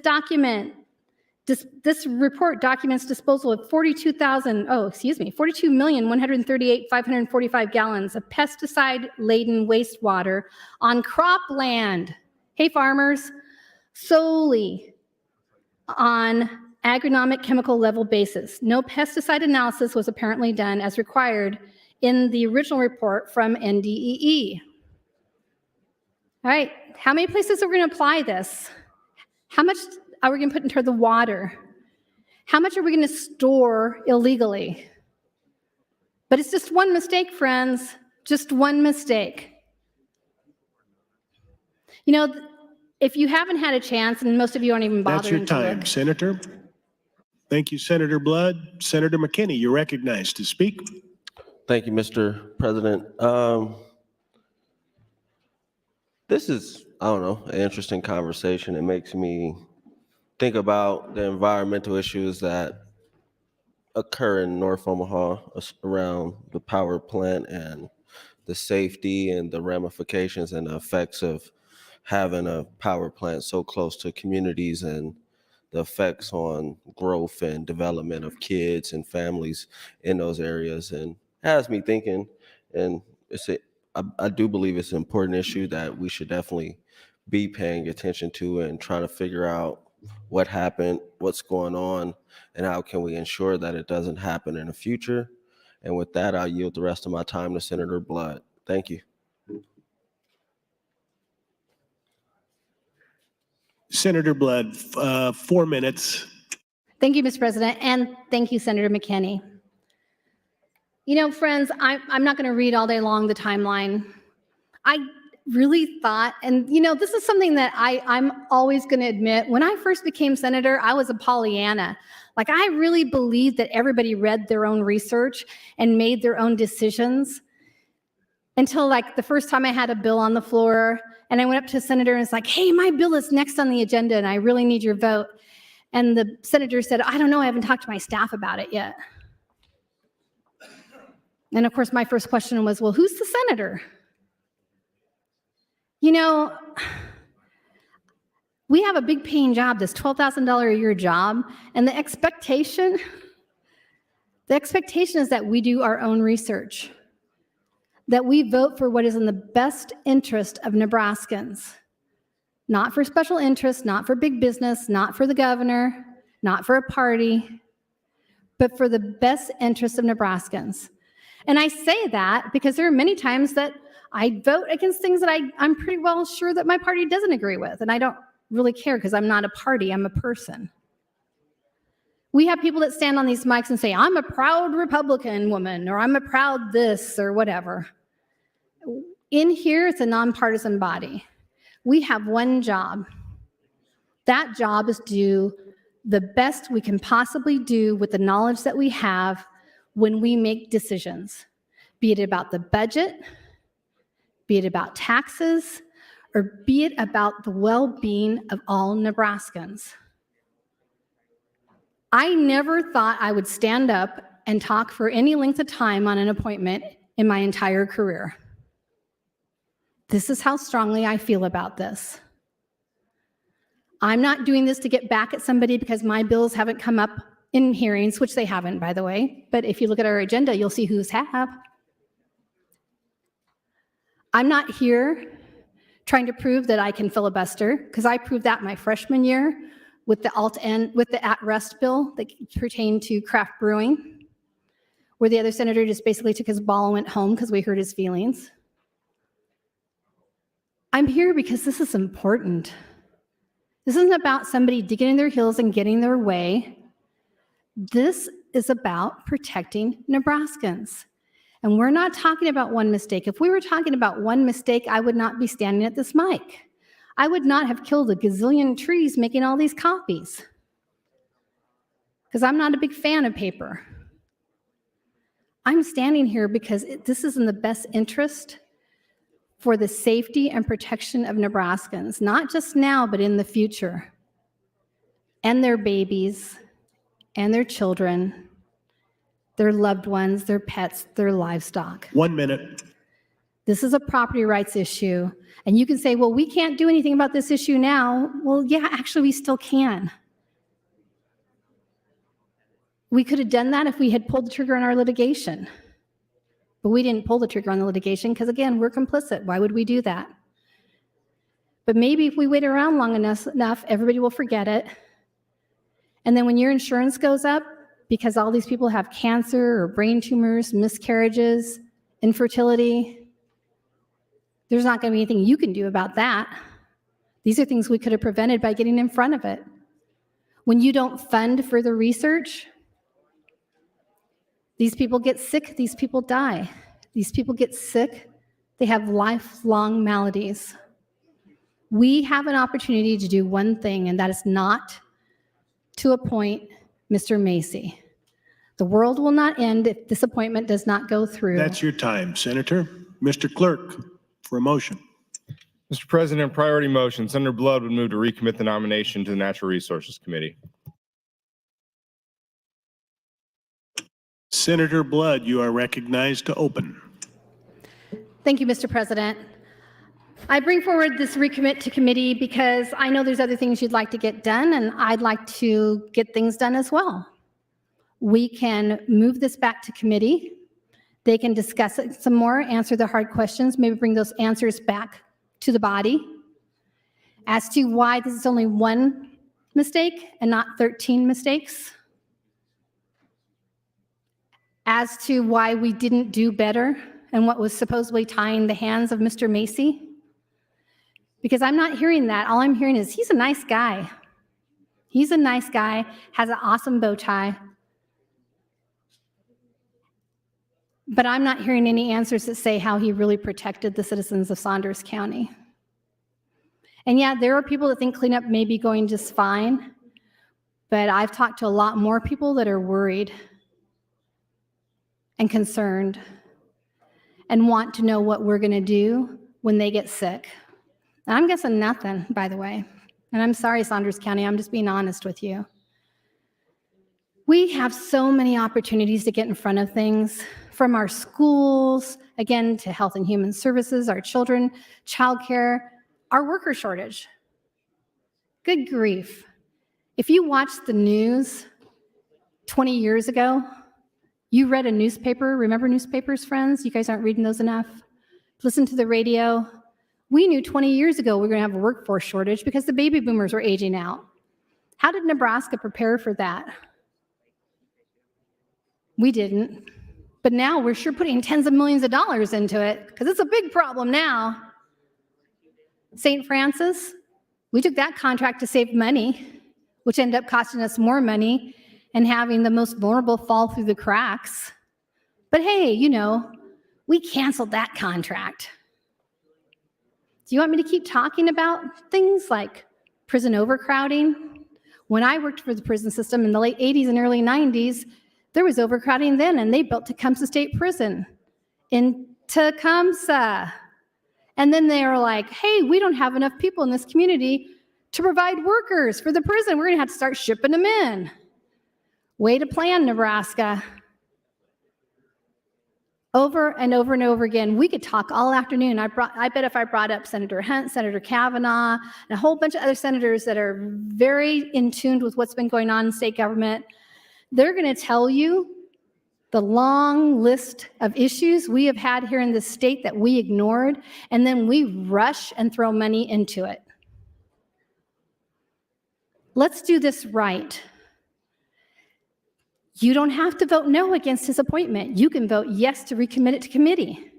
Speaker 4: report documents disposal of 42,138,545 gallons of pesticide-laden wastewater on cropland. Hey, farmers, solely on agronomic chemical level basis. No pesticide analysis was apparently done as required in the original report from NDEE. All right, how many places are we going to apply this? How much are we going to put into the water? How much are we going to store illegally? But it's just one mistake, friends, just one mistake. You know, if you haven't had a chance, and most of you aren't even bothering
Speaker 1: That's your time, Senator. Thank you, Senator Blood. Senator McKinney, you're recognized to speak.
Speaker 16: Thank you, Mr. President. This is, I don't know, an interesting conversation. It makes me think about the environmental issues that occur in North Omaha around the power plant and the safety and the ramifications and the effects of having a power plant so close to communities and the effects on growth and development of kids and families in those areas. And has me thinking, and I do believe it's an important issue that we should definitely be paying attention to and trying to figure out what happened, what's going on, and how can we ensure that it doesn't happen in the future. And with that, I'll yield the rest of my time to Senator Blood. Thank you.
Speaker 1: Senator Blood, 4 minutes.
Speaker 4: Thank you, Mr. President, and thank you, Senator McKinney. You know, friends, I'm not going to read all day long the timeline. I really thought, and you know, this is something that I'm always going to admit, when I first became senator, I was a Pollyanna. Like, I really believed that everybody read their own research and made their own decisions until like the first time I had a bill on the floor and I went up to a senator and it's like, hey, my bill is next on the agenda and I really need your vote. And the senator said, I don't know, I haven't talked to my staff about it yet. And of course, my first question was, well, who's the senator? You know, we have a big paying job, this $12,000 a year job, and the expectation is that we do our own research, that we vote for what is in the best interest of Nebraskans, not for special interests, not for big business, not for the governor, not for a party, but for the best interest of Nebraskans. And I say that because there are many times that I vote against things that I'm pretty well sure that my party doesn't agree with, and I don't really care because I'm not a party, I'm a person. We have people that stand on these mics and say, I'm a proud Republican woman, or I'm a proud this, or whatever. In here, it's a nonpartisan body. We have one job. That job is to do the best we can possibly do with the knowledge that we have when we make decisions, be it about the budget, be it about taxes, or be it about the well-being of all Nebraskans. I never thought I would stand up and talk for any length of time on an appointment in my entire career. This is how strongly I feel about this. I'm not doing this to get back at somebody because my bills haven't come up in hearings, which they haven't, by the way. But if you look at our agenda, you'll see who's have. I'm not here trying to prove that I can filibuster, because I proved that my freshman year with the at-rest bill that pertained to craft brewing, where the other senator just basically took his ball and went home because we hurt his feelings. I'm here because this is important. This isn't about somebody digging in their heels and getting their way. This is about protecting Nebraskans. And we're not talking about one mistake. If we were talking about one mistake, I would not be standing at this mic. I would not have killed a gazillion trees making all these copies, because I'm not a big fan of paper. I'm standing here because this is in the best interest for the safety and protection of Nebraskans, not just now, but in the future, and their babies, and their children, their loved ones, their pets, their livestock.
Speaker 1: 1 minute.
Speaker 4: This is a property rights issue. And you can say, well, we can't do anything about this issue now. Well, yeah, actually, we still can. We could have done that if we had pulled the trigger on our litigation. But we didn't pull the trigger on the litigation because, again, we're complicit. Why would we do that? But maybe if we wait around long enough, everybody will forget it. And then when your insurance goes up, because all these people have cancer or brain tumors, miscarriages, infertility, there's not going to be anything you can do about that. These are things we could have prevented by getting in front of it. When you don't fund further research, these people get sick, these people die. These people get sick, they have lifelong maladies. We have an opportunity to do one thing, and that is not to appoint Mr. Macy. The world will not end if this appointment does not go through.
Speaker 1: That's your time, Senator. Mr. Clerk, for a motion.
Speaker 2: Mr. President, priority motion. Senator Blood would move to recommit the nomination to the Natural Resources Committee.
Speaker 1: Senator Blood, you are recognized to open.
Speaker 4: Thank you, Mr. President. I bring forward this recommit to committee because I know there's other things you'd like to get done, and I'd like to get things done as well. We can move this back to committee. They can discuss it some more, answer the hard questions, maybe bring those answers back to the body as to why this is only one mistake and not 13 mistakes, as to why we didn't do better and what was supposedly tying the hands of Mr. Macy. Because I'm not hearing that. All I'm hearing is he's a nice guy. He's a nice guy, has an awesome bow tie. But I'm not hearing any answers that say how he really protected the citizens of Saunders County. And yeah, there are people that think cleanup may be going just fine, but I've talked to a lot more people that are worried and concerned and want to know what we're going to do when they get sick. And I'm guessing nothing, by the way. And I'm sorry, Saunders County, I'm just being honest with you. We have so many opportunities to get in front of things, from our schools, again, to Health and Human Services, our children, childcare, our worker shortage. Good grief. If you watched the news 20 years ago, you read a newspaper. Remember newspapers, friends? You guys aren't reading those enough. Listen to the radio. We knew 20 years ago we were going to have a workforce shortage because the baby boomers were aging out. How did Nebraska prepare for that? We didn't. But now we're sure putting tens of millions of dollars into it because it's a big problem now. St. Francis, we took that contract to save money, which ended up costing us more money and having the most vulnerable fall through the cracks. But hey, you know, we canceled that contract. Do you want me to keep talking about things like prison overcrowding? When I worked for the prison system in the late 80s and early 90s, there was overcrowding then, and they built Tecumseh State Prison in Tecumseh. And then they were like, hey, we don't have enough people in this community to provide workers for the prison. We're going to have to start shipping them in. Way to plan, Nebraska. Over and over and over again. We could talk all afternoon. I bet if I brought up Senator Hunt, Senator Kavanaugh, and a whole bunch of other senators that are very in tune with what's been going on in state government, they're going to tell you the long list of issues we have had here in this state that we ignored, and then we rush and throw money into it. Let's do this right. You don't have to vote no against his appointment. You can vote yes to recommit it to committee,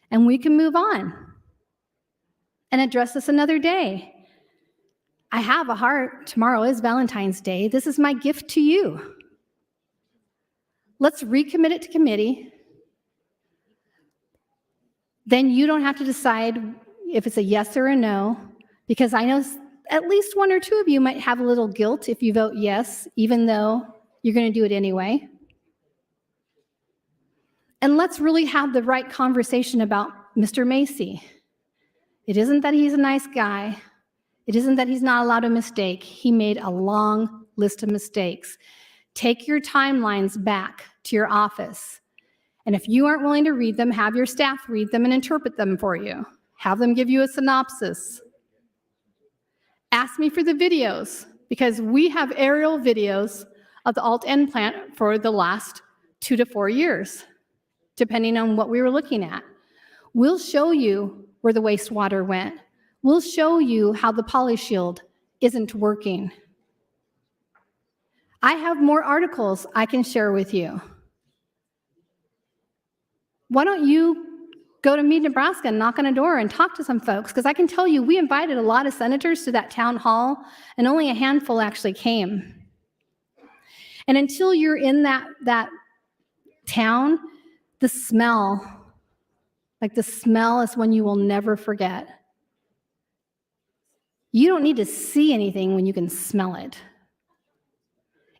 Speaker 4: and we can move on and address this another day. I have a heart. Tomorrow is Valentine's Day. This is my gift to you. Let's recommit it to committee. Then you don't have to decide if it's a yes or a no, because I know at least one or two of you might have a little guilt if you vote yes, even though you're going to do it anyway. And let's really have the right conversation about Mr. Macy. It isn't that he's a nice guy. It isn't that he's not allowed a mistake. He made a long list of mistakes. Take your timelines back to your office. And if you aren't willing to read them, have your staff read them and interpret them for you. Have them give you a synopsis. Ask me for the videos, because we have aerial videos of the alt-end plant for the last 2 to 4 years, depending on what we were looking at. We'll show you where the wastewater went. We'll show you how the polyshield isn't working. I have more articles I can share with you. Why don't you go to Mead, Nebraska and knock on a door and talk to some folks? Because I can tell you, we invited a lot of senators to that town hall, and only a handful actually came. And until you're in that town, the smell is one you will never forget. You don't need to see anything when you can smell it.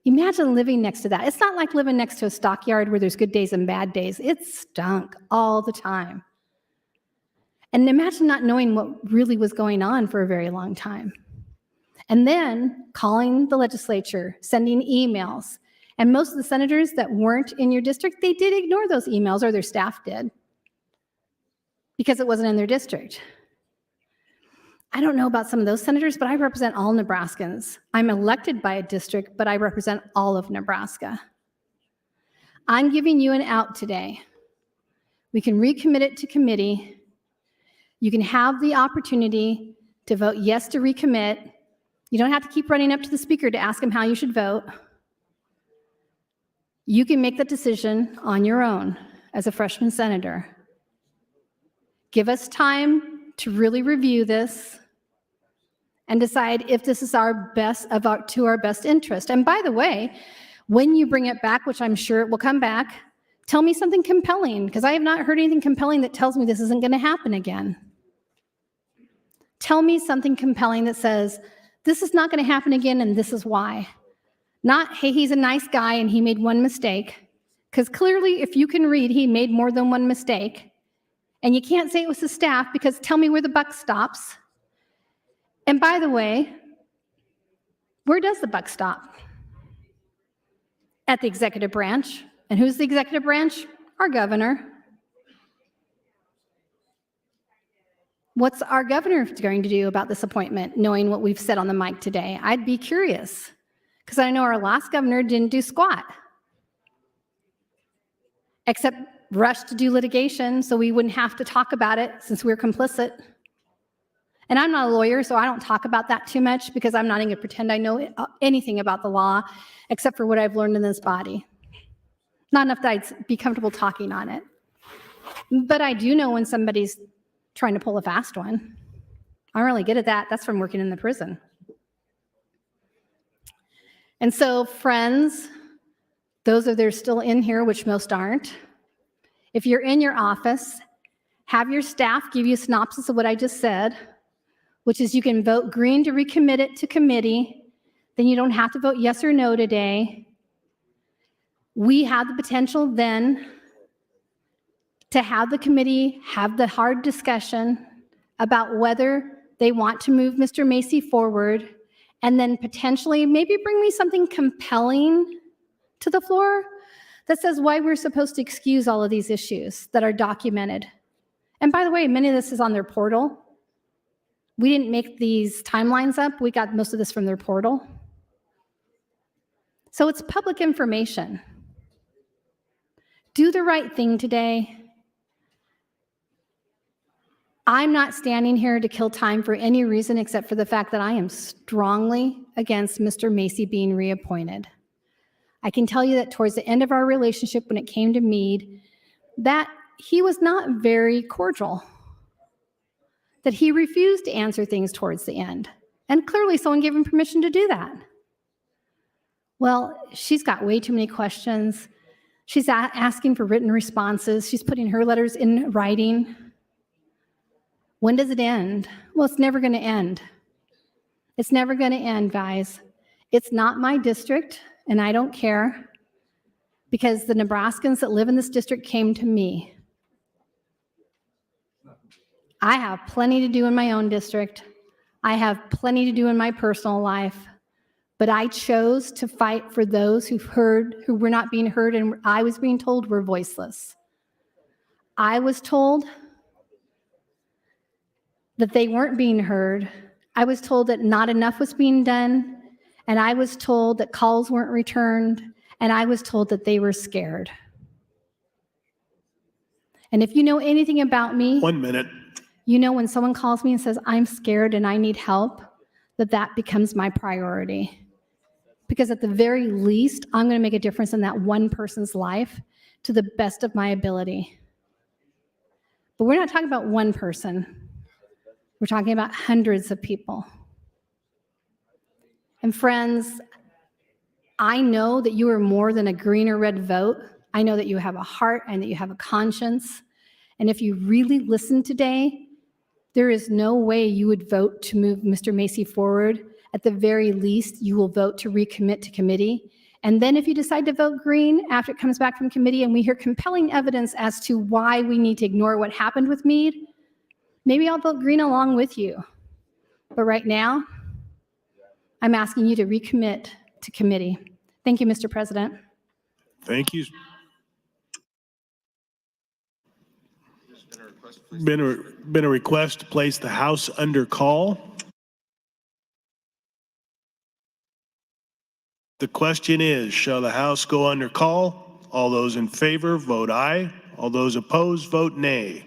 Speaker 4: Imagine living next to that. It's not like living next to a stockyard where there's good days and bad days. It stunk all the time. And imagine not knowing what really was going on for a very long time. And then calling the legislature, sending emails. And most of the senators that weren't in your district, they did ignore those emails, or their staff did, because it wasn't in their district. I don't know about some of those senators, but I represent all Nebraskans. I'm elected by a district, but I represent all of Nebraska. I'm giving you an out today. We can recommit it to committee. You can have the opportunity to vote yes to recommit. You don't have to keep running up to the speaker to ask him how you should vote. You can make that decision on your own as a freshman senator. Give us time to really review this and decide if this is to our best interest. And by the way, when you bring it back, which I'm sure it will come back, tell me something compelling, because I have not heard anything compelling that tells me this isn't going to happen again. Tell me something compelling that says, this is not going to happen again and this is why. Not, hey, he's a nice guy and he made one mistake. Because clearly, if you can read, he made more than one mistake. And you can't say it was the staff, because tell me where the buck stops. And by the way, where does the buck stop? At the executive branch. And who's the executive branch? Our governor. What's our governor going to do about this appointment, knowing what we've said on the mic today? I'd be curious, because I know our last governor didn't do squat, except rush to do litigation so we wouldn't have to talk about it since we're complicit. And I'm not a lawyer, so I don't talk about that too much, because I'm not going to pretend I know anything about the law except for what I've learned in this body. Not enough that I'd be comfortable talking on it. But I do know when somebody's trying to pull a fast one. I'm really good at that. That's from working in the prison. And so, friends, those that are still in here, which most aren't, if you're in your office, have your staff give you a synopsis of what I just said. which is you can vote green to recommit it to committee. Then you don't have to vote yes or no today. We have the potential then to have the committee have the hard discussion about whether they want to move Mr. Macy forward, and then potentially maybe bring me something compelling to the floor that says why we're supposed to excuse all of these issues that are documented. And by the way, many of this is on their portal. We didn't make these timelines up. We got most of this from their portal. So it's public information. Do the right thing today. I'm not standing here to kill time for any reason except for the fact that I am strongly against Mr. Macy being reappointed. I can tell you that towards the end of our relationship, when it came to Meade, that he was not very cordial, that he refused to answer things towards the end. And clearly someone gave him permission to do that. Well, she's got way too many questions. She's asking for written responses. She's putting her letters in writing. When does it end? Well, it's never going to end. It's never going to end, guys. It's not my district, and I don't care, because the Nebraskans that live in this district came to me. I have plenty to do in my own district. I have plenty to do in my personal life, but I chose to fight for those who were not being heard, and I was being told were voiceless. I was told that they weren't being heard. I was told that not enough was being done, and I was told that calls weren't returned, and I was told that they were scared. And if you know anything about me,
Speaker 1: 1 minute.
Speaker 4: you know when someone calls me and says, I'm scared and I need help, that becomes my priority. Because at the very least, I'm going to make a difference in that one person's life to the best of my ability. But we're not talking about one person. We're talking about hundreds of people. And friends, I know that you are more than a green or red vote. I know that you have a heart and that you have a conscience. And if you really listen today, there is no way you would vote to move Mr. Macy forward. At the very least, you will vote to recommit to committee. And then if you decide to vote green after it comes back from committee and we hear compelling evidence as to why we need to ignore what happened with Meade, maybe I'll vote green along with you. But right now, I'm asking you to recommit to committee. Thank you, Mr. President.
Speaker 1: Thank you. Been a request to place the House under call. The question is, shall the House go under call? All those in favor, vote aye. All those opposed, vote nay.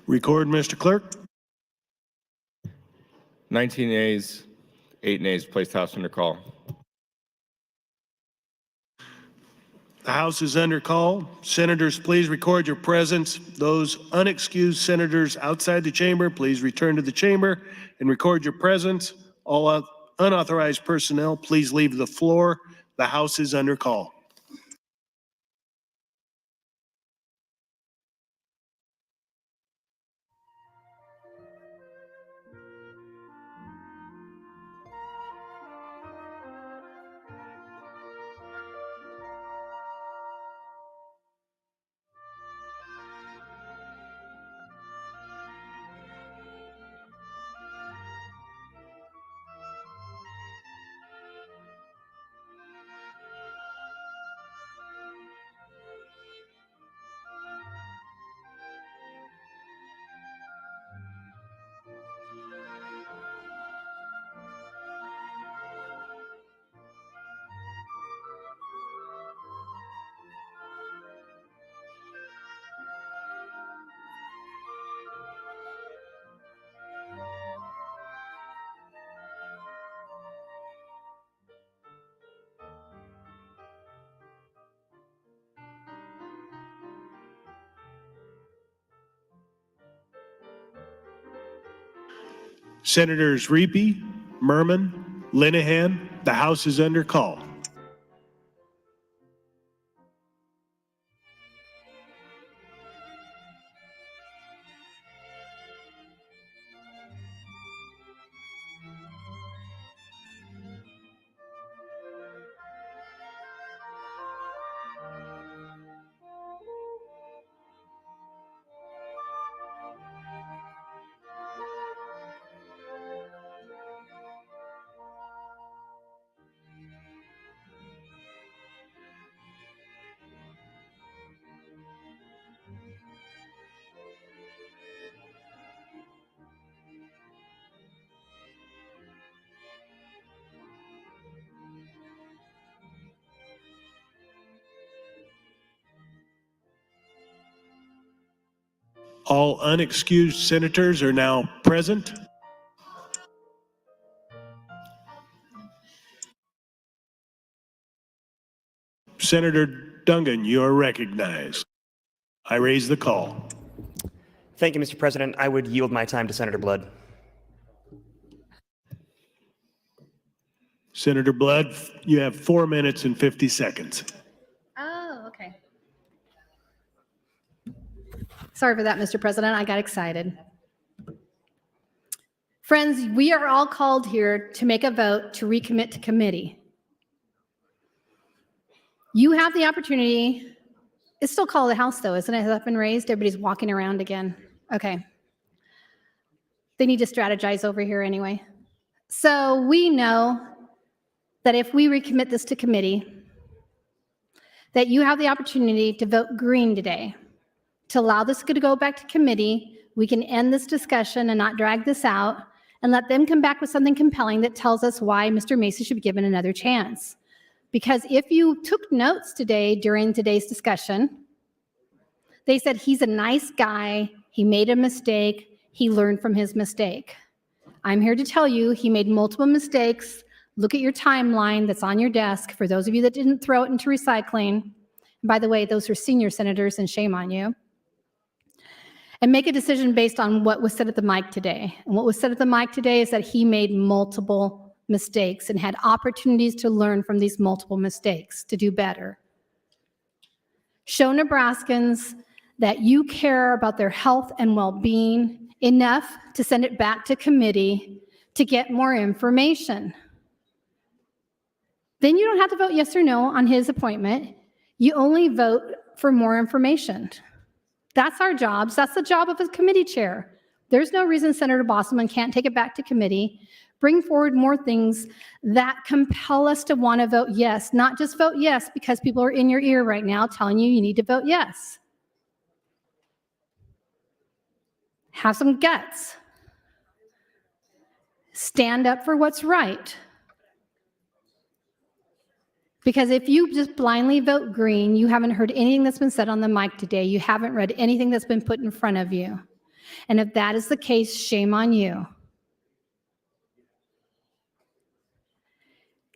Speaker 1: Record, Mr. Clerk.
Speaker 2: 19 ayes, 8 nays, placed House under call.
Speaker 1: The House is under call. Senators, please record your presence. Those unexcused senators outside the chamber, please return to the chamber and record your presence. All unauthorized personnel, please leave the floor. The House is under call. Senators Reapy, Merman, Linehan, the House is under call. All unexcused senators are now present. Senator Dungan, you are recognized. I raise the call.
Speaker 11: Thank you, Mr. President. I would yield my time to Senator Blood.
Speaker 1: Senator Blood, you have 4 minutes and 50 seconds.
Speaker 4: Oh, okay. Sorry for that, Mr. President. I got excited. Friends, we are all called here to make a vote to recommit to committee. You have the opportunity. It's still called the House, though, isn't it? Has that been raised? Everybody's walking around again. Okay. They need to strategize over here anyway. So we know that if we recommit this to committee, that you have the opportunity to vote green today to allow this to go back to committee. We can end this discussion and not drag this out and let them come back with something compelling that tells us why Mr. Macy should be given another chance. Because if you took notes today during today's discussion, they said he's a nice guy, he made a mistake, he learned from his mistake. I'm here to tell you he made multiple mistakes. Look at your timeline that's on your desk for those of you that didn't throw it into recycling. And by the way, those are senior senators, and shame on you. And make a decision based on what was said at the mic today. And what was said at the mic today is that he made multiple mistakes and had opportunities to learn from these multiple mistakes to do better. Show Nebraskans that you care about their health and well-being enough to send it back to committee to get more information. Then you don't have to vote yes or no on his appointment. You only vote for more information. That's our jobs. That's the job of a committee chair. There's no reason Senator Bosselman can't take it back to committee, bring forward more things that compel us to want to vote yes, not just vote yes because people are in your ear right now telling you need to vote yes. Have some guts. Stand up for what's right. Because if you just blindly vote green, you haven't heard anything that's been said on the mic today. You haven't read anything that's been put in front of you. And if that is the case, shame on you.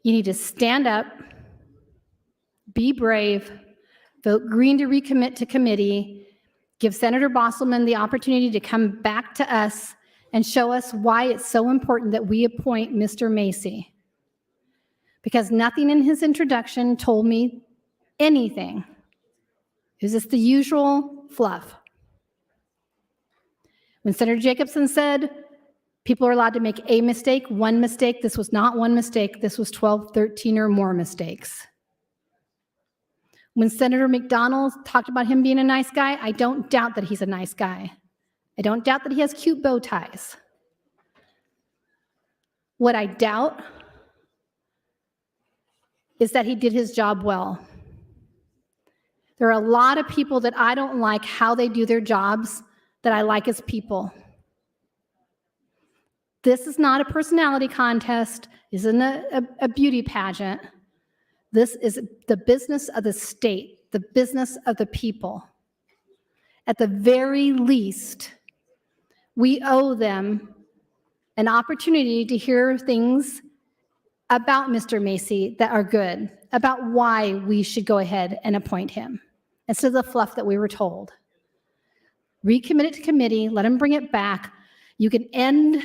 Speaker 4: You need to stand up, be brave, vote green to recommit to committee, give Senator Bosselman the opportunity to come back to us and show us why it's so important that we appoint Mr. Macy. Because nothing in his introduction told me anything. It was just the usual fluff. When Senator Jacobson said people are allowed to make a mistake, one mistake, this was not one mistake, this was 12, 13 or more mistakes. When Senator McDonald talked about him being a nice guy, I don't doubt that he's a nice guy. I don't doubt that he has cute bow ties. What I doubt is that he did his job well. There are a lot of people that I don't like how they do their jobs that I like as people. This is not a personality contest, isn't a beauty pageant. This is the business of the state, the business of the people. At the very least, we owe them an opportunity to hear things about Mr. Macy that are good, about why we should go ahead and appoint him, instead of the fluff that we were told. Recommit it to committee, let him bring it back. You can end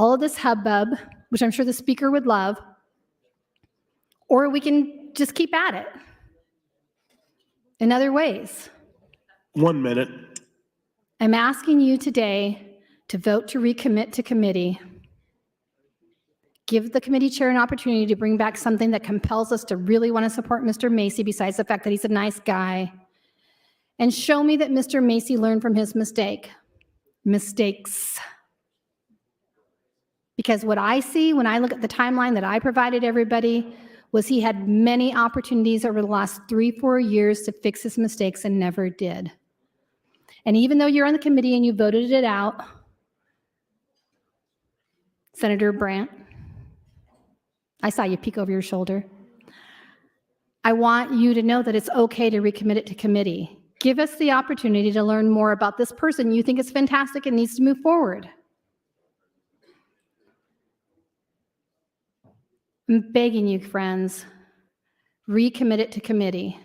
Speaker 4: all of this hubbub, which I'm sure the speaker would love, or we can just keep at it in other ways.
Speaker 1: 1 minute.
Speaker 4: I'm asking you today to vote to recommit to committee. Give the committee chair an opportunity to bring back something that compels us to really want to support Mr. Macy, besides the fact that he's a nice guy. And show me that Mr. Macy learned from his mistakes. Because what I see when I look at the timeline that I provided everybody was he had many opportunities over the last 3-4 years to fix his mistakes and never did. And even though you're on the committee and you voted it out, Senator Brandt, I saw you peek over your shoulder. I want you to know that it's okay to recommit it to committee. Give us the opportunity to learn more about this person you think is fantastic and needs to move forward. I'm begging you, friends, recommit it to committee.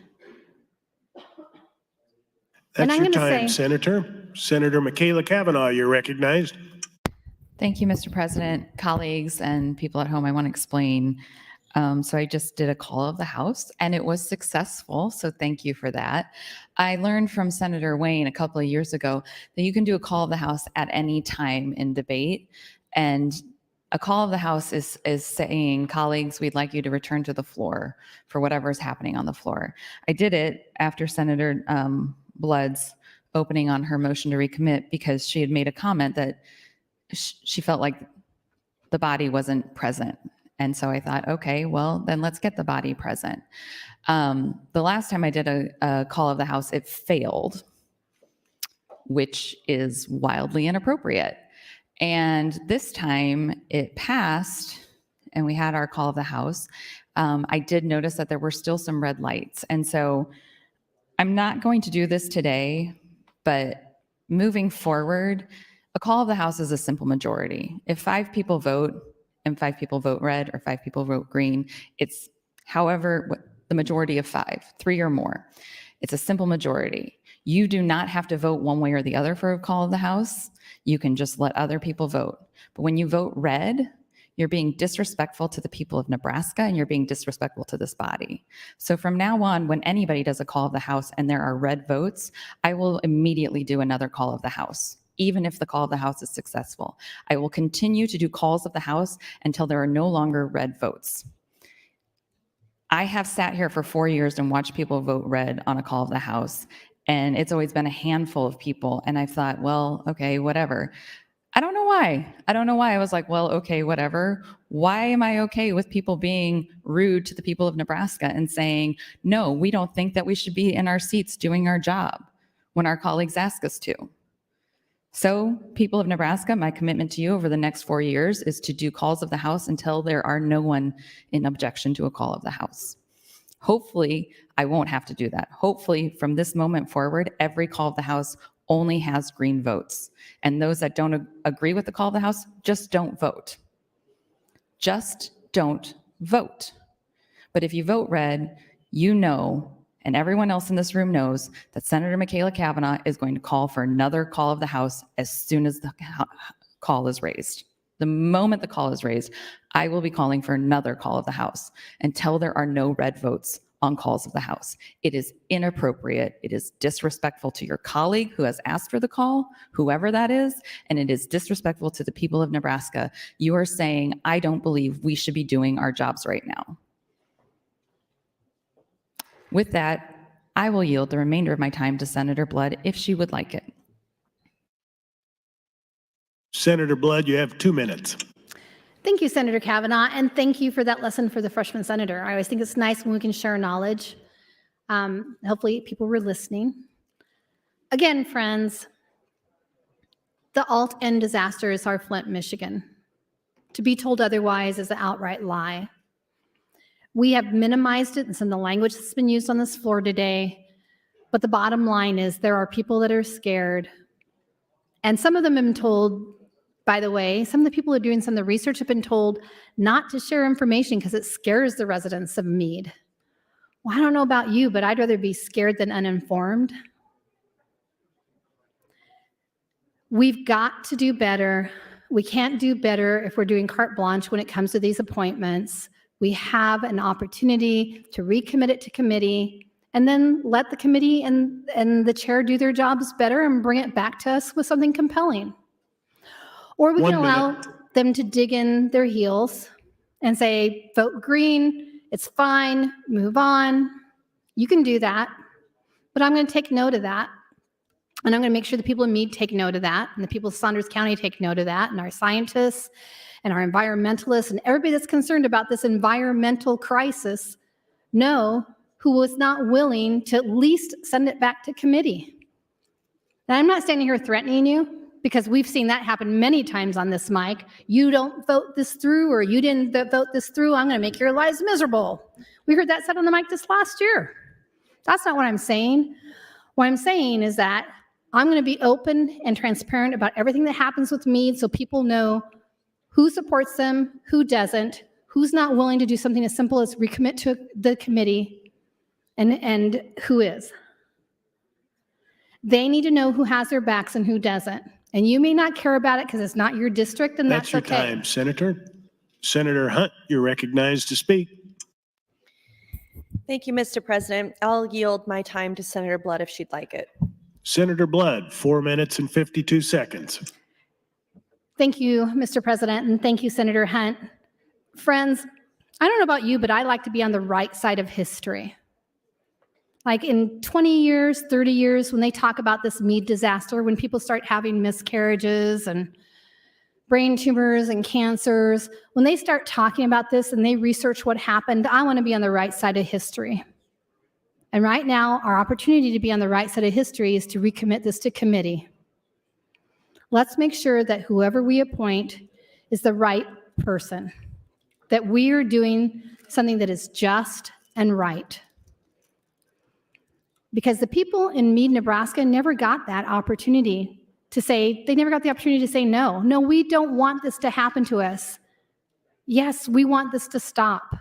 Speaker 4: And
Speaker 1: That's
Speaker 4: I'm
Speaker 1: your
Speaker 4: gonna
Speaker 1: time,
Speaker 4: say-
Speaker 1: Senator. Senator Michaela Cavanaugh, you're recognized.
Speaker 7: Thank you, Mr. President, colleagues, and people at home. I want to explain. So I just did a call of the House, and it was successful, so thank you for that. I learned from Senator Wayne a couple of years ago that you can do a call of the House at any time in debate, and a call of the House is saying, colleagues, we'd like you to return to the floor for whatever is happening on the floor. I did it after Senator Blood's opening on her motion to recommit because she had made a comment that she felt like the body wasn't present. And so I thought, okay, well, then let's get the body present. The last time I did a call of the House, it failed, which is wildly inappropriate. And this time it passed and we had our call of the House. I did notice that there were still some red lights. And so I'm not going to do this today, but moving forward, a call of the House is a simple majority. If 5 people vote and 5 people vote red or 5 people vote green, it's however the majority of 5, 3 or more. It's a simple majority. You do not have to vote one way or the other for a call of the House. You can just let other people vote. But when you vote red, you're being disrespectful to the people of Nebraska and you're being disrespectful to this body. So from now on, when anybody does a call of the House and there are red votes, I will immediately do another call of the House, even if the call of the House is successful. I will continue to do calls of the House until there are no longer red votes. I have sat here for 4 years and watched people vote red on a call of the House, and it's always been a handful of people. And I thought, well, okay, whatever. I don't know why. I was like, well, okay, whatever. Why am I okay with people being rude to the people of Nebraska and saying, no, we don't think that we should be in our seats doing our job when our colleagues ask us to? So, people of Nebraska, my commitment to you over the next 4 years is to do calls of the House until there are no one in objection to a call of the House. Hopefully, I won't have to do that. Hopefully, from this moment forward, every call of the House only has green votes. And those that don't agree with the call of the House, just don't vote. Just don't vote. But if you vote red, you know, and everyone else in this room knows, that Senator Michaela Cavanaugh is going to call for another call of the House as soon as the call is raised. The moment the call is raised, I will be calling for another call of the House until there are no red votes on calls of the House. It is inappropriate. It is disrespectful to your colleague who has asked for the call, whoever that is, and it is disrespectful to the people of Nebraska. You are saying, I don't believe we should be doing our jobs right now. With that, I will yield the remainder of my time to Senator Blood if she would like it.
Speaker 1: Senator Blood, you have 2 minutes.
Speaker 4: Thank you, Senator Cavanaugh, and thank you for that lesson for the freshman senator. I always think it's nice when we can share knowledge. Hopefully people were listening. Again, friends, the Alt-N disaster is our Flint, Michigan. To be told otherwise is an outright lie. We have minimized it in some of the language that's been used on this floor today, but the bottom line is there are people that are scared, and some of them have been told, by the way, some of the people who are doing some of the research have been told not to share information because it scares the residents of Meade. Well, I don't know about you, but I'd rather be scared than uninformed. We've got to do better We can't do better if we're doing carte blanche when it comes to these appointments. We have an opportunity to recommit it to committee and then let the committee and the chair do their jobs better and bring it back to us with something compelling. Or we can allow them to dig in their heels and say, vote green, it's fine, move on. You can do that, but I'm going to take note of that. And I'm going to make sure the people in Meade take note of that, and the people of Saunders County take note of that, and our scientists and our environmentalists and everybody that's concerned about this environmental crisis know who was not willing to at least send it back to committee. Now, I'm not standing here threatening you, because we've seen that happen many times on this mic. You don't vote this through, or you didn't vote this through, I'm going to make your lives miserable. We heard that said on the mic this last year. That's not what I'm saying. What I'm saying is that I'm going to be open and transparent about everything that happens with Meade so people know who supports them, who doesn't, who's not willing to do something as simple as recommit to the committee, and who is. They need to know who has their backs and who doesn't. And you may not care about it because it's not your district, and that's
Speaker 1: your
Speaker 4: okay.
Speaker 1: time, Senator. Senator Hunt, you're recognized to speak.
Speaker 14: Thank you, Mr. President. I'll yield my time to Senator Blood if she'd like it.
Speaker 1: Senator Blood, 4 minutes and 52 seconds.
Speaker 4: Thank you, Mr. President, and thank you, Senator Hunt. Friends, I don't know about you, but I like to be on the right side of history. Like in 20 years, 30 years, when they talk about this Meade disaster, when people start having miscarriages and brain tumors and cancers, when they start talking about this and they research what happened, I want to be on the right side of history. And right now, our opportunity to be on the right side of history is to recommit this to committee. Let's make sure that whoever we appoint is the right person, that we are doing something that is just and right. Because the people in Meade, Nebraska never got that opportunity to say, they never got the opportunity to say no. No, we don't want this to happen to us. Yes, we want this to stop.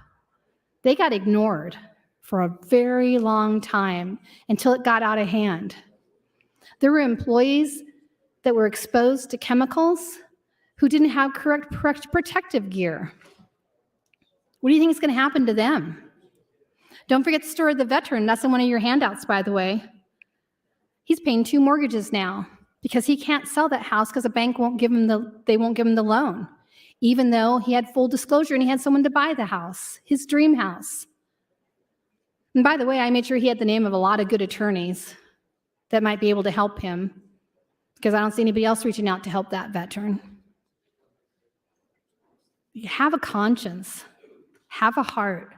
Speaker 4: They got ignored for a very long time until it got out of hand. There were employees that were exposed to chemicals who didn't have correct protective gear. What do you think is going to happen to them? Don't forget the story of the veteran. That's in one of your handouts, by the way. He's paying 2 mortgages now because he can't sell that house because the bank won't give him the loan, even though he had full disclosure and he had someone to buy the house, his dream house. And by the way, I made sure he had the name of a lot of good attorneys that might be able to help him, because I don't see anybody else reaching out to help that veteran. Have a conscience. Have a heart.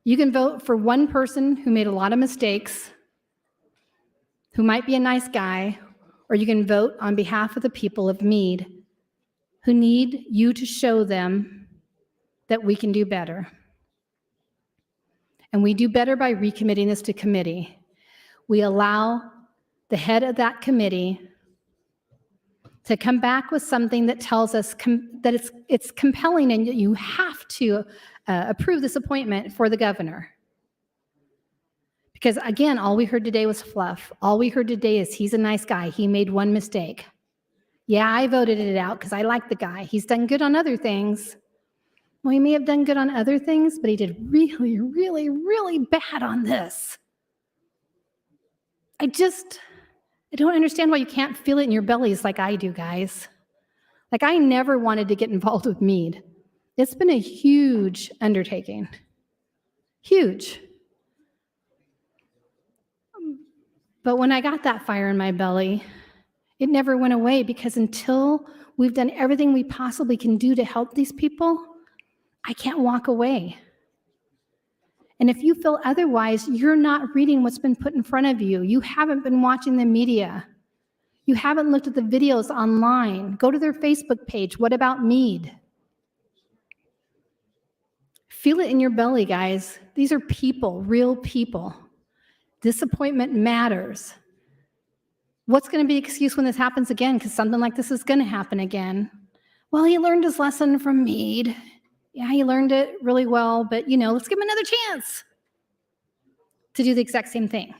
Speaker 4: You can vote for one person who made a lot of mistakes, who might be a nice guy, or you can vote on behalf of the people of Meade who need you to show them that we can do better. And we do better by recommitting this to committee. We allow the head of that committee to come back with something that tells us that it's compelling and you have to approve this appointment for the governor. Because again, all we heard today was fluff. All we heard today is he's a nice guy. He made one mistake. Yeah, I voted it out because I like the guy. He's done good on other things. Well, he may have done good on other things, but he did really, really, really bad on this. I don't understand why you can't feel it in your bellies like I do, guys. Like, I never wanted to get involved with Meade. It's been a huge undertaking. Huge. But when I got that fire in my belly, it never went away, because until we've done everything we possibly can do to help these people, I can't walk away. And if you feel otherwise, you're not reading what's been put in front of you. You haven't been watching the media. You haven't looked at the videos online. Go to their Facebook page. What about Meade? Feel it in your belly, guys. These are people, real people. This appointment matters. What's going to be the excuse when this happens again? Because something like this is going to happen again. Well, he learned his lesson from Meade. Yeah, he learned it really well, but let's give him another chance to do the exact same thing.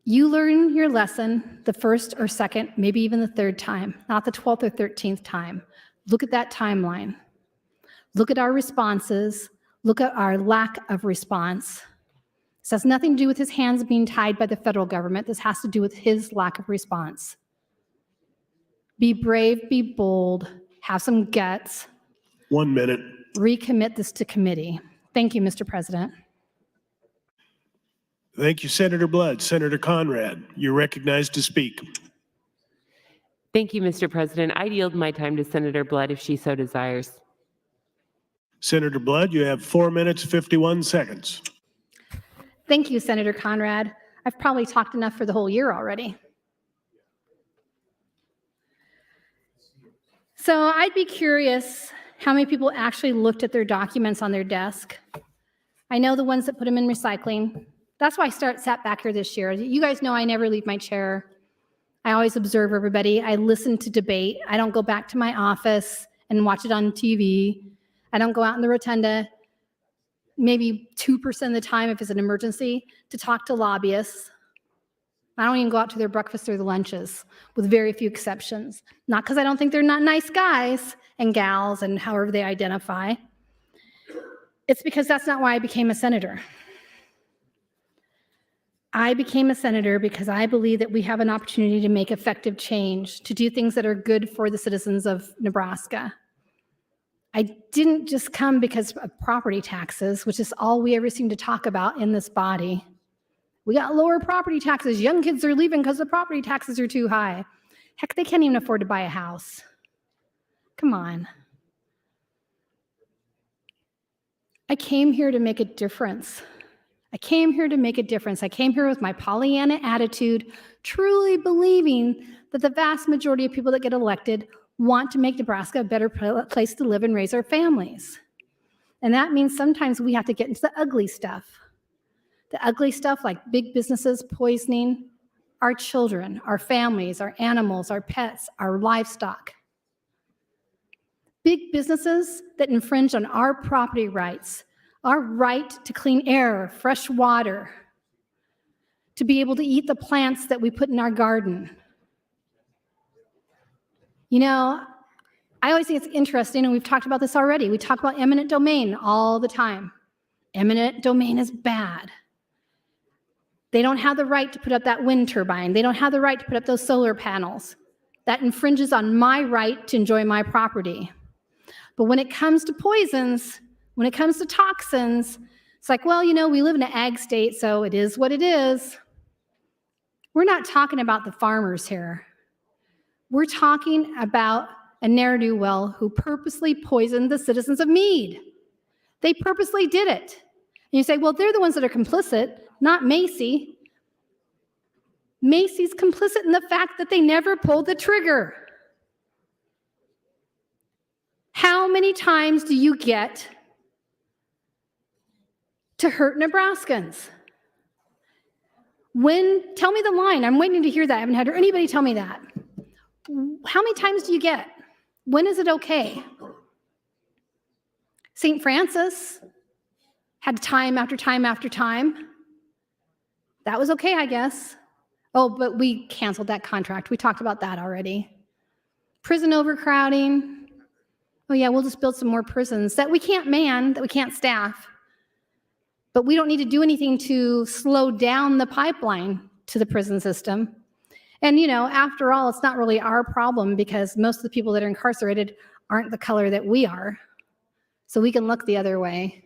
Speaker 4: You learn your lesson the first or second, maybe even the third time, not the 12th or 13th time. Look at that timeline. Look at our responses. Look at our lack of response. This has nothing to do with his hands being tied by the federal government. This has to do with his lack of response. Be brave, be bold, have some guts.
Speaker 1: 1 minute.
Speaker 4: Recommit this to committee. Thank you, Mr. President.
Speaker 1: Thank you, Senator Blood. Senator Conrad, you're recognized to speak.
Speaker 10: Thank you, Mr. President. I yield my time to Senator Blood if she so desires.
Speaker 1: Senator Blood, you have 4 minutes, 51 seconds.
Speaker 4: Thank you, Senator Conrad. I've probably talked enough for the whole year already. So I'd be curious how many people actually looked at their documents on their desk. I know the ones that put them in recycling. That's why I sat back here this year. You guys know I never leave my chair. I always observe everybody. I listen to debate. I don't go back to my office and watch it on TV. I don't go out in the rotunda, maybe 2% of the time if it's an emergency, to talk to lobbyists. I don't even go out to their breakfasts or their lunches, with very few exceptions. Not because I don't think they're not nice guys and gals and however they identify. It's because that's not why I became a senator. I became a senator because I believe that we have an opportunity to make effective change, to do things that are good for the citizens of Nebraska. I didn't just come because of property taxes, which is all we ever seem to talk about in this body. We got lower property taxes. Young kids are leaving because the property taxes are too high. Heck, they can't even afford to buy a house. Come on. I came here to make a difference. I came here to make a difference. I came here with my Pollyanna attitude, truly believing that the vast majority of people that get elected want to make Nebraska a better place to live and raise our families. And that means sometimes we have to get into the ugly stuff. The ugly stuff like big businesses poisoning our children, our families, our animals, our pets, our livestock. Big businesses that infringe on our property rights, our right to clean air, fresh water, to be able to eat the plants that we put in our garden. You know, I always think it's interesting, and we've talked about this already. We talk about eminent domain all the time. Eminent domain is bad. They don't have the right to put up that wind turbine. They don't have the right to put up those solar panels. That infringes on my right to enjoy my property. But when it comes to poisons, when it comes to toxins, it's like, well, you know, we live in an ag state, so it is what it is. We're not talking about the farmers here. We're talking about a ne'er-do-well who purposely poisoned the citizens of Meade. They purposely did it. And you say, well, they're the ones that are complicit, not Macy. Macy's complicit in the fact that they never pulled the trigger. How many times do you get to hurt Nebraskans? Tell me the line. I'm waiting to hear that. I haven't had anybody tell me that. How many times do you get? When is it okay? St. Francis had time after time after time. That was okay, I guess. Oh, but we canceled that contract. We talked about that already. Prison overcrowding. Oh yeah, we'll just build some more prisons that we can't man, that we can't staff. But we don't need to do anything to slow down the pipeline to the prison system. And, you know, after all, it's not really our problem because most of the people that are incarcerated aren't the color that we are. So we can look the other way.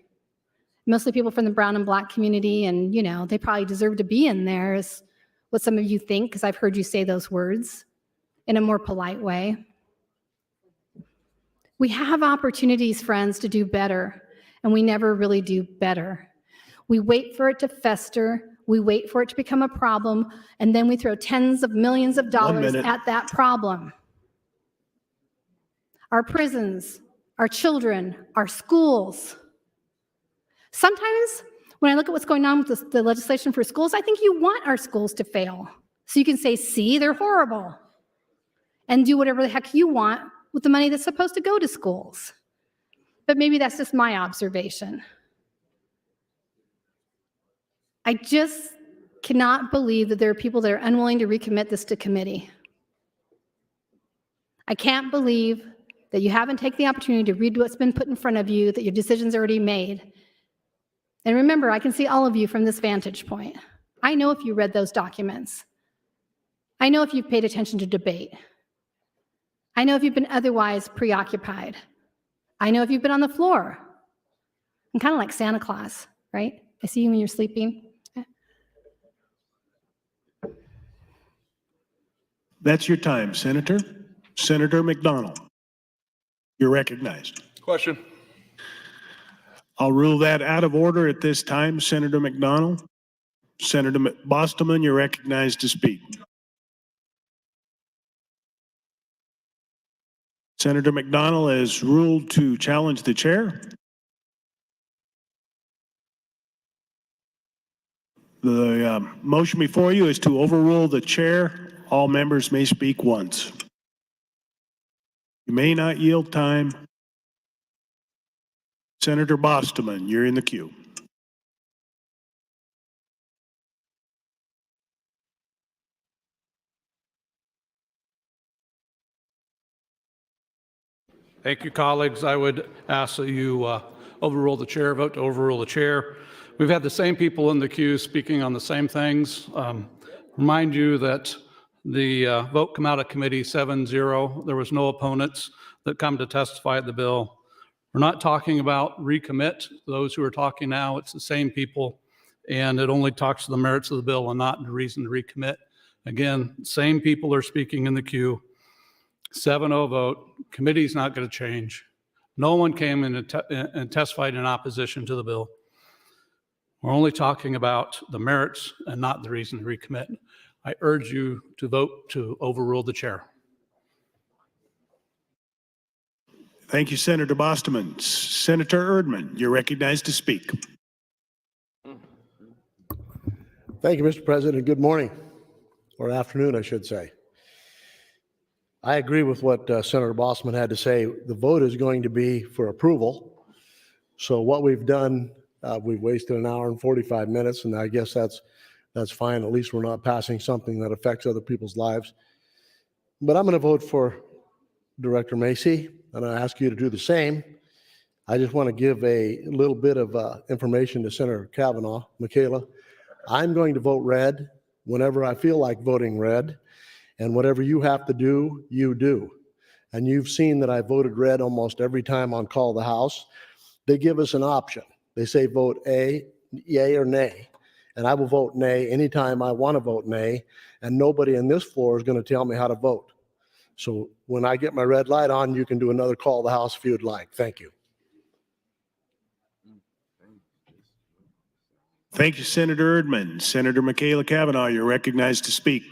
Speaker 4: Mostly people from the brown and black community, and, you know, they probably deserve to be in there is what some of you think, because I've heard you say those words in a more polite way. We have opportunities, friends, to do better, and we never really do better. We wait for it to fester. We wait for it to become a problem, and then we throw tens of millions of dollars at that problem. Our prisons, our children, our schools. Sometimes when I look at what's going on with the legislation for schools, I think you want our schools to fail. So you can say, see, they're horrible, and do whatever the heck you want with the money that's supposed to go to schools. But maybe that's just my observation. I just cannot believe that there are people that are unwilling to recommit this to committee. I can't believe that you haven't taken the opportunity to read what's been put in front of you, that your decision's already made. And remember, I can see all of you from this vantage point. I know if you read those documents. I know if you've paid attention to debate. I know if you've been otherwise preoccupied. I know if you've been on the floor. I'm kind of like Santa Claus, right? I see you when you're sleeping.
Speaker 1: That's your time, Senator. Senator McDonald, you're recognized.
Speaker 8: Question.
Speaker 1: I'll rule that out of order at this time, Senator McDonald. Senator Bostman, you're recognized to speak. Senator McDonald is ruled to challenge the chair. The motion before you is to overrule the chair. All members may speak once. You may not yield time. Senator Bostman, you're in the queue.
Speaker 3: Thank you, colleagues. I would ask that you overrule the chair, vote to overrule the chair. We've had the same people in the queue speaking on the same things. Remind you that the vote come out of committee 7-0. There was no opponents that come to testify at the bill. We're not talking about recommit. Those who are talking now, it's the same people, and it only talks to the merits of the bill and not the reason to recommit. Again, same people are speaking in the queue. 7-0 vote. Committee's not going to change. No one came in and testified in opposition to the bill. We're only talking about the merits and not the reason to recommit. I urge you to vote to overrule the chair.
Speaker 1: Thank you, Senator Bostman. Senator Erdman, you're recognized to speak.
Speaker 17: Thank you, Mr. President. Good morning, or afternoon, I should say. I agree with what Senator Bostman had to say. The vote is going to be for approval. So what we've done, we've wasted an hour and 45 minutes, and I guess that's fine. At least we're not passing something that affects other people's lives. But I'm going to vote for Director Macy, and I ask you to do the same. I just want to give a little bit of information to Senator Kavanaugh, Michaela. I'm going to vote red whenever I feel like voting red, and whatever you have to do, you do. And you've seen that I voted red almost every time on Call the House. They give us an option. They say vote A, yay or nay. And I will vote nay anytime I want to vote nay, and nobody in this floor is going to tell me how to vote. So when I get my red light on, you can do another Call the House if you'd like. Thank you.
Speaker 1: Thank you, Senator Erdman. Senator Michaela Kavanaugh, you're recognized to speak.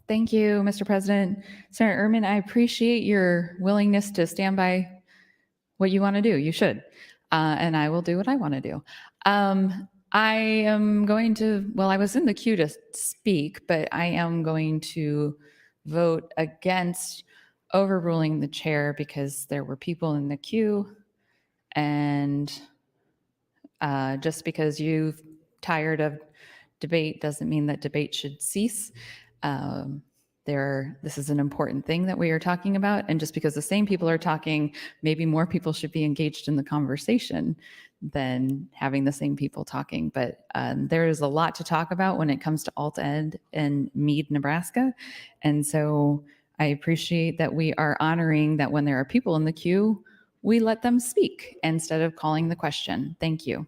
Speaker 7: Thank you, Mr. President. Senator Erdman, I appreciate your willingness to stand by what you want to do. You should. And I will do what I want to do. I am going to, well, I was in the queue to speak, but I am going to vote against overruling the chair because there were people in the queue, and just because you're tired of debate doesn't mean that debate should cease. This is an important thing that we are talking about, and just because the same people are talking, maybe more people should be engaged in the conversation than having the same people talking. But there is a lot to talk about when it comes to Alt-Ed and Meade, Nebraska. And so I appreciate that we are honoring that when there are people in the queue, we let them speak instead of calling the question. Thank you.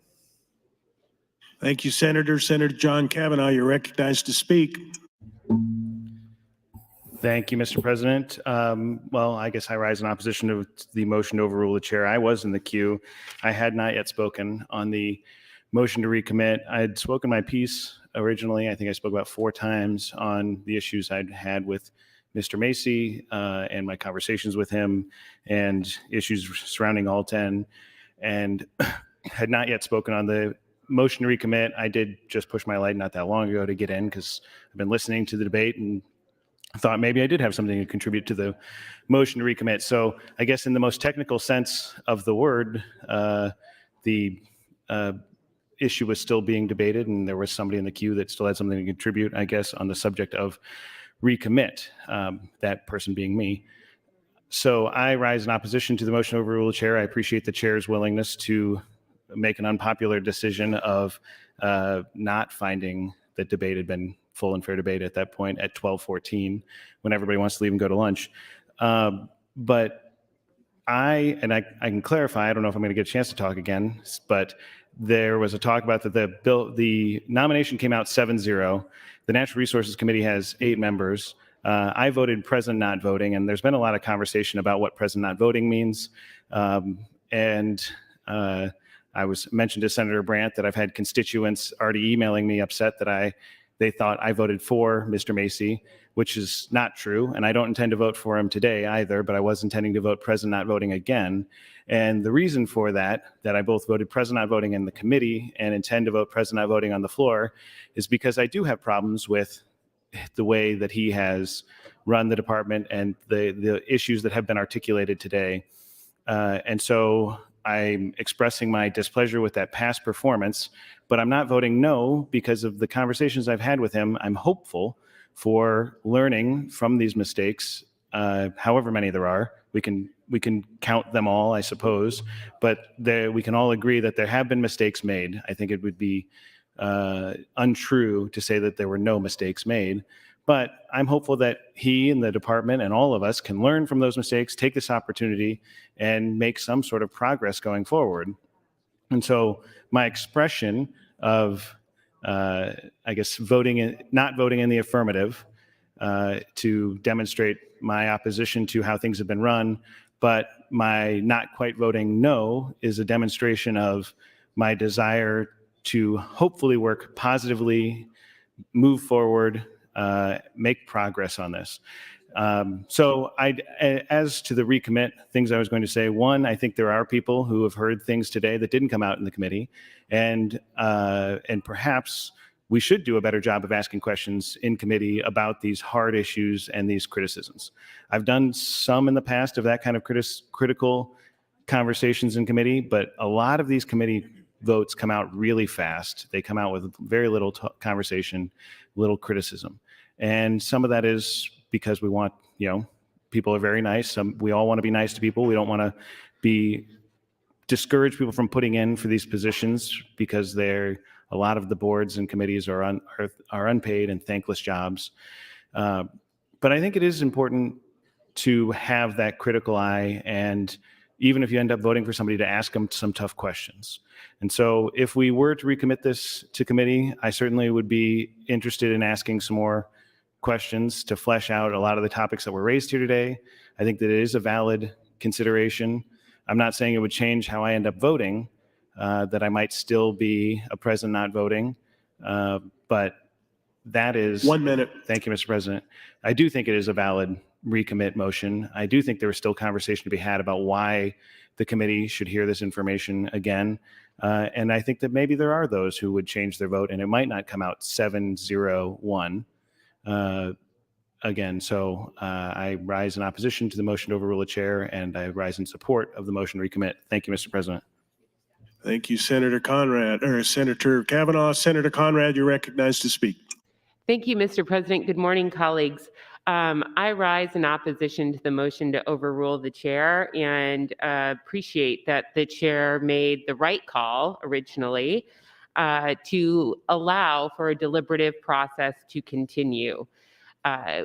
Speaker 1: Thank you, Senator. Senator John Kavanaugh, you're recognized to speak.
Speaker 5: Thank you, Mr. President. Well, I guess I rise in opposition to the motion to overrule the chair. I was in the queue. I had not yet spoken on the motion to recommit. I had spoken my piece originally. I think I spoke about 4 times on the issues I'd had with Mr. Macy and my conversations with him and issues surrounding Alt-Ed, and had not yet spoken on the motion to recommit. I did just push my light not that long ago to get in because I've been listening to the debate and thought maybe I did have something to contribute to the motion to recommit. So I guess in the most technical sense of the word, the issue was still being debated and there was somebody in the queue that still had something to contribute, I guess, on the subject of recommit, that person being me. So I rise in opposition to the motion to overrule the chair. I appreciate the chair's willingness to make an unpopular decision of not finding that debate had been full and fair debate at that point at 12:14 when everybody wants to leave and go to lunch. But I can clarify, I don't know if I'm going to get a chance to talk again, but there was a talk about that the nomination came out 7-0. The Natural Resources Committee has 8 members. I voted present not voting, and there's been a lot of conversation about what present not voting means. I was mentioned to Senator Brandt that I've had constituents already emailing me upset that they thought I voted for Mr. Macy, which is not true. And I don't intend to vote for him today either, but I was intending to vote present not voting again. And the reason for that I both voted present not voting in the committee and intend to vote present not voting on the floor, is because I do have problems with the way that he has run the department and the issues that have been articulated today. And so I'm expressing my displeasure with that past performance, but I'm not voting no because of the conversations I've had with him. I'm hopeful for learning from these mistakes, however many there are. We can count them all, I suppose, but we can all agree that there have been mistakes made. I think it would be untrue to say that there were no mistakes made, but I'm hopeful that he and the department and all of us can learn from those mistakes, take this opportunity, and make some sort of progress going forward. And so my expression of, I guess, not voting in the affirmative to demonstrate my opposition to how things have been run, but my not quite voting no is a demonstration of my desire to hopefully work positively, move forward, make progress on this. So as to the recommit, things I was going to say, one, I think there are people who have heard things today that didn't come out in the committee, and perhaps we should do a better job of asking questions in committee about these hard issues and these criticisms. I've done some in the past of that kind of critical conversations in committee, but a lot of these committee votes come out really fast. They come out with very little conversation, little criticism. And some of that is because we want, people are very nice. We all want to be nice to people. We don't want to discourage people from putting in for these positions because a lot of the boards and committees are unpaid and thankless jobs. But I think it is important to have that critical eye, and even if you end up voting for somebody, to ask them some tough questions. And so if we were to recommit this to committee, I certainly would be interested in asking some more questions to flesh out a lot of the topics that were raised here today. I think that it is a valid consideration. I'm not saying it would change how I end up voting, that I might still be a present not voting, but that is—
Speaker 1: 1 minute.
Speaker 5: Thank you, Mr. President. I do think it is a valid recommit motion. I do think there is still conversation to be had about why the committee should hear this information again. And I think that maybe there are those who would change their vote and it might not come out 7-0-1 again. So I rise in opposition to the motion to overrule the chair, and I rise in support of the motion to recommit. Thank you, Mr. President.
Speaker 1: Thank you, Senator Kavanaugh. Senator Conrad, you're recognized to speak.
Speaker 10: Thank you, Mr. President. Good morning, colleagues. I rise in opposition to the motion to overrule the chair and appreciate that the chair made the right call originally to allow for a deliberative process to continue.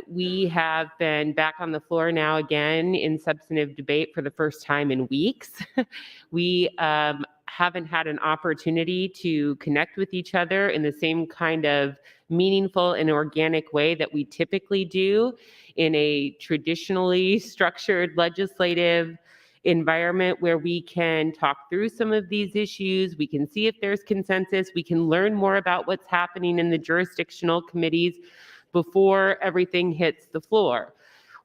Speaker 10: We have been back on the floor now again in substantive debate for the first time in weeks. We haven't had an opportunity to connect with each other in the same kind of meaningful and organic way that we typically do in a traditionally structured legislative environment where we can talk through some of these issues. We can see if there's consensus. We can learn more about what's happening in the jurisdictional committees before everything hits the floor.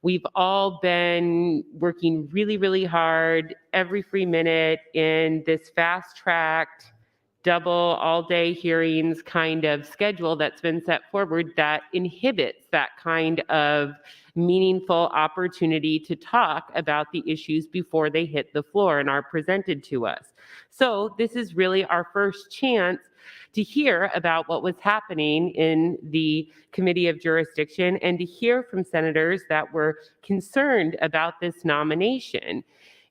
Speaker 10: We've all been working really, really hard every free minute in this fast-tracked, double all-day hearings kind of schedule that's been set forward that inhibits that kind of meaningful opportunity to talk about the issues before they hit the floor and are presented to us. So this is really our first chance to hear about what was happening in the Committee of Jurisdiction and to hear from senators that were concerned about this nomination.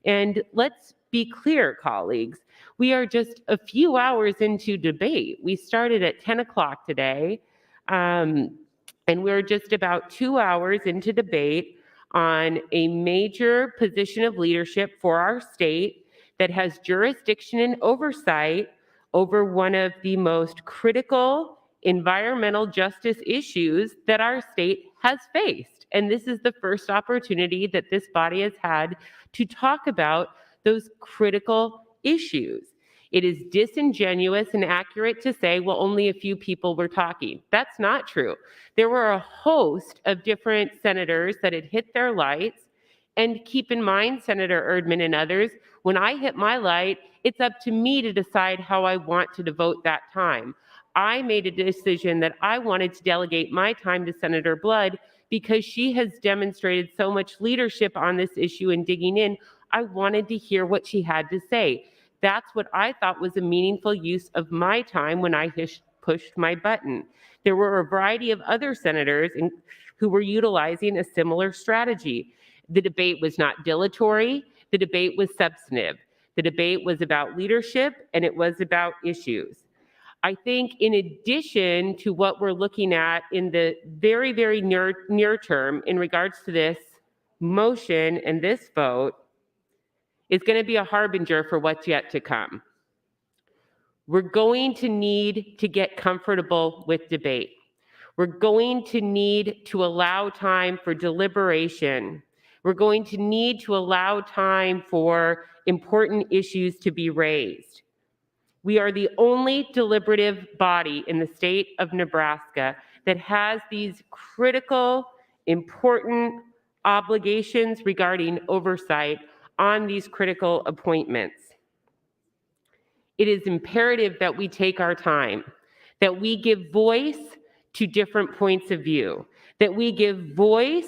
Speaker 10: And let's be clear, colleagues, we are just a few hours into debate. We started at 10 o'clock today, and we're just about 2 hours into debate on a major position of leadership for our state that has jurisdiction and oversight over one of the most critical environmental justice issues that our state has faced. And this is the first opportunity that this body has had to talk about those critical issues. It is disingenuous and accurate to say, well, only a few people were talking. That's not true. There were a host of different senators that had hit their lights. And keep in mind, Senator Erdman and others, when I hit my light, it's up to me to decide how I want to devote that time. I made a decision that I wanted to delegate my time to Senator Blood because she has demonstrated so much leadership on this issue and digging in. I wanted to hear what she had to say. That's what I thought was a meaningful use of my time when I pushed my button. There were a variety of other senators who were utilizing a similar strategy. The debate was not dilatory. The debate was substantive. The debate was about leadership, and it was about issues. I think in addition to what we're looking at in the very, very near term in regards to this motion and this vote, is going to be a harbinger for what's yet to come. We're going to need to get comfortable with debate. We're going to need to allow time for deliberation. We're going to need to allow time for important issues to be raised. We are the only deliberative body in the state of Nebraska that has these critical, important obligations regarding oversight on these critical appointments. It is imperative that we take our time, that we give voice to different points of view, that we give voice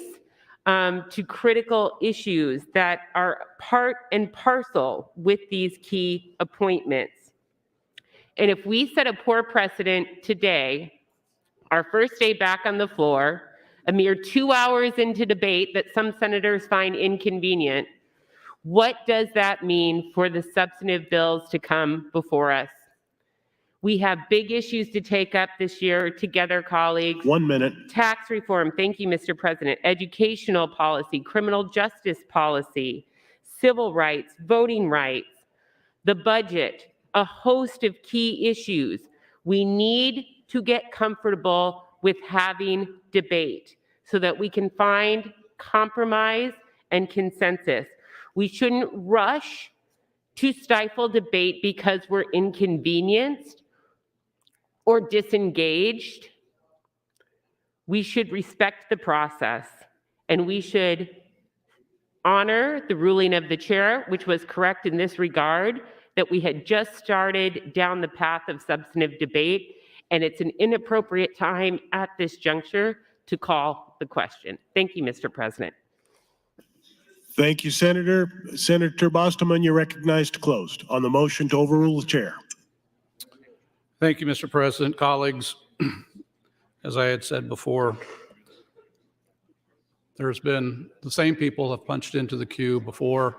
Speaker 10: to critical issues that are part and parcel with these key appointments. And if we set a poor precedent today, our first day back on the floor, a mere 2 hours into debate that some senators find inconvenient, what does that mean for the substantive bills to come before us? We have big issues to take up this year together, colleagues.
Speaker 1: 1 minute.
Speaker 10: Tax reform, thank you, Mr. President. Educational policy, criminal justice policy, civil rights, voting rights, the budget, a host of key issues. We need to get comfortable with having debate so that we can find compromise and consensus. We shouldn't rush to stifle debate because we're inconvenienced or disengaged. We should respect the process, and we should honor the ruling of the chair, which was correct in this regard, that we had just started down the path of substantive debate, and it's an inappropriate time at this juncture to call the question. Thank you, Mr. President.
Speaker 1: Thank you, Senator. Senator Bostoman, you're recognized closed on the motion to overrule the chair.
Speaker 3: Thank you, Mr. President. Colleagues, as I had said before, there's been the same people have punched into the queue before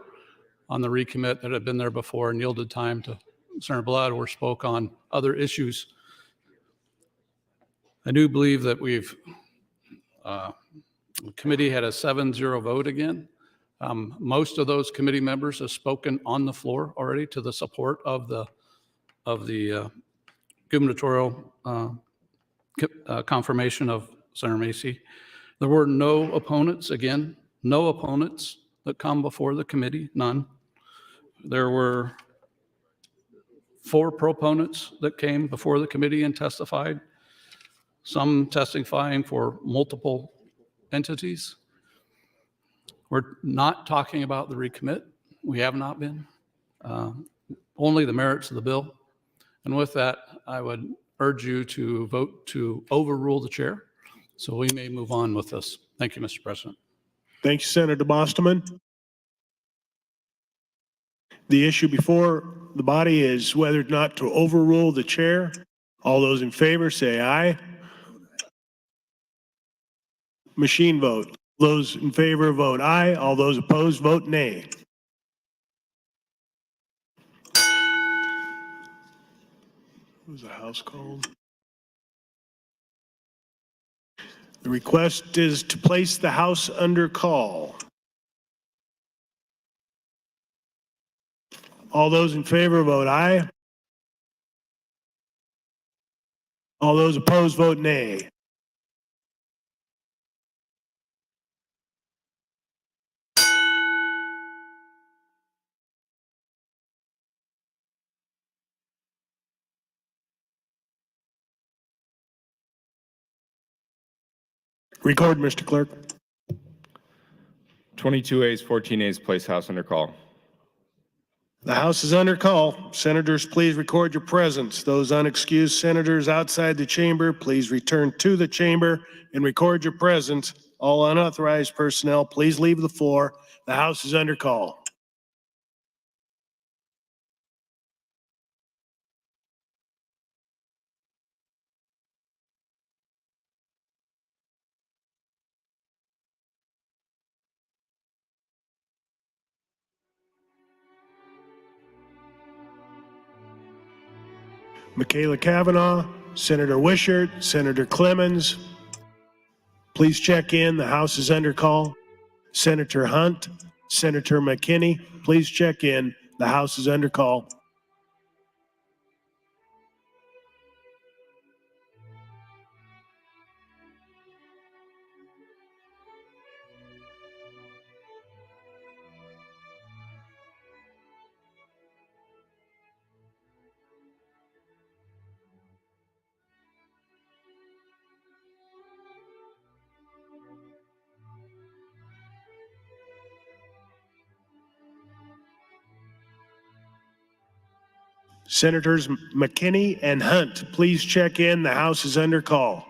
Speaker 3: on the recommit that have been there before and yielded time to Senator Blood or spoke on other issues. I do believe that the committee had a 7-0 vote again. Most of those committee members have spoken on the floor already to the support of the gubernatorial confirmation of Senator Macy. There were no opponents, again, no opponents that come before the committee, none. There were 4 proponents that came before the committee and testified, some testifying for multiple entities. We're not talking about the recommit. We have not been. Only the merits of the bill. And with that, I would urge you to vote to overrule the chair so we may move on with this. Thank you, Mr. President.
Speaker 1: Thank you, Senator Bostoman. The issue before the body is whether or not to overrule the chair All those in favor say aye. Machine vote. Those in favor vote aye. All those opposed vote nay. What was the House called? The request is to place the House under call. All those in favor vote aye. All those opposed vote nay. Record, Mr. Clerk.
Speaker 2: 22 A's, 14 A's, place House under call.
Speaker 1: The House is under call. Senators, please record your presence. Those unexcused senators outside the chamber, please return to the chamber and record your presence. All unauthorized personnel, please leave the floor. The House is under call. Michaela Cavanaugh, Senator Wishart, Senator Clemens, please check in. The House is under call. Senator Hunt, Senator McKinney, please check in. The House is under call. Senators McKinney and Hunt, please check in. The House is under call.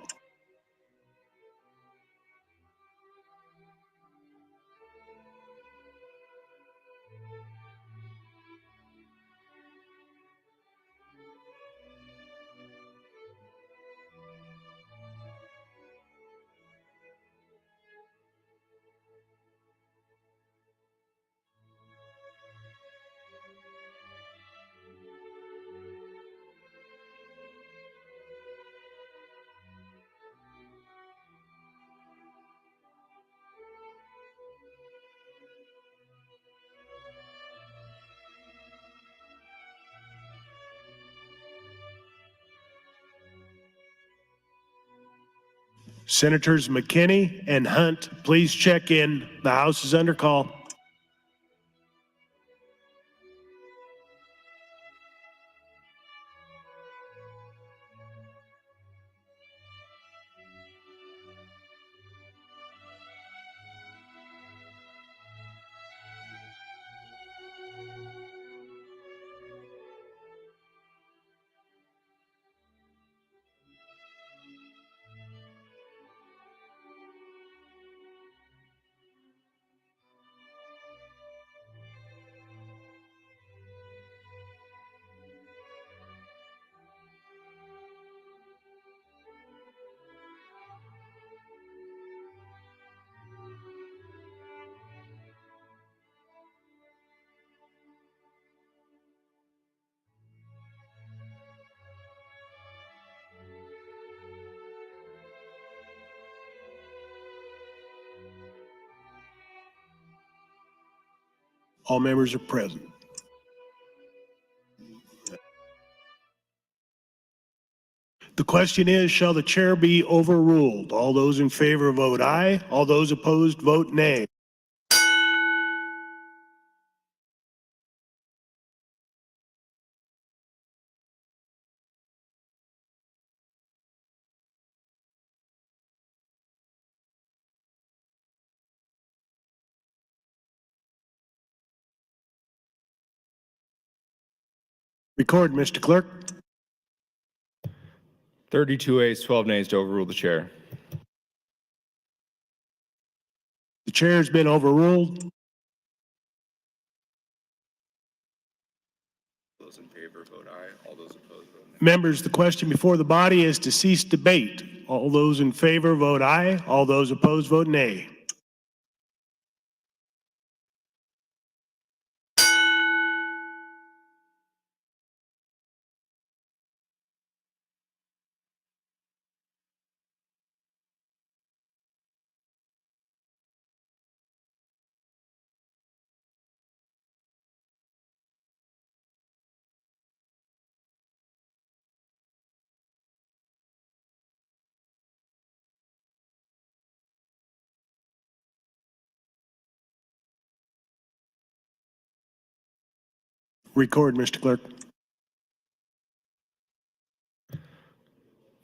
Speaker 1: Senators McKinney and Hunt, please check in. The House is under call. All members are present. The question is, shall the chair be overruled? All those in favor vote aye. All those opposed vote nay. Record, Mr. Clerk.
Speaker 2: 32 A's, 12 Nays to overrule the chair.
Speaker 1: The chair has been overruled.
Speaker 2: Those in favor vote aye. All those opposed vote nay.
Speaker 1: Members, the question before the body is to cease debate. All those in favor vote aye. All those opposed vote nay. Record, Mr. Clerk.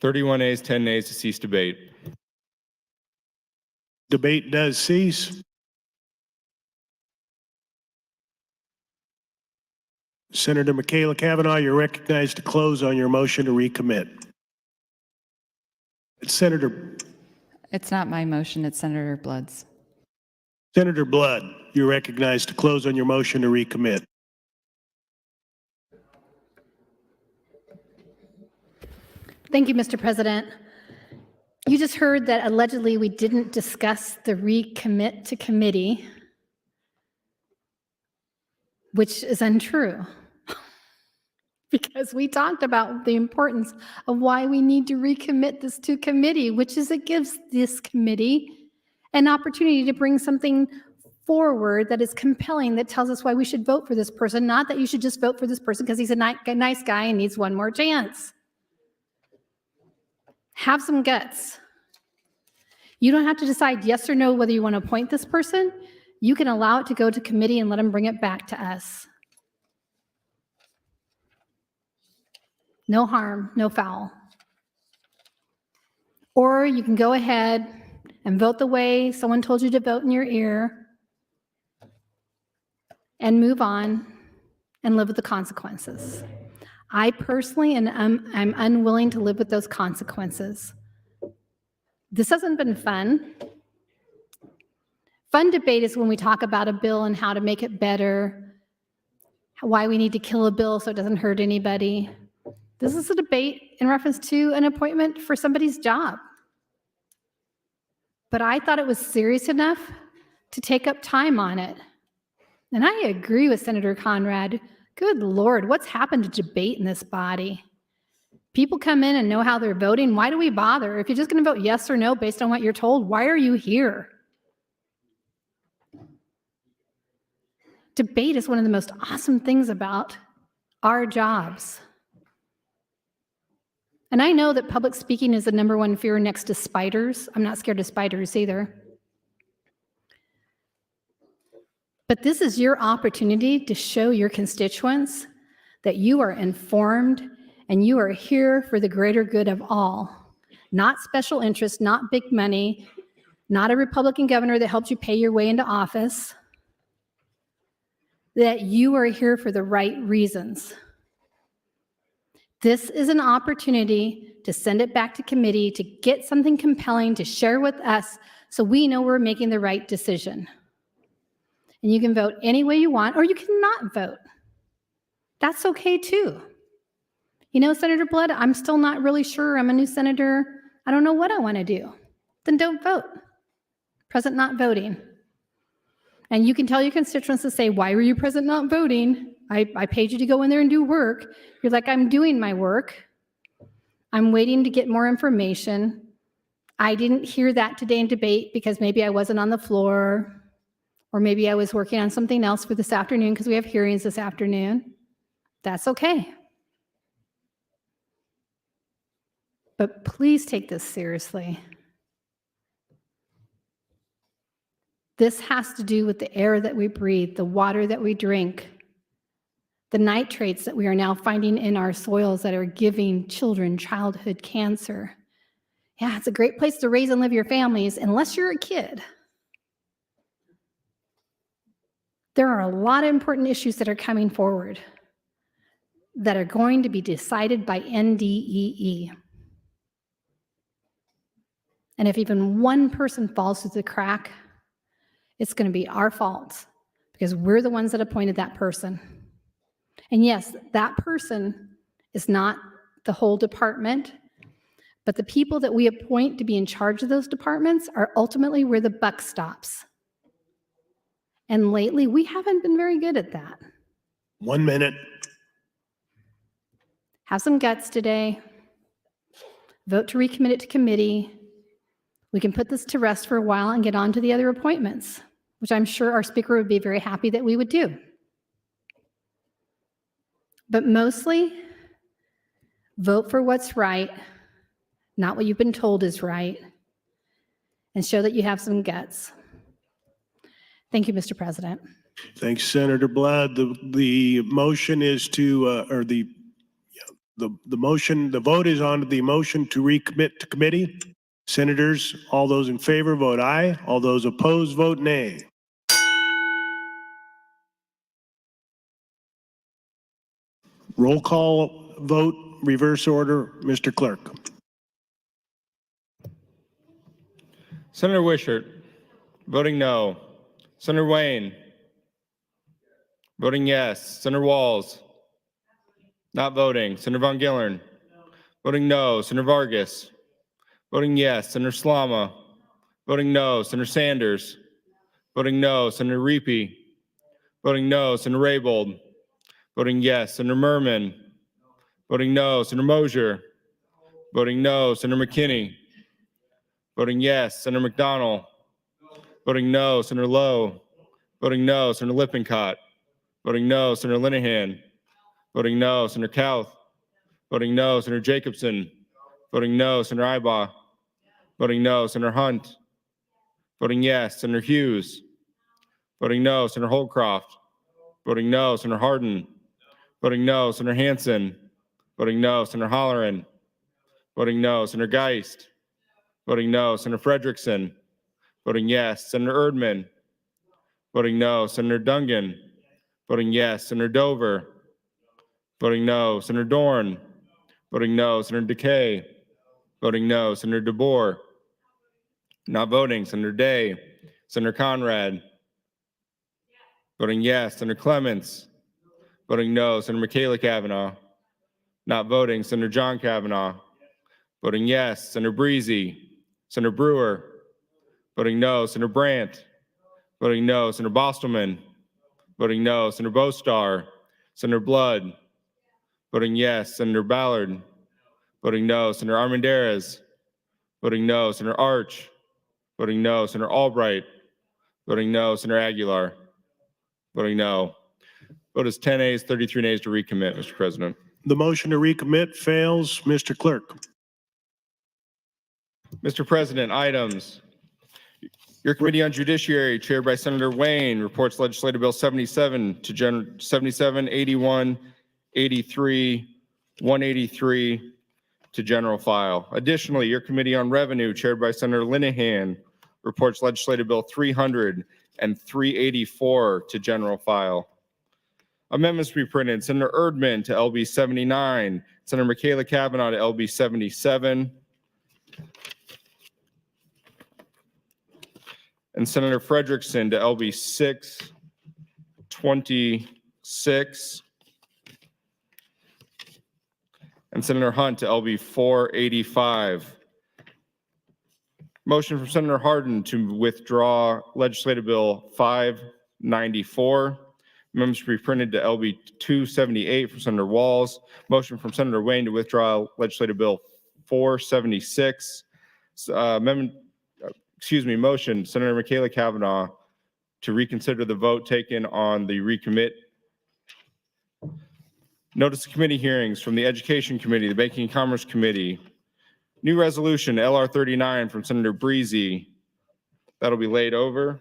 Speaker 2: 31 ayes, 10 nays to cease debate.
Speaker 1: Debate does cease. Senator Michaela Cavanaugh, you're recognized to close on your motion to recommit. Senator
Speaker 7: It's not my motion, it's Senator Blood's.
Speaker 1: Blood, you're recognized to close on your motion to recommit.
Speaker 4: Thank you, Mr. President. You just heard that allegedly we didn't discuss the recommit to committee, which is untrue. Because we talked about the importance of why we need to recommit this to committee, which is it gives this committee an opportunity to bring something forward that is compelling, that tells us why we should vote for this person, not that you should just vote for this person because he's a nice guy and needs one more chance. Have some guts. You don't have to decide yes or no whether you want to appoint this person. You can allow it to go to committee and let them bring it back to us. No harm, no foul. Or you can go ahead and vote the way someone told you to vote in your ear and move on and live with the consequences. I personally I'm unwilling to live with those consequences. This hasn't been fun. Fun debate is when we talk about a bill and how to make it better, why we need to kill a bill so it doesn't hurt anybody. This is a debate in reference to an appointment for somebody's job. But I thought it was serious enough to take up time on it. And I agree with Senator Conrad. Good Lord, what's happened to debate in this body? People come in and know how they're voting. Why do we bother? If you're just going to vote yes or no based on what you're told, why are you here? Debate is one of the most awesome things about our jobs. And I know that public speaking is the #1 fear next to spiders. I'm not scared of spiders either. But this is your opportunity to show your constituents that you are informed and you are here for the greater good of all. Not special interests, not big money, not a Republican governor that helped you pay your way into office. That you are here for the right reasons. This is an opportunity to send it back to committee, to get something compelling to share with us so we know we're making the right decision. And you can vote any way you want, or you cannot vote. That's okay too. You know, Senator Blood, I'm still not really sure. I'm a new senator. I don't know what I want to do. Then don't vote. Present not voting. And you can tell your constituents to say, why were you present not voting? I paid you to go in there and do work. You're like, I'm doing my work. I'm waiting to get more information. I didn't hear that today in debate because maybe I wasn't on the floor, or maybe I was working on something else for this afternoon because we have hearings this afternoon. That's okay. But please take this seriously. This has to do with the air that we breathe, the water that we drink, the nitrates that we are now finding in our soils that are giving children childhood cancer. Yeah, it's a great place to raise and live your families unless you're a kid. There are a lot of important issues that are coming forward that are going to be decided by NDEE. And if even one person falls through the crack, it's going to be our fault because we're the ones that appointed that person. And yes, that person is not the whole department, but the people that we appoint to be in charge of those departments are ultimately where the buck stops. And lately, we haven't been very good at that.
Speaker 1: 1 minute.
Speaker 4: Have some guts today. Vote to recommit it to committee. We can put this to rest for a while and get on to the other appointments, which I'm sure our speaker would be very happy that we would do. But mostly, vote for what's right, not what you've been told is right, and show that you have some guts. Thank you, Mr. President.
Speaker 1: Thanks, Senator Blood. The motion is to, the vote is on the motion to recommit to committee. Senators, all those in favor, vote aye. All those opposed, vote nay. Roll call vote, reverse order. Mr. Clerk.
Speaker 2: Senator Wishart, voting no. Senator Wayne, voting yes. Senator Walls, not voting. Senator Von Gillern, voting no. Senator Vargas, voting yes. Senator Slama, voting no. Senator Sanders, voting no. Senator Reapy, voting no. Senator Raybold, voting yes. Senator Merman, voting no. Senator Mosier, voting no. Senator McKinney, voting yes. Senator McDonald, voting no. Senator Lowe, voting no. Senator Lippincott, voting no. Senator Linehan, voting no. Senator Kauth, voting no. Senator Jacobson, voting no. Senator Ibach, voting no. Senator Hunt, voting yes. Senator Hughes, voting no. Senator Holcroft, voting no. Senator Hardin, voting no. Senator Hansen, voting no. Senator Holleran, voting no. Senator Geist, voting no. Senator Frederickson, voting yes. Senator Erdman, voting no. Senator Dungan, voting yes. Senator Dover, voting no. Senator Dorn, voting no. Senator DeKay, voting no. Senator DeBoer, not voting. Senator Day, Senator Conrad, voting yes. Senator Clements, voting no. Senator Michaela Kavanaugh, not voting. Senator John Kavanaugh, voting yes. Senator Briese, Senator Brewer, voting no. Senator Brandt, voting no. Senator Bostelman, voting no. Senator Bostar, Senator Blood, voting yes. Senator Ballard, voting no. Senator Armendariz, voting no. Senator Arch, voting no. Senator Albright, voting no. Senator Aguilar, voting no. Vote is 10 ayes, 33 nays to recommit, Mr. President.
Speaker 1: The motion to recommit fails. Mr. Clerk.
Speaker 2: Mr. President, items. Your Committee on Judiciary, chaired by Senator Wayne, reports Legislative Bill 77 to 77, 81, 83, 183 to general file. Additionally, your Committee on Revenue, chaired by Senator Linehan, reports Legislative Bill 300 and 384 to general file. Amendments to be printed. Senator Erdman to LB 79, Senator Michaela Kavanaugh to LB 77, and Senator Frederickson to LB 626, and Senator Hunt to LB 485. Motion from Senator Hardin to withdraw Legislative Bill 594. Amendments to be printed to LB 278 from Senator Walls. Motion from Senator Wayne to withdraw Legislative Bill 476. Motion, Senator Michaela Kavanaugh to reconsider the vote taken on the recommit. Notice of committee hearings from the Education Committee, the Banking and Commerce Committee. New resolution, LR 39 from Senator Briese. That'll be laid over.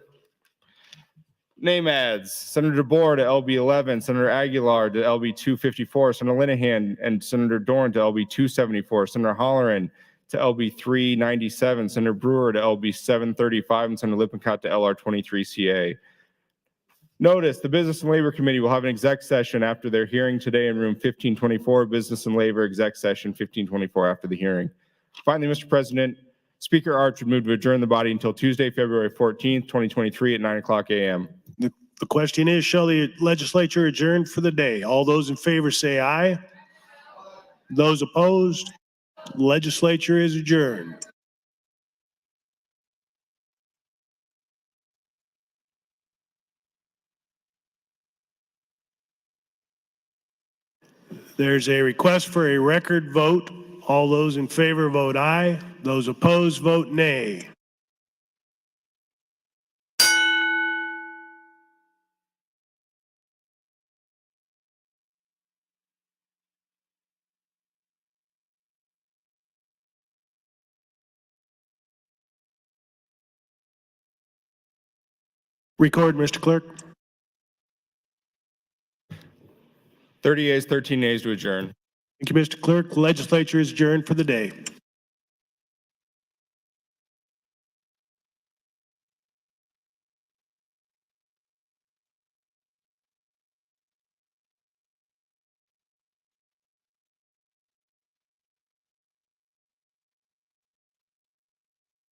Speaker 2: Name ads, Senator DeBoer to LB 11, Senator Aguilar to LB 254, Senator Linehan and Senator Dorn to LB 274, Senator Holleran to LB 397, Senator Brewer to LB 735, and Senator Lippincott to LR 23CA. Notice the Business and Labor Committee will have an exec session after their hearing today in room 1524, Business and Labor exec session 1524 after the hearing. Finally, Mr. President, Speaker Arch would move to adjourn the body until Tuesday, February 14th, 2023 at 9:00 a.m.
Speaker 1: The question is, shall the legislature adjourn for the day? All those in favor say aye. Those opposed, legislature is adjourned. There's a request for a record vote. All those in favor vote aye. Those opposed vote nay. Record, Mr. Clerk.
Speaker 2: 30 yeas, 13 nays to adjourn.
Speaker 1: Thank you, Mr. Clerk. The legislature is adjourned for the day.